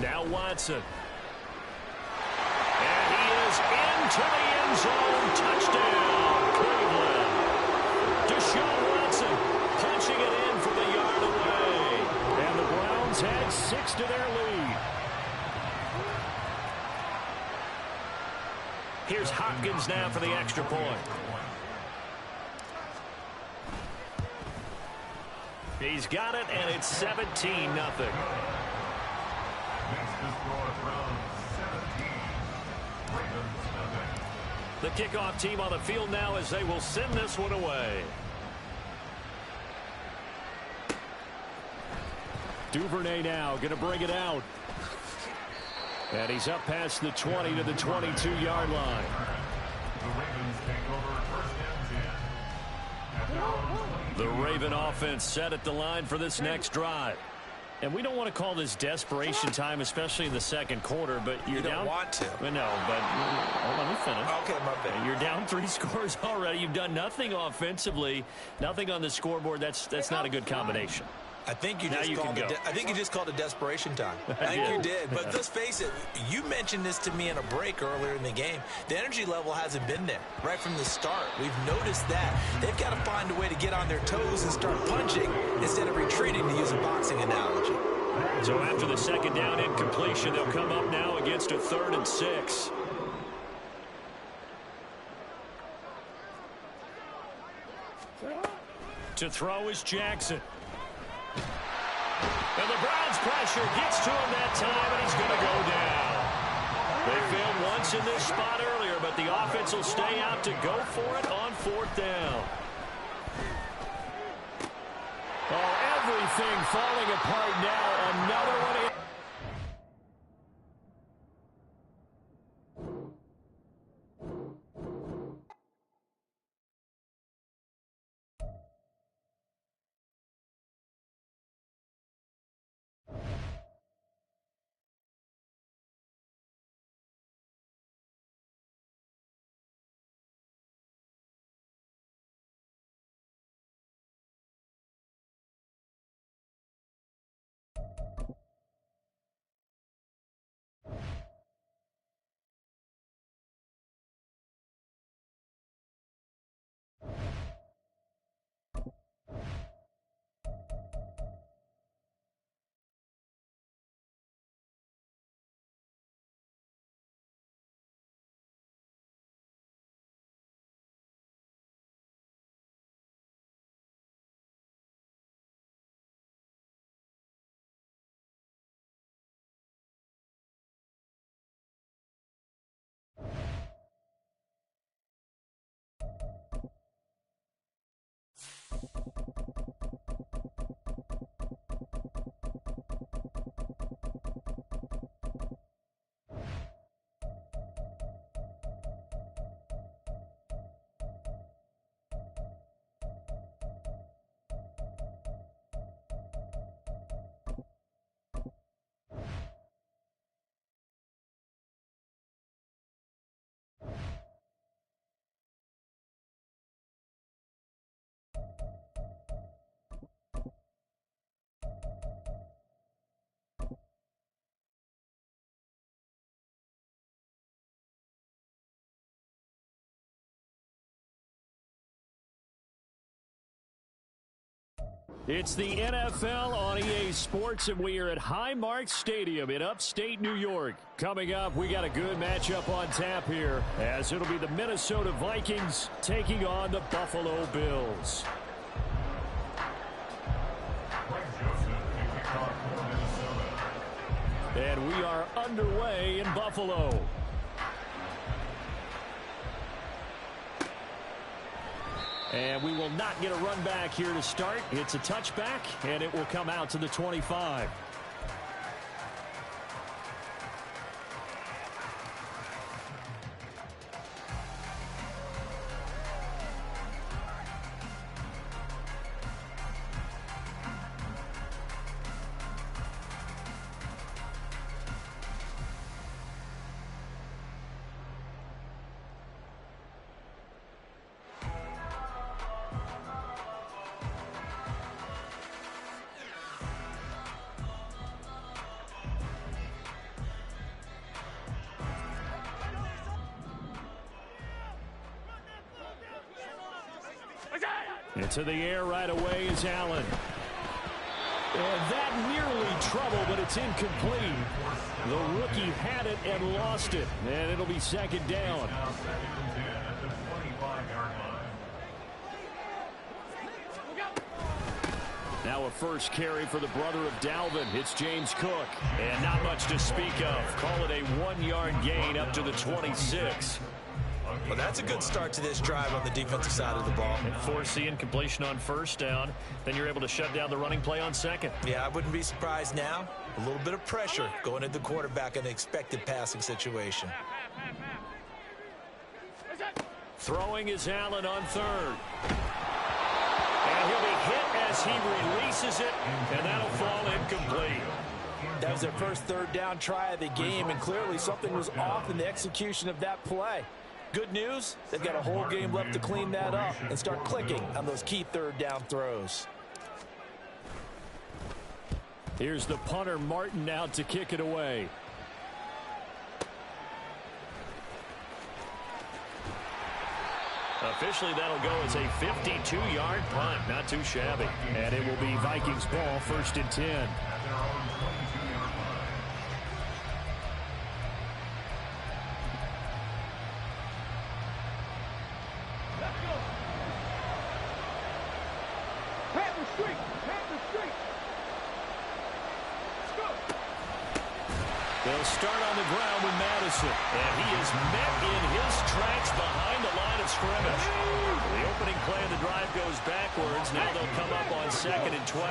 Now Watson. And he is into the end zone. Touchdown, Cleveland. Deshaun Watson punching it in for the yard away. And the Browns had 6 to their lead. Here's Hopkins now for the extra point. He's got it, and it's 17-0. The kickoff team on the field now as they will send this one away. Duvernay now going to bring it out. And he's up past the 20 to the 22-yard line. The Raven offense set at the line for this next drive. And we don't want to call this desperation time, especially in the second quarter, but you're down. You don't want to. Well, no, but let me finish. Okay, my bad. You're down 3 scores already. You've done nothing offensively, nothing on the scoreboard. That's not a good combination. I think you just called it desperation time. I think you did. But let's face it, you mentioned this to me in a break earlier in the game. The energy level hasn't been there right from the start. We've noticed that. They've got to find a way to get on their toes and start punching instead of retreating, to use a boxing analogy. So after the second down incompletion, they'll come up now against a 3rd and 6. To throw is Jackson. And the Browns pressure gets to him that time, and he's going to go down. They failed once in this spot earlier, but the offense will stay out to go for it on 4th down. Oh, everything falling apart now. Another one. It's the NFL on EA Sports, and we are at Highmark Stadium in upstate New York. Coming up, we got a good matchup on tap here, as it'll be the Minnesota Vikings taking on the Buffalo Bills. And we are underway in Buffalo. And we will not get a run back here to start. It's a touchback, and it will come out to the 25. Into the air right away is Allen. And that nearly trouble, but it's incomplete. The rookie had it and lost it. And it'll be second down. Now a first carry for the brother of Dalvin. It's James Cook. And not much to speak of. Call it a 1-yard gain up to the 26. Well, that's a good start to this drive on the defensive side of the ball. And force the incompletion on first down. Then you're able to shut down the running play on second. Yeah, I wouldn't be surprised now. A little bit of pressure going at the quarterback in an expected passing situation. Throwing is Allen on third. And he'll be hit as he releases it, and that'll fall incomplete. That was their first third down try of the game, and clearly something was off in the execution of that play. Good news, they've got a whole game left to clean that up and start clicking on those key third down throws. Here's the punter, Martin, out to kick it away. Officially, that'll go as a 52-yard punt. Not too shabby. And it will be Vikings ball, 1st and 10. They'll start on the ground with Madison. And he is met in his tracks behind the line of scrimmage. The opening play of the drive goes backwards. Now they'll come up on 2nd and 12.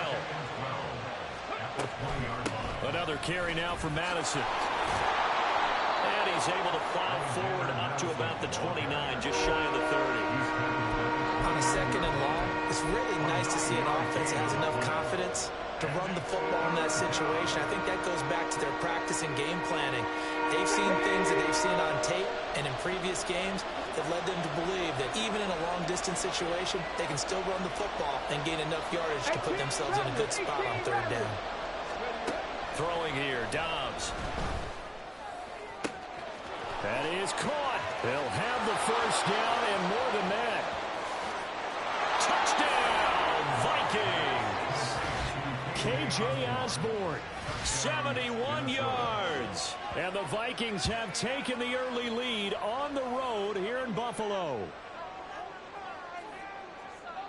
Another carry now for Madison. And he's able to plow forward up to about the 29, just shy of the 30. On a 2nd and long, it's really nice to see an offense that has enough confidence to run the football in that situation. I think that goes back to their practice and game planning. They've seen things that they've seen on tape and in previous games that led them to believe that even in a long-distance situation, they can still run the football and gain enough yardage to put themselves in a good spot on third down. Throwing here, Dobbs. That is caught. They'll have the first down and more than that. Touchdown, Vikings! KJ Osborne, 71 yards. And the Vikings have taken the early lead on the road here in Buffalo.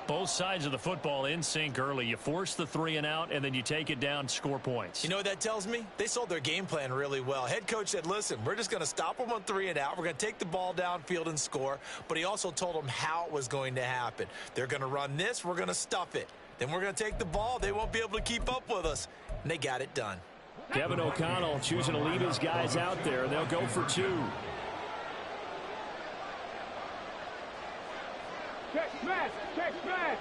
Both sides of the football in sync early. You force the 3 and out, and then you take it down, score points. You know what that tells me? They sold their game plan really well. Head coach said, listen, we're just going to stop them on 3 and out. We're going to take the ball downfield and score. But he also told them how it was going to happen. They're going to run this. We're going to stuff it. Then we're going to take the ball. They won't be able to keep up with us. And they got it done. Kevin O'Connell choosing to leave his guys out there. They'll go for 2. Check smash, check smash.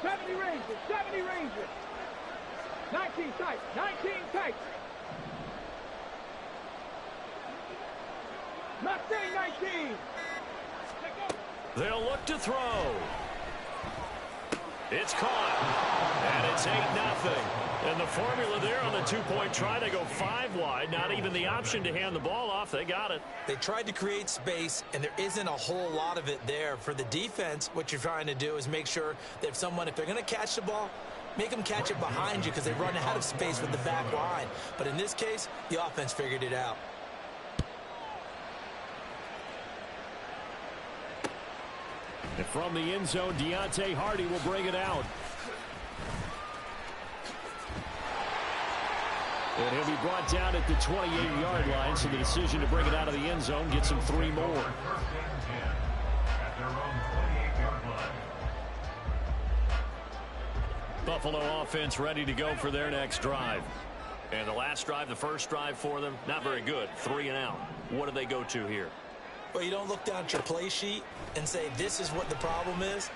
70 Rangers, 70 Rangers. 19 tight, 19 tight. Not saying 19. They'll look to throw. It's caught. And It's 8-0. And the formula there on the two-point try to go 5 wide. Not even the option to hand the ball off. They got it. They tried to create space, and there isn't a whole lot of it there. For the defense, what you're trying to do is make sure that if they're going to catch the ball, make them catch it behind you because they run out of space with the back line. But in this case, the offense figured it out. And from the end zone, Deontay Hardy will bring it out. And he'll be brought down at the 28-yard line, so the decision to bring it out of the end zone gets him 3 more. First and 10 at their own 28-yard line. Buffalo offense ready to go for their next drive. And the last drive, the first drive for them, not very good. 3 and out. What do they go to here? Well, you don't look down at your play sheet and say, this is what the problem is.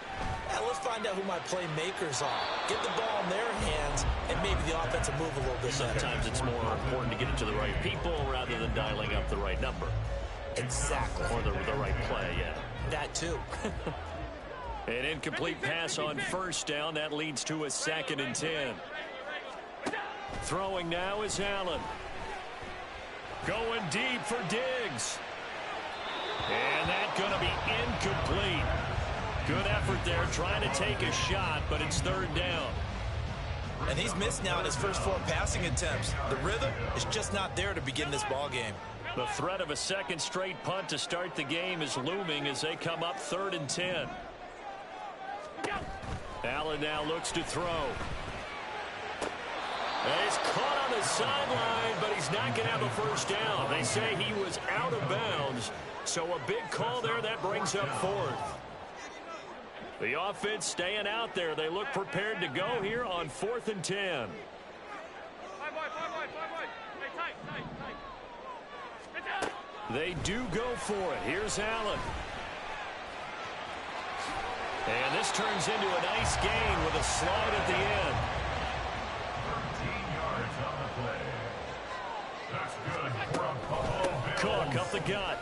Let's find out who my playmakers are. Get the ball in their hands, and maybe the offense will move a little bit better. Sometimes it's more important to get it to the right people rather than dialing up the right number. Exactly. Or the right play, yeah. That too. An incomplete pass on first down. That leads to a 2nd and 10. Throwing now is Allen. Going deep for Diggs. And that's going to be incomplete. Good effort there, trying to take a shot, but it's 3rd down. And he's missed now in his first 4 passing attempts. The rhythm is just not there to begin this ball game. The threat of a 2nd straight punt to start the game is looming as they come up 3rd and 10. Allen now looks to throw. And he's caught on the sideline, but he's not going to have a first down. They say he was out of bounds, so a big call there that brings up 4th. The offense staying out there. They look prepared to go here on 4th and 10. They do go for it. Here's Allen. And this turns into a nice gain with a slide at the end. 13 yards on the play. That's good for a Buffalo Bills. Cook up the gut.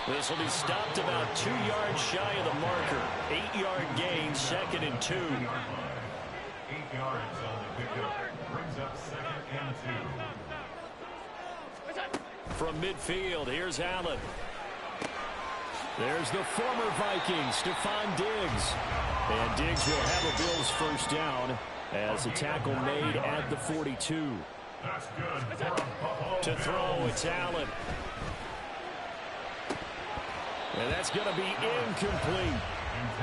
This will be stopped about 2 yards shy of the marker. 8-yard gain, 2nd and 2. 8 yards on the pickup. Brings up 2nd and 2. From midfield, here's Allen. There's the former Viking, Stephon Diggs. And Diggs will have a Bills first down as a tackle made at the 42. That's good for a Buffalo To throw, Bills. it's Allen. And that's going to be incomplete.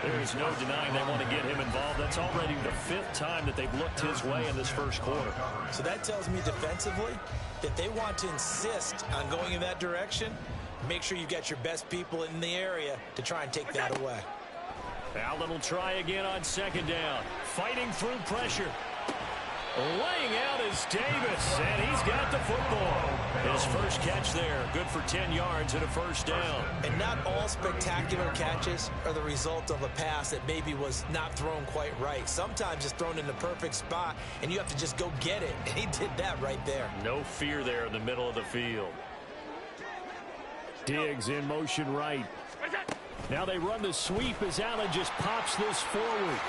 There's no denying they want to get him involved. That's already the 5th time that they've looked his way in this first quarter. So that tells me defensively that they want to insist on going in that direction. Make sure you've got your best people in the area to try and take that away. Allen will try again on 2nd down. Fighting through pressure. Laying out is Davis, and he's got the football. His first catch there, good for 10 yards and a first down. And not all spectacular catches are the result of a pass that maybe was not thrown quite right. Sometimes it's thrown in the perfect spot, and you have to just go get it. And he did that right there. No fear there in the middle of the field. Diggs in motion right. Now they run the sweep as Allen just pops this forward.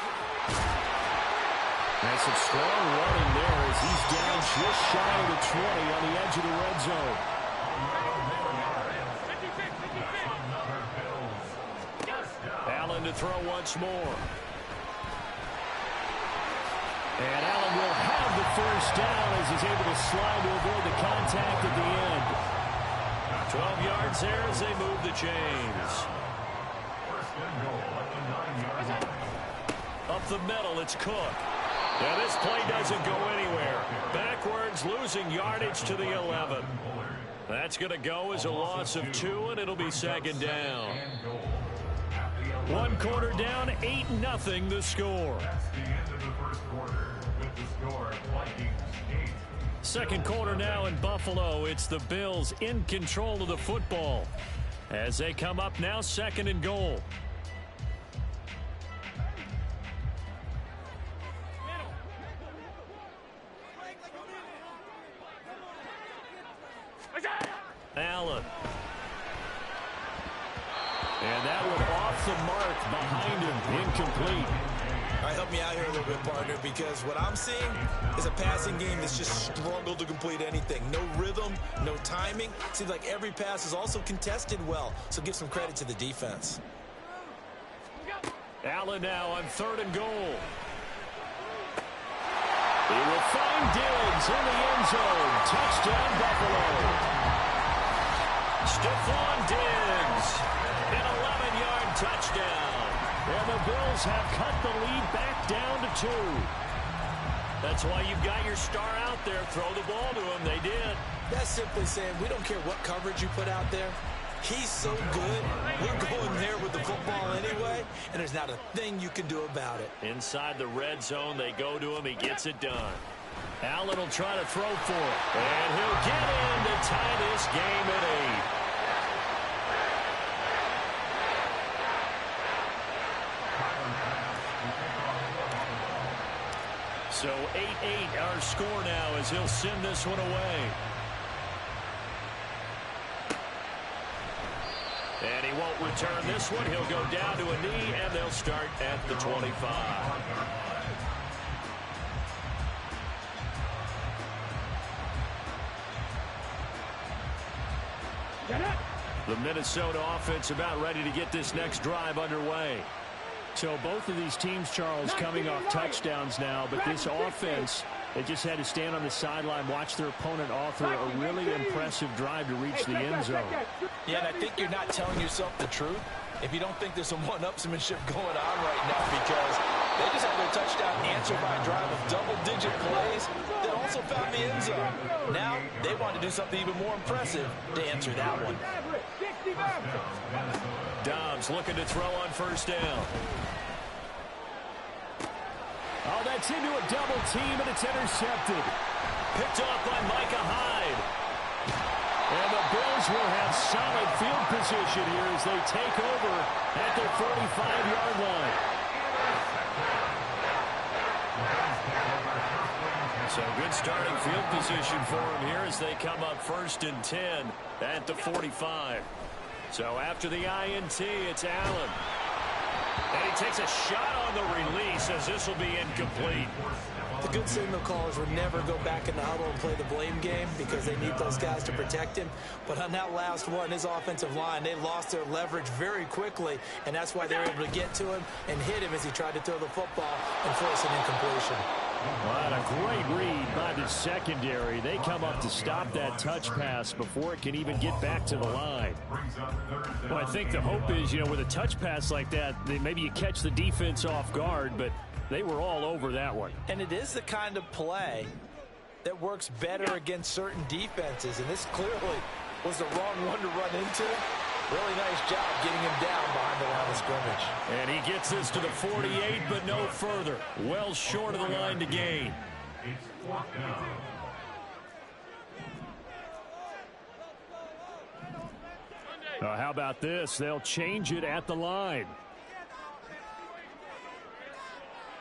That's some strong running there as he's down just shy of the 20 on the edge of the red zone. Allen to throw once more. And Allen will have the first down as he's able to slide to avoid the contact at the end. 12 yards there as they move the chains. First and goal at the 9-yard line. Up the middle, it's Cook. Yeah, this play doesn't go anywhere. Backwards, losing yardage to the 11. That's going to go as a loss of 2, and it'll be 2nd down. 1 quarter down, 8-0 the score. That's the end of the first quarter with the score Vikings 8. Second quarter now in Buffalo. It's the Bills in control of the football as they come up now 2nd and goal. Allen. And that one off the mark behind him. Incomplete. All right, help me out here a little bit, partner, because what I'm seeing is a passing game that's just struggled to complete anything. No rhythm, no timing. Seems like every pass is also contested well, so give some credit to the defense. Allen now on 3rd and goal. He will find Diggs in the end zone. Touchdown, Buffalo. Stephon Diggs, an 11-yard touchdown. And the Bills have cut the lead back down to 2. That's why you've got your star out there. Throw the ball to him. They did. That's simply saying we don't care what coverage you put out there. He's so good, we're going there with the football anyway, and there's not a thing you can do about it. Inside the red zone, they go to him. He gets it done. Allen will try to throw for it. And he'll get in to tie this game at 8. So 8-8 our score now as he'll send this one away. And he won't return this one. He'll go down to a knee, and they'll start at the 25. The Minnesota offense about ready to get this next drive underway. So both of these teams, Charles, coming off touchdowns now, but this offense, they just had to stand on the sideline, watch their opponent author a really impressive drive to reach the end zone. Yeah, and I think you're not telling yourself the truth if you don't think there's some one-upsmanship going on right now, because they just had their touchdown answered by a drive of double-digit plays that also found the end zone. Now they want to do something even more impressive to answer that one. Dobbs looking to throw on 1st down. Oh, that's into a double team, and it's intercepted. Picked off by Micah Hyde. And the Bills will have solid field position here as they take over at their 45-yard line. So good starting field position for him here as they come up 1st and 10 at the 45. So after the INT, it's Allen. And he takes a shot on the release as this will be incomplete. The good signal callers would never go back in the huddle and play the blame game because they need those guys to protect him. But on that last one, his offensive line, they lost their leverage very quickly, and that's why they were able to get to him and hit him as he tried to throw the football and force an incompletion. What a great read by the secondary. They come up to stop that touch pass before it can even get back to the line. Well, I think the hope is, with a touch pass like that, maybe you catch the defense off guard, but they were all over that one. And it is the kind of play that works better against certain defenses, and this clearly was the wrong one to run into. Really nice job getting him down behind the line of scrimmage. And he gets this to the 48, but no further. Well short of the line to gain. How about this? They'll change it at the line.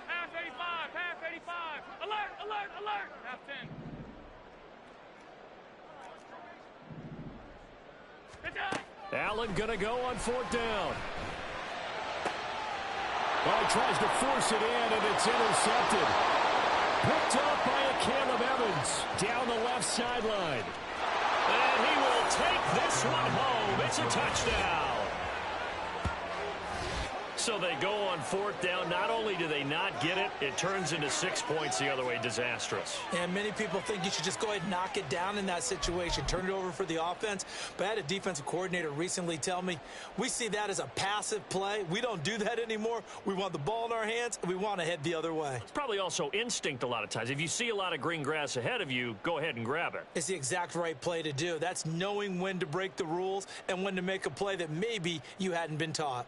Half 85, half 85. Alert, alert, alert. Half 10. Good job. Allen gonna go on 4th down. Oh, he tries to force it in, and it's intercepted. Picked up by Caleb Evans down the left sideline. And he will take this one home. It's a touchdown. So they go on 4th down. Not only do they not get it, it turns into 6 points the other way. Disastrous. And many people think you should just go ahead and knock it down in that situation. Turn it over for the offense. But I had a defensive coordinator recently tell me, we see that as a passive play. We don't do that anymore. We want the ball in our hands, and we want to head the other way. It's probably also instinct a lot of times. If you see a lot of green grass ahead of you, go ahead and grab it. It's the exact right play to do. That's knowing when to break the rules and when to make a play that maybe you hadn't been taught.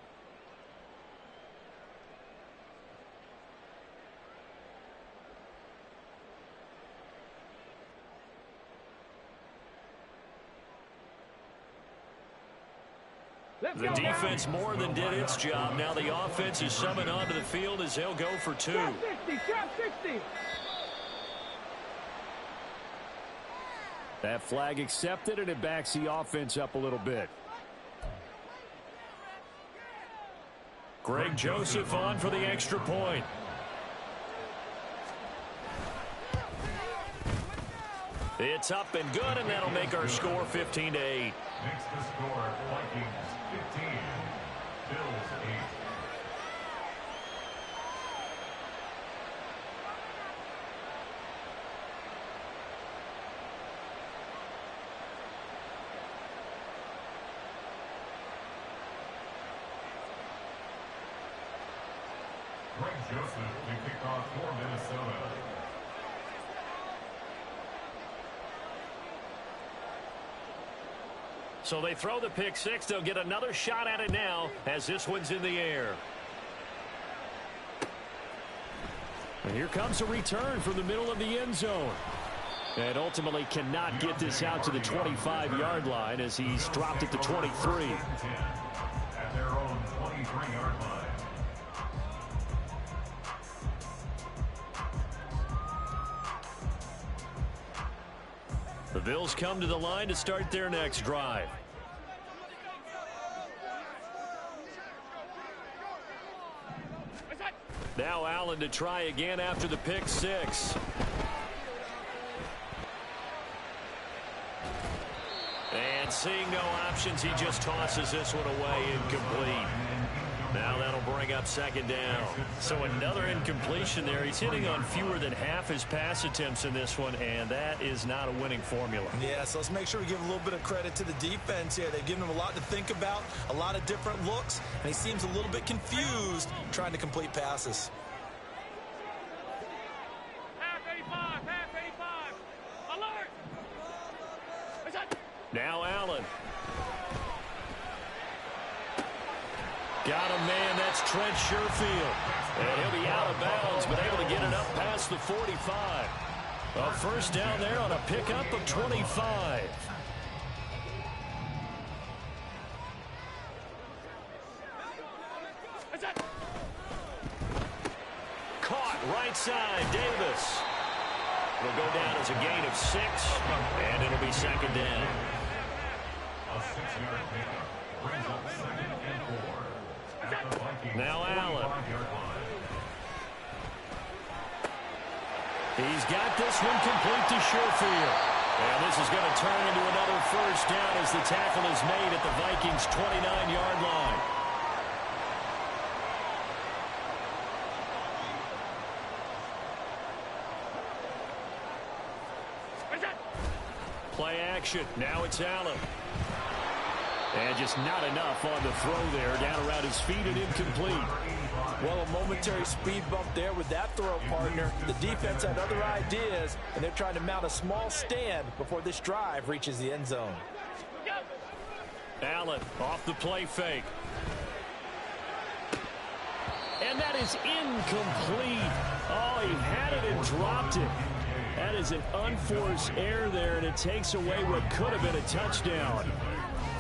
The defense more than did its job. Now the offense is summoned onto the field as they'll go for 2. Trap 60. That flag accepted, and it backs the offense up a little bit. Greg Joseph on for the extra point. It's up and good, and that'll make our score 15-8. Makes the score Vikings 15, Bills 8. Greg Joseph to kick off for Minnesota. So they throw the pick six. They'll get another shot at it now as this one's in the air. And here comes a return from the middle of the end zone. And ultimately cannot get this out to the 25-yard line as he's dropped it to 23. At their own 23-yard line. The Bills come to the line to start their next drive. Now Allen to try again after the pick six. And seeing no options, he just tosses this one away, incomplete. Now that'll bring up second down. So another incompletion there. He's hitting on fewer than half his pass attempts in this one, and that is not a winning formula. Yeah, so let's make sure we give a little bit of credit to the defense here. They've given him a lot to think about, a lot of different looks, and he seems a little bit confused trying to complete passes. Half 85, half 85. Alert! Now Allen. Got him, man. That's Trent Sherfield. And he'll be out of bounds, but able to get it up past the 45. A first down there on a pickup of 25. Caught right side, Davis. It'll go down as a gain of 6, and it'll be second down. A 6-yard pickup brings up second and 4. Now Allen. He's got this one complete to Sherfield. And this is going to turn into another first down as the tackle is made at the Vikings' 29-yard line. Play action. Now it's Allen. And just not enough on the throw there. Down around his feet and incomplete. Well, a momentary speed bump there with that throw, partner. The defense had other ideas, and they're trying to mount a small stand before this drive reaches the end zone. Allen off the play fake. And that is incomplete. Oh, he had it and dropped it. That is an unforced error there, and it takes away what could have been a touchdown.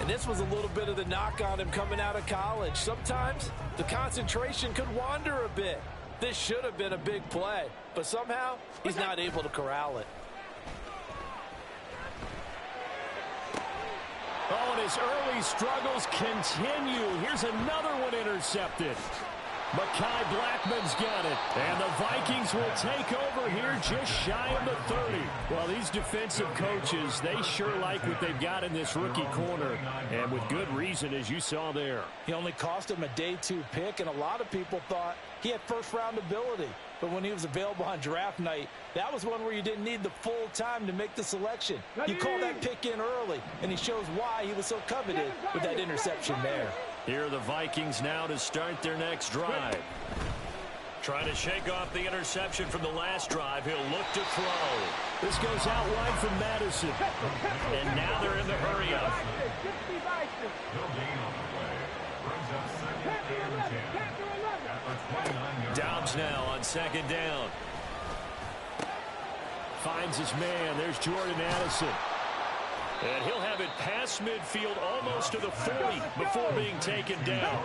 And this was a little bit of the knock on him coming out of college. Sometimes the concentration could wander a bit. This should have been a big play, but somehow he's not able to corral it. Oh, and his early struggles continue. Here's another one intercepted. Mekhi Blackman's got it. And the Vikings will take over here just shy of the 30. Well, these defensive coaches, they sure like what they've got in this rookie corner. And with good reason, as you saw there. He only cost him a day 2 pick, and a lot of people thought he had first-round ability. But when he was available on draft night, that was one where you didn't need the full time to make the selection. You call that pick in early, and he shows why he was so coveted with that interception there. Here are the Vikings now to start their next drive. Trying to shake off the interception from the last drive. He'll look to throw. This goes out wide from Madison. And now they're in the hurry-up. Dobbs now on second down. Finds his man. There's Jordan Addison. And he'll have it past midfield almost to the 40 before being taken down.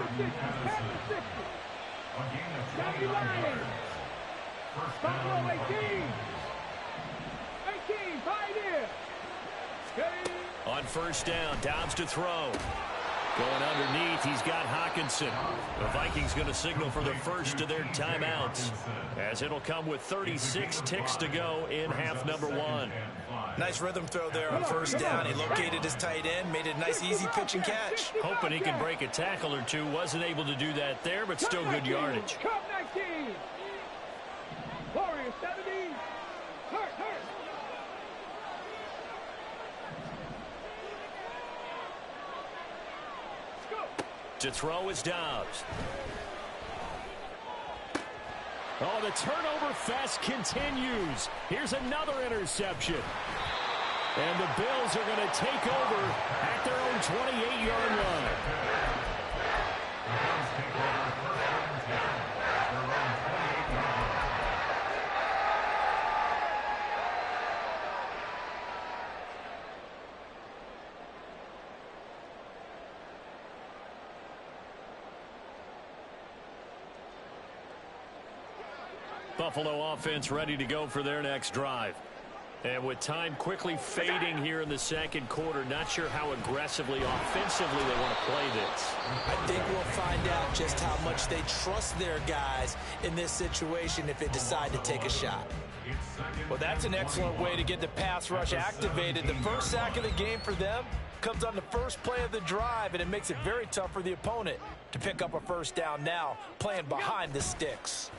On first down, Dobbs to throw. Going underneath, he's got Hawkinson. The Vikings going to signal for the first of their timeouts, as it'll come with 36 ticks to go in half number 1. Nice rhythm throw there on first down. He located his tight end, made it a nice easy pitch and catch. Hoping he can break a tackle or two. Wasn't able to do that there, but still good yardage. Cup 19. Warrior 70. Hurt. To throw is Dobbs. Oh, the turnover fest continues. Here's another interception. And the Bills are going to take over at their own 28-yard line. Buffalo offense ready to go for their next drive. And with time quickly fading here in the second quarter, not sure how aggressively, offensively they want to play this. I think we'll find out just how much they trust their guys in this situation if they decide to take a shot. Well, that's an excellent way to get the pass rush activated. The first sack of the game for them comes on the first play of the drive, and it makes it very tough for the opponent to pick up a first down now, playing behind the sticks.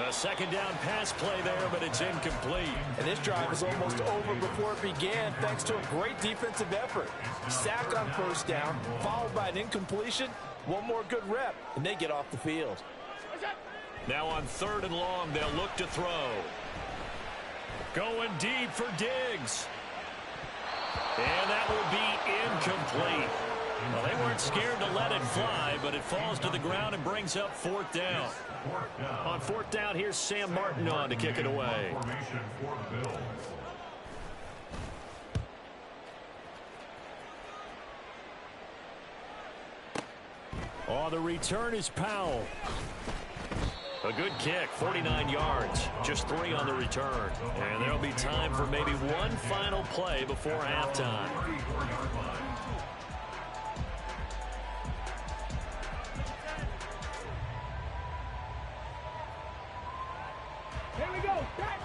A second down pass play there, but it's incomplete. And this drive is almost over before it began thanks to a great defensive effort. Sack on first down, followed by an incompletion. One more good rep, and they get off the field. Now on 3rd and long, they'll look to throw. Going deep for Diggs. And that will be incomplete. Well, they weren't scared to let it fly, but it falls to the ground and brings up 4th down. On 4th down, here's Sam Martin on to kick it away. Oh, the return is Powell. A good kick, 49 yards, just 3 on the return. And there'll be time for maybe one final play before halftime. Here we go. Set.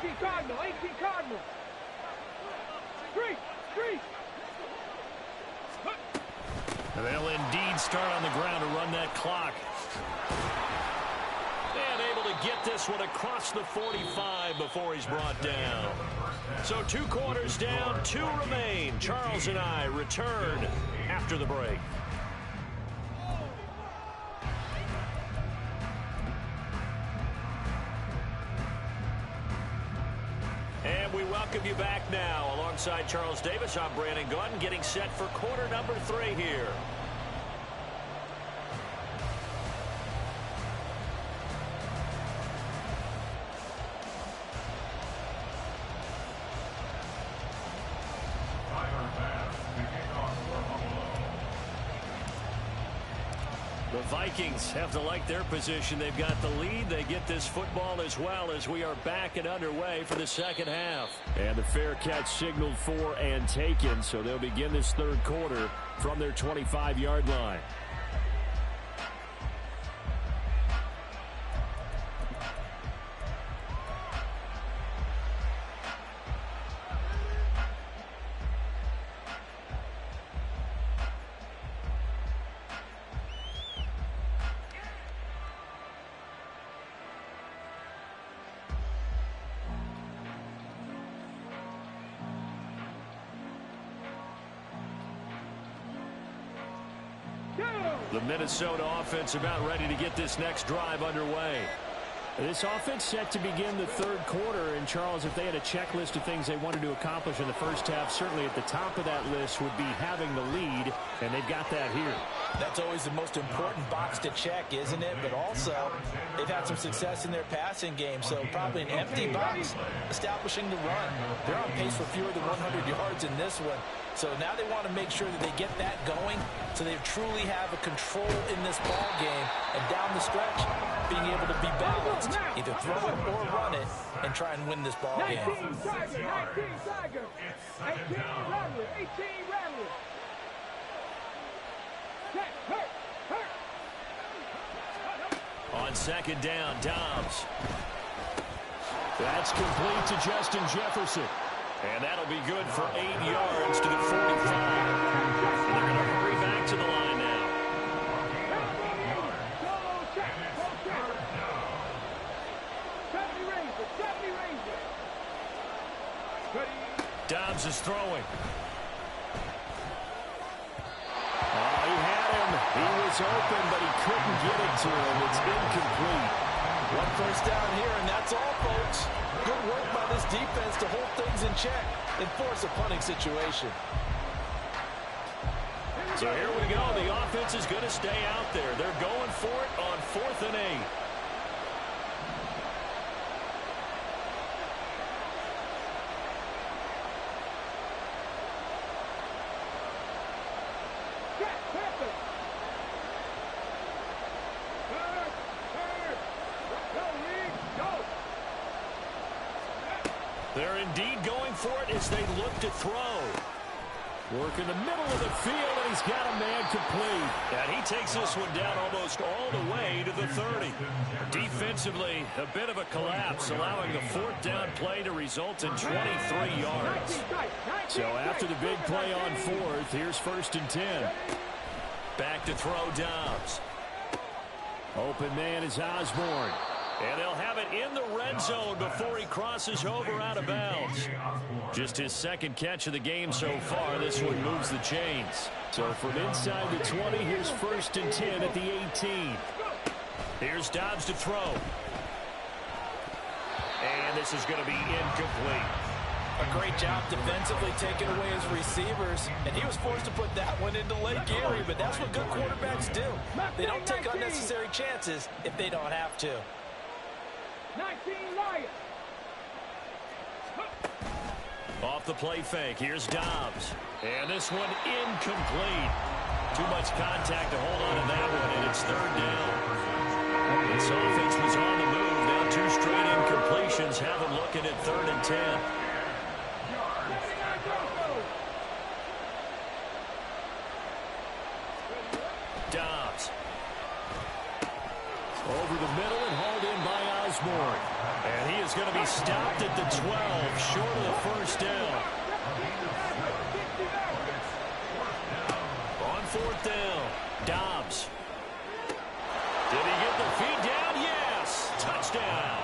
18 Cardinal. 18 Cardinal. Street. And they'll indeed start on the ground to run that clock. And able to get this one across the 45 before he's brought down. So 2 quarters down, 2 remain. Charles and I return after the break. And we welcome you back now. Alongside Charles Davis, I'm Brandon Gaudin, getting set for quarter number 3 here. The Vikings have to like their position. They've got the lead. They get this football as well as we are back and underway for the second half. And the fair catch signaled for and taken, so they'll begin this 3rd quarter from their 25-yard line. The Minnesota offense about ready to get this next drive underway. This offense set to begin the 3rd quarter. And, Charles, if they had a checklist of things they wanted to accomplish in the first half, certainly at the top of that list would be having the lead, and they've got that here. That's always the most important box to check, isn't it? But also, they've had some success in their passing game, so probably an empty box establishing the run. They're on pace for fewer than 100 yards in this one. So now they want to make sure that they get that going so they truly have a control in this ball game. And down the stretch, being able to be balanced, either throw it or run it, and try and win this ball game. 19 Tiger, 18 Rattler, 18 Rattler. Hurt. On second down, Dobbs. That's complete to Justin Jefferson. And that'll be good for 8 yards to the 45. And they're going to hurry back to the line now. Dobbs is throwing. He had him. He was open, but he couldn't get it to him. It's incomplete. One first down here, and that's all, folks. Good work by this defense to hold things in check and force a punting situation. So here we go. The offense is going to stay out there. They're going for it on 4th and 8. They're indeed going for it as they look to throw. Work in the middle of the field, and he's got a man complete. And he takes this one down almost all the way to the 30. Defensively, a bit of a collapse, allowing the 4th down play to result in 23 yards. So after the big play on 4th, here's 1st and 10. Back to throw Dobbs. Open man is Osborne. And they'll have it in the red zone before he crosses over out of bounds. Just his 2nd catch of the game so far. This one moves the chains. So from inside the 20, here's 1st and 10 at the 18. Here's Dobbs to throw. And this is going to be incomplete. A great job defensively taking away his receivers, and he was forced to put that one into Lake Erie, but that's what good quarterbacks do. They don't take unnecessary chances if they don't have to. 19 Lions. Off the play fake, here's Dobbs. And this one incomplete. Too much contact to hold on to that one, and it's 3rd down. This offense was on the move. Now 2 straight incompletions have them looking at 3rd and 10. Dobbs. Over the middle and hauled in by Osborne. And he is going to be stopped at the 12, short of the 1st down. On 4th down, Dobbs. Did he get the feet down? Yes! Touchdown!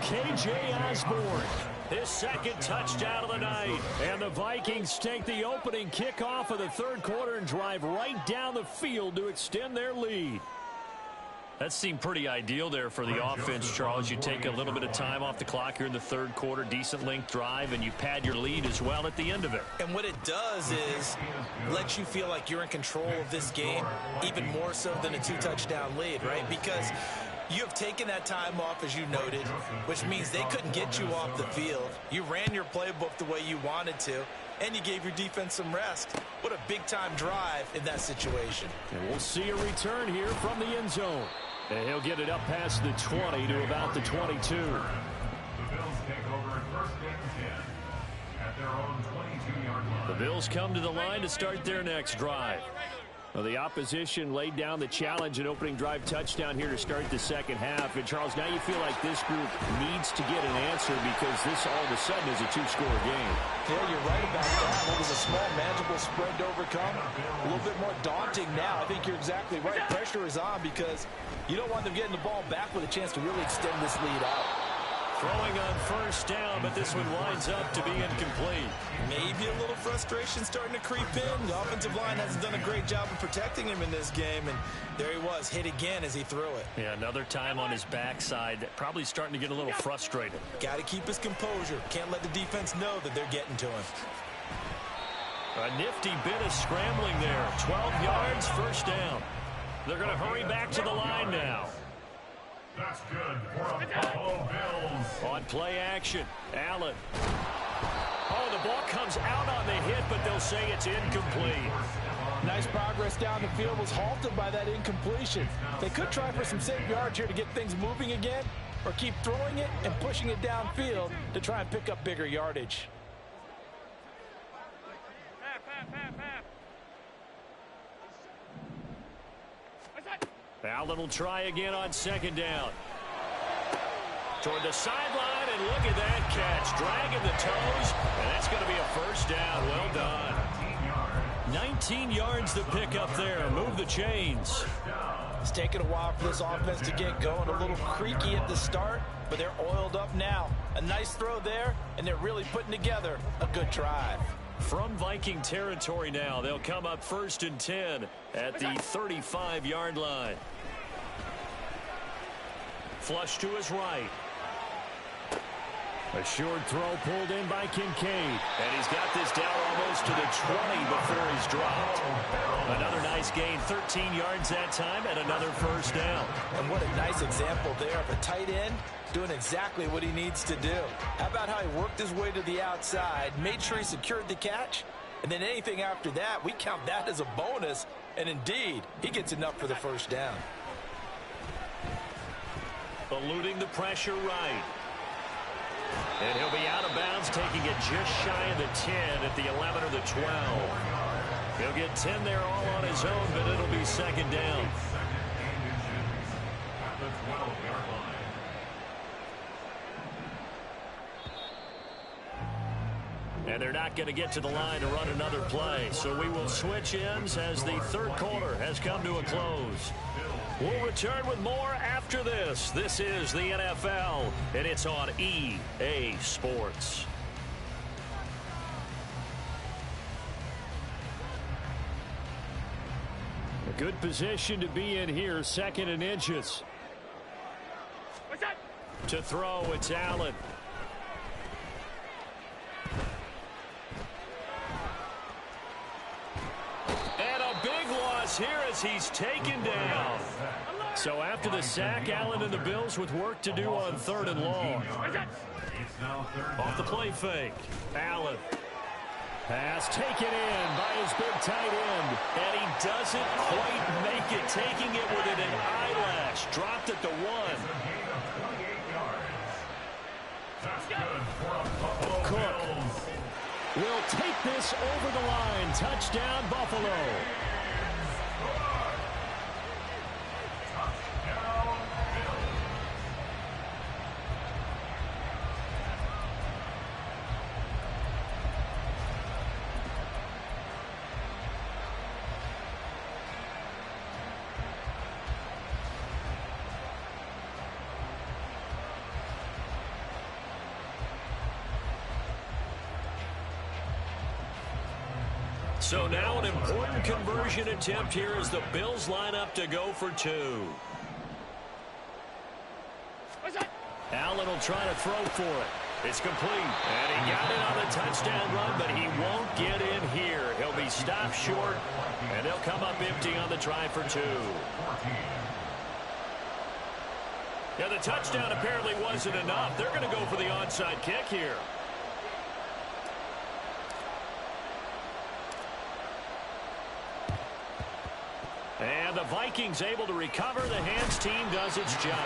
K.J. Osborne. His 2nd touchdown of the night. And the Vikings take the opening kickoff of the 3rd quarter and drive right down the field to extend their lead. That seemed pretty ideal there for the offense, Charles. You take a little bit of time off the clock here in the 3rd quarter, decent length drive, and you pad your lead as well at the end of it. And what it does is let you feel like you're in control of this game, even more so than a 2-touchdown lead, right? Because you have taken that time off, as you noted, which means they couldn't get you off the field. You ran your playbook the way you wanted to, and you gave your defense some rest. What a big-time drive in that situation. And we'll see a return here from the end zone. And he'll get it up past the 20 to about the 22. The Bills take over at 1st and 10 at their own 22-yard line. The Bills come to the line to start their next drive. Well, the opposition laid down the challenge and opening drive touchdown here to start the 2nd half. And, Charles, now you feel like this group needs to get an answer because this all of a sudden is a 2-score game. Yeah, you're right about that. It was a small, manageable spread to overcome. A little bit more daunting now. I think you're exactly right. Pressure is on because you don't want them getting the ball back with a chance to really extend this lead out. Throwing on 1st down, but this one winds up to be incomplete. Maybe a little frustration starting to creep in. The offensive line hasn't done a great job of protecting him in this game, and there he was, hit again as he threw it. Yeah, another time on his backside, probably starting to get a little frustrated. Got to keep his composure. Can't let the defense know that they're getting to him. A nifty bit of scrambling there. 12 yards, 1st down. They're going to hurry back to the line now. That's good for the Buffalo Bills. On play action, Allen. Oh, the ball comes out on the hit, but they'll say it's incomplete. Nice progress down the field was halted by that incompletion. They could try for some safe yards here to get things moving again, or keep throwing it and pushing it downfield to try and pick up bigger yardage. Allen will try again on second down. Toward the sideline, and look at that catch. Dragging the toes, and that's going to be a first down. Well done. 19 yards to pick up there. Move the chains. It's taken a while for this offense to get going. A little creaky at the start, but they're oiled up now. A nice throw there, and they're really putting together a good drive. From Viking territory now, they'll come up 1st and 10 at the 35-yard line. Flush to his right. A short throw pulled in by Kincaid. And he's got this down almost to the 20 before he's dropped. Another nice gain, 13 yards that time, and another first down. And what a nice example there of a tight end doing exactly what he needs to do. How about how he worked his way to the outside, made sure he secured the catch, and then anything after that, we count that as a bonus. And indeed, he gets enough for the first down. Eluding the pressure right. And he'll be out of bounds, taking it just shy of the 10 at the 11 or the 12. He'll get 10 there all on his own, but it'll be second down. At the 12-yard line. And they're not going to get to the line to run another play. So we will switch ends as the third quarter has come to a close. We'll return with more after this. This is the NFL, and it's on EA Sports. A good position to be in here, 2nd and inches. To throw, it's Allen. And a big loss here as he's taken down. So after the sack, Allen and the Bills with work to do on 3rd and long. Off the play fake. Allen. Pass taken in by his big tight end. And he doesn't quite make it, taking it within an eyelash. Dropped at the 1. Cook will take this over the line. Touchdown, Buffalo. So now an important conversion attempt here as the Bills line up to go for 2. Allen will try to throw for it. It's complete. And he got it on the touchdown run, but he won't get in here. He'll be stopped short, and they'll come up empty on the try for 2. Yeah, the touchdown apparently wasn't enough. They're going to go for the onside kick here. And the Vikings able to recover. The hands team does its job.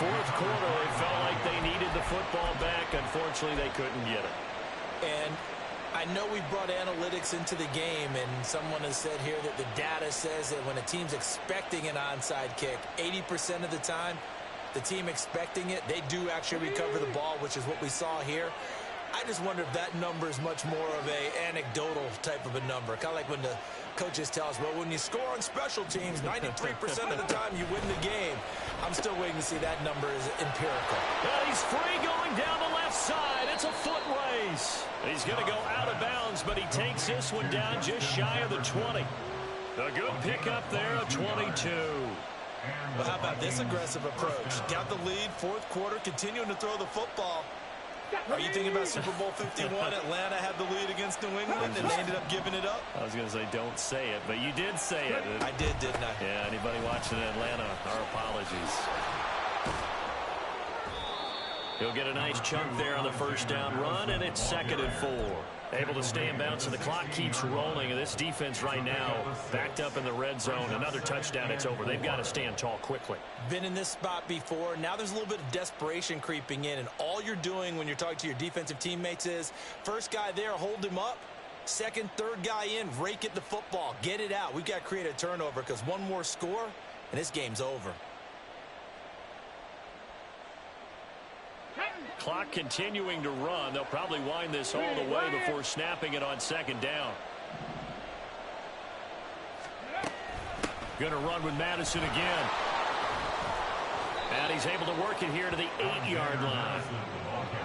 Fourth quarter, it felt like they needed the football back. Unfortunately, they couldn't get it. And I know we brought analytics into the game, and someone has said here that the data says that when a team's expecting an onside kick, 80% of the time, the team expecting it, they do actually recover the ball, which is what we saw here. I just wonder if that number is much more of a anecdotal type of a number. Kind of like when the coaches tell us, well, when you score on special teams, 93% of the time you win the game. I'm still waiting to see that number is empirical. Well, he's free going down the left side. It's a foot race. He's going to go out of bounds, but he takes this one down just shy of the 20. A good pickup there, a 22. Well, how about this aggressive approach? Got the lead, fourth quarter, continuing to throw the football. Are you thinking about Super Bowl 51? Atlanta had the lead against New England, and they ended up giving it up? I was going to say, don't say it, but you did say it. I did, didn't I? Yeah, anybody watching Atlanta, our apologies. He'll get a nice chunk there on the first down run, and it's 2nd and 4. Able to stay in bounds, and the clock keeps rolling. And this defense right now backed up in the red zone. Another touchdown, it's over. They've got to stand tall quickly. Been in this spot before. Now there's a little bit of desperation creeping in, and all you're doing when you're talking to your defensive teammates is first guy there, hold him up. Second, third guy in, rake at the football. Get it out. We've got to create a turnover because one more score, and this game's over. Clock continuing to run. They'll probably wind this all the way before snapping it on 2nd down. Going to run with Madison again. And he's able to work it here to the 8-yard line.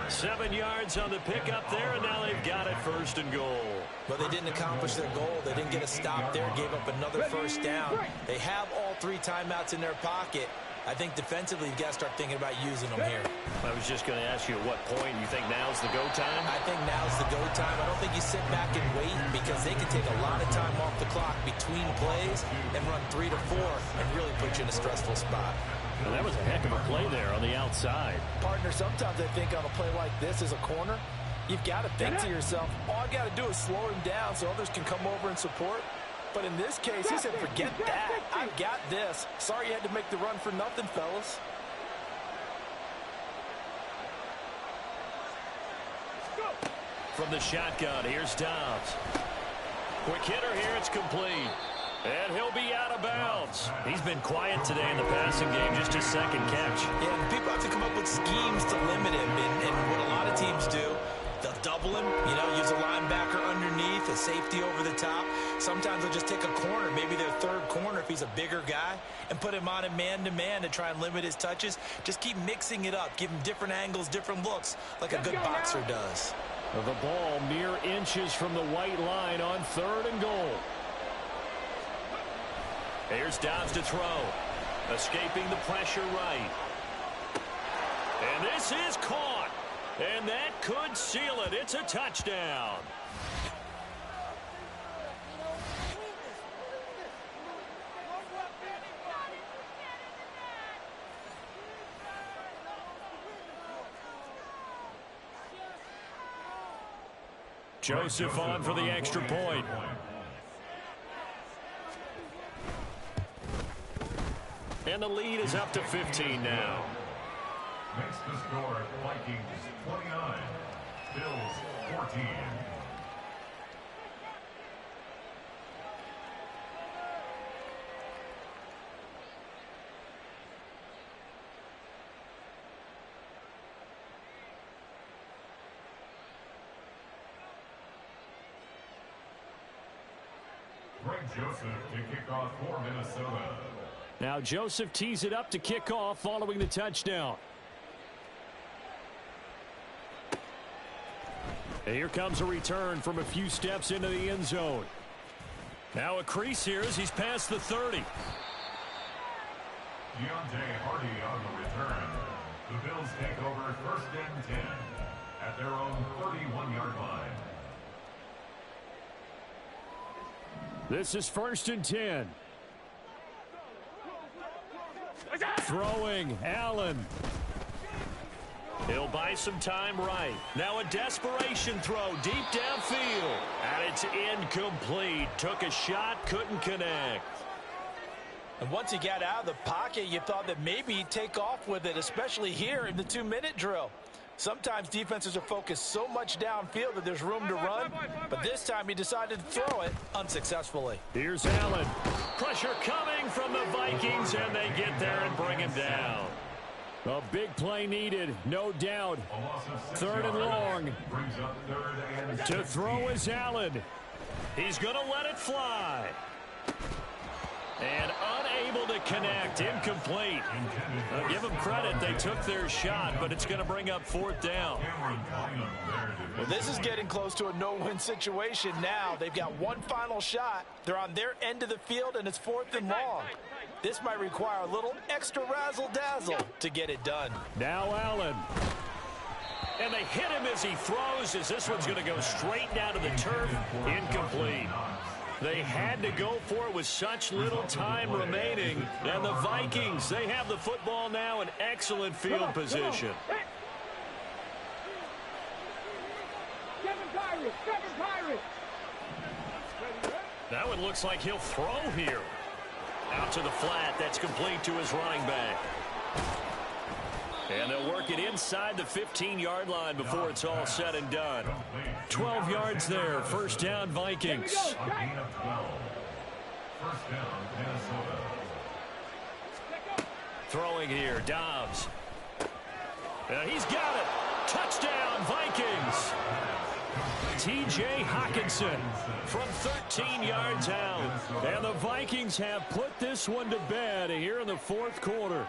7 yards on the pickup there, and now they've got it 1st and goal. But they didn't accomplish their goal. They didn't get a stop there, gave up another first down. They have all 3 timeouts in their pocket. I think defensively, you've got to start thinking about using them here. I was just going to ask you at what point you think now's the go time? I think now's the go time. I don't think you sit back and wait because they can take a lot of time off the clock between plays and run 3 to 4 and really put you in a stressful spot. Well, that was a heck of a play there on the outside. Partner, sometimes I think on a play like this as a corner, you've got to think to yourself, all I got to do is slow him down so others can come over and support. But in this case, he said, forget that. I've got this. Sorry you had to make the run for nothing, fellas. From the shotgun, here's Dobbs. Quick hitter here, it's complete. And he'll be out of bounds. He's been quiet today in the passing game, just his 2nd catch. Yeah, and people have to come up with schemes to limit him. And what a lot of teams do, they'll double him, use a linebacker underneath, a safety over the top. Sometimes they'll just take a corner, maybe their 3rd corner if he's a bigger guy, and put him on a man-to-man to try and limit his touches. Just keep mixing it up, give him different angles, different looks, like a good boxer does. The ball mere inches from the white line on 3rd and goal. Here's Dobbs to throw. Escaping the pressure right. And this is caught. And that could seal it. It's a touchdown. Joseph on for the extra point. And the lead is up to 15 now. Makes the score Vikings 29, Bills 14. Greg Joseph to kick off for Minnesota. Now Joseph tees it up to kick off following the touchdown. And here comes a return from a few steps into the end zone. Now a crease here as he's past the 30. Deontay Hardy on the return. The Bills take over 1st and 10 at their own 31-yard line. This is 1st and 10. Throwing, Allen. He'll buy some time right. Now a desperation throw deep downfield. And it's incomplete. Took a shot, couldn't connect. And once he got out of the pocket, you thought that maybe he'd take off with it, especially here in the 2-minute drill. Sometimes defenses are focused so much downfield that there's room to run, but this time he decided to throw it unsuccessfully. Here's Allen. Pressure coming from the Vikings, and they get there and bring him down. A big play needed, no doubt. 3rd and long. To throw is Allen. He's going to let it fly. And unable to connect, incomplete. I'll give them credit, they took their shot, but it's going to bring up 4th down. Well, this is getting close to a no-win situation now. They've got one final shot. They're on their end of the field, and it's 4th and long. This might require a little extra razzle-dazzle to get it done. Now Allen. And they hit him as he throws, as this one's going to go straight down to the turf. Incomplete. They had to go for it with such little time remaining. And the Vikings, they have the football now in excellent field position. That one looks like he'll throw here. Out to the flat. That's complete to his running back. And they'll work it inside the 15-yard line before it's all said and done. 12 yards there. First down, Vikings. First down, Minnesota. Throwing here, Dobbs. He's got it. Touchdown, Vikings. T.J. Hockenson from 13 yards out. And the Vikings have put this one to bed here in the fourth quarter.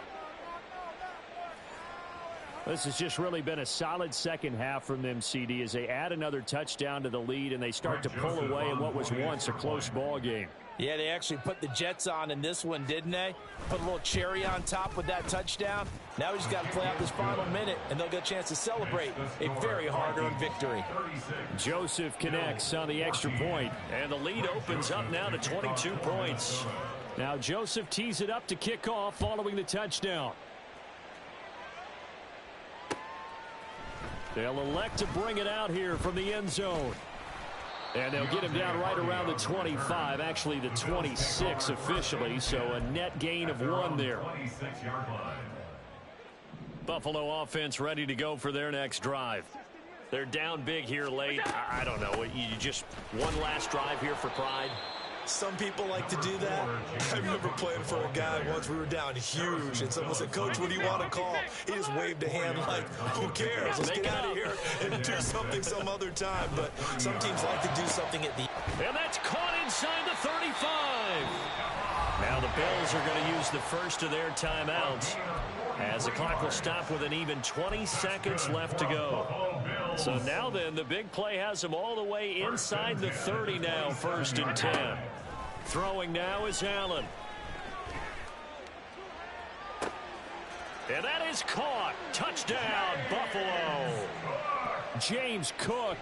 This has just really been a solid second half from them, CD, as they add another touchdown to the lead and they start to pull away in what was once a close ball game. Yeah, they actually put the Jets on in this one, didn't they? Put a little cherry on top with that touchdown. Now we just got to play out this final minute, and they'll get a chance to celebrate a very hard-earned victory. Joseph connects on the extra point. And the lead opens up now to 22 points. Now Joseph tees it up to kick off following the touchdown. They'll elect to bring it out here from the end zone. And they'll get him down right around the 25, actually the 26 officially, so a net gain of 1 there. Buffalo offense ready to go for their next drive. They're down big here late. I don't know. You just one last drive here for pride. Some people like to do that. I remember playing for a guy once. We were down huge, and someone said, "Coach, what do you want to call?" He just waved a hand like, "Who cares? Let's get out of here and do something some other time." But some teams like to do something at the... And that's caught inside the 35. Now the Bills are going to use the first of their timeouts as the clock will stop with an even 20 seconds left to go. So now then, the big play has them all the way inside the 30 now, 1st and 10. Throwing now is Allen. And that is caught. Touchdown, Buffalo. James Cook.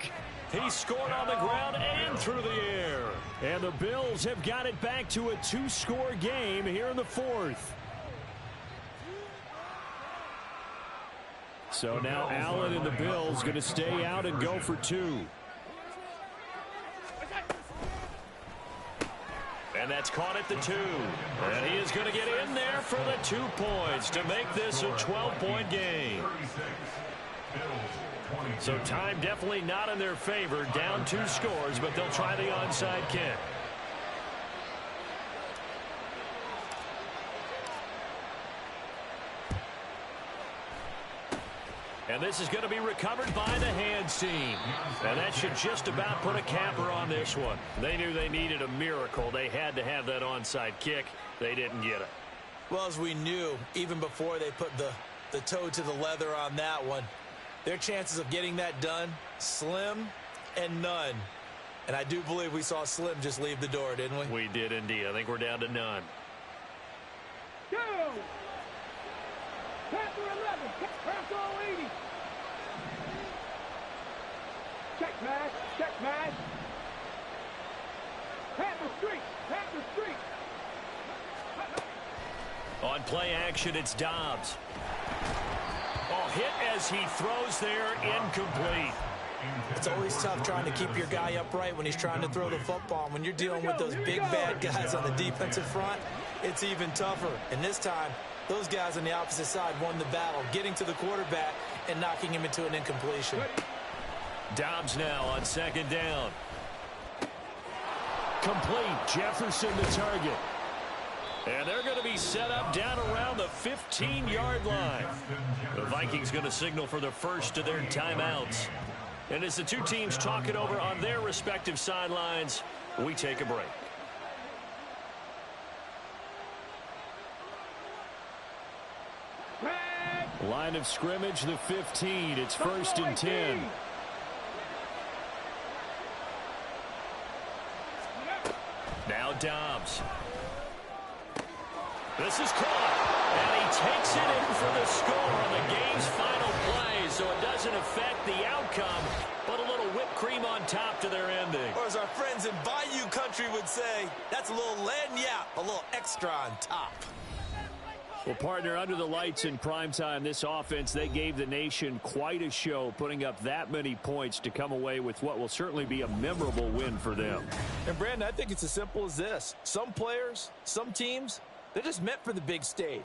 He scored on the ground and through the air. And the Bills have got it back to a 2-score game here in the 4th. So now Allen and the Bills going to stay out and go for 2. And that's caught at the 2. And he is going to get in there for the 2 points to make this a 12-point game. So time definitely not in their favor. Down 2 scores, but they'll try the onside kick. And this is going to be recovered by the hands team. And that should just about put a capper on this one. They knew they needed a miracle. They had to have that onside kick. They didn't get it. Well, as we knew, even before they put the toe to the leather on that one, their chances of getting that done, slim and none. And I do believe we saw Slim just leave the door, didn't we? We did indeed. I think we're down to none. Go! Pass to 11. Pass to 80. Check match. Check match. Pass the street. Pass the street. On play action, it's Dobbs. Oh, hit as he throws there, incomplete. It's always tough trying to keep your guy upright when he's trying to throw the football. When you're dealing with those big, bad guys on the defensive front, it's even tougher. And this time, those guys on the opposite side won the battle, getting to the quarterback and knocking him into an incompletion. Dobbs now on 2nd down. Complete. Jefferson the target. And they're going to be set up down around the 15-yard line. The Vikings going to signal for the first of their timeouts. And as the two teams talk it over on their respective sidelines, we take a break. Line of scrimmage, the 15. It's 1st and 10. Now Dobbs. This is caught. And he takes it in for the score on the game's final play. So it doesn't affect the outcome, but a little whipped cream on top to their ending. Or as our friends in Bayou Country would say, that's a little lagniappe, a little extra on top. Well, partner, under the lights in primetime, this offense, they gave the nation quite a show, putting up that many points to come away with what will certainly be a memorable win for them. And, Brandon, I think it's as simple as this. Some players, some teams, they're just meant for the big stage.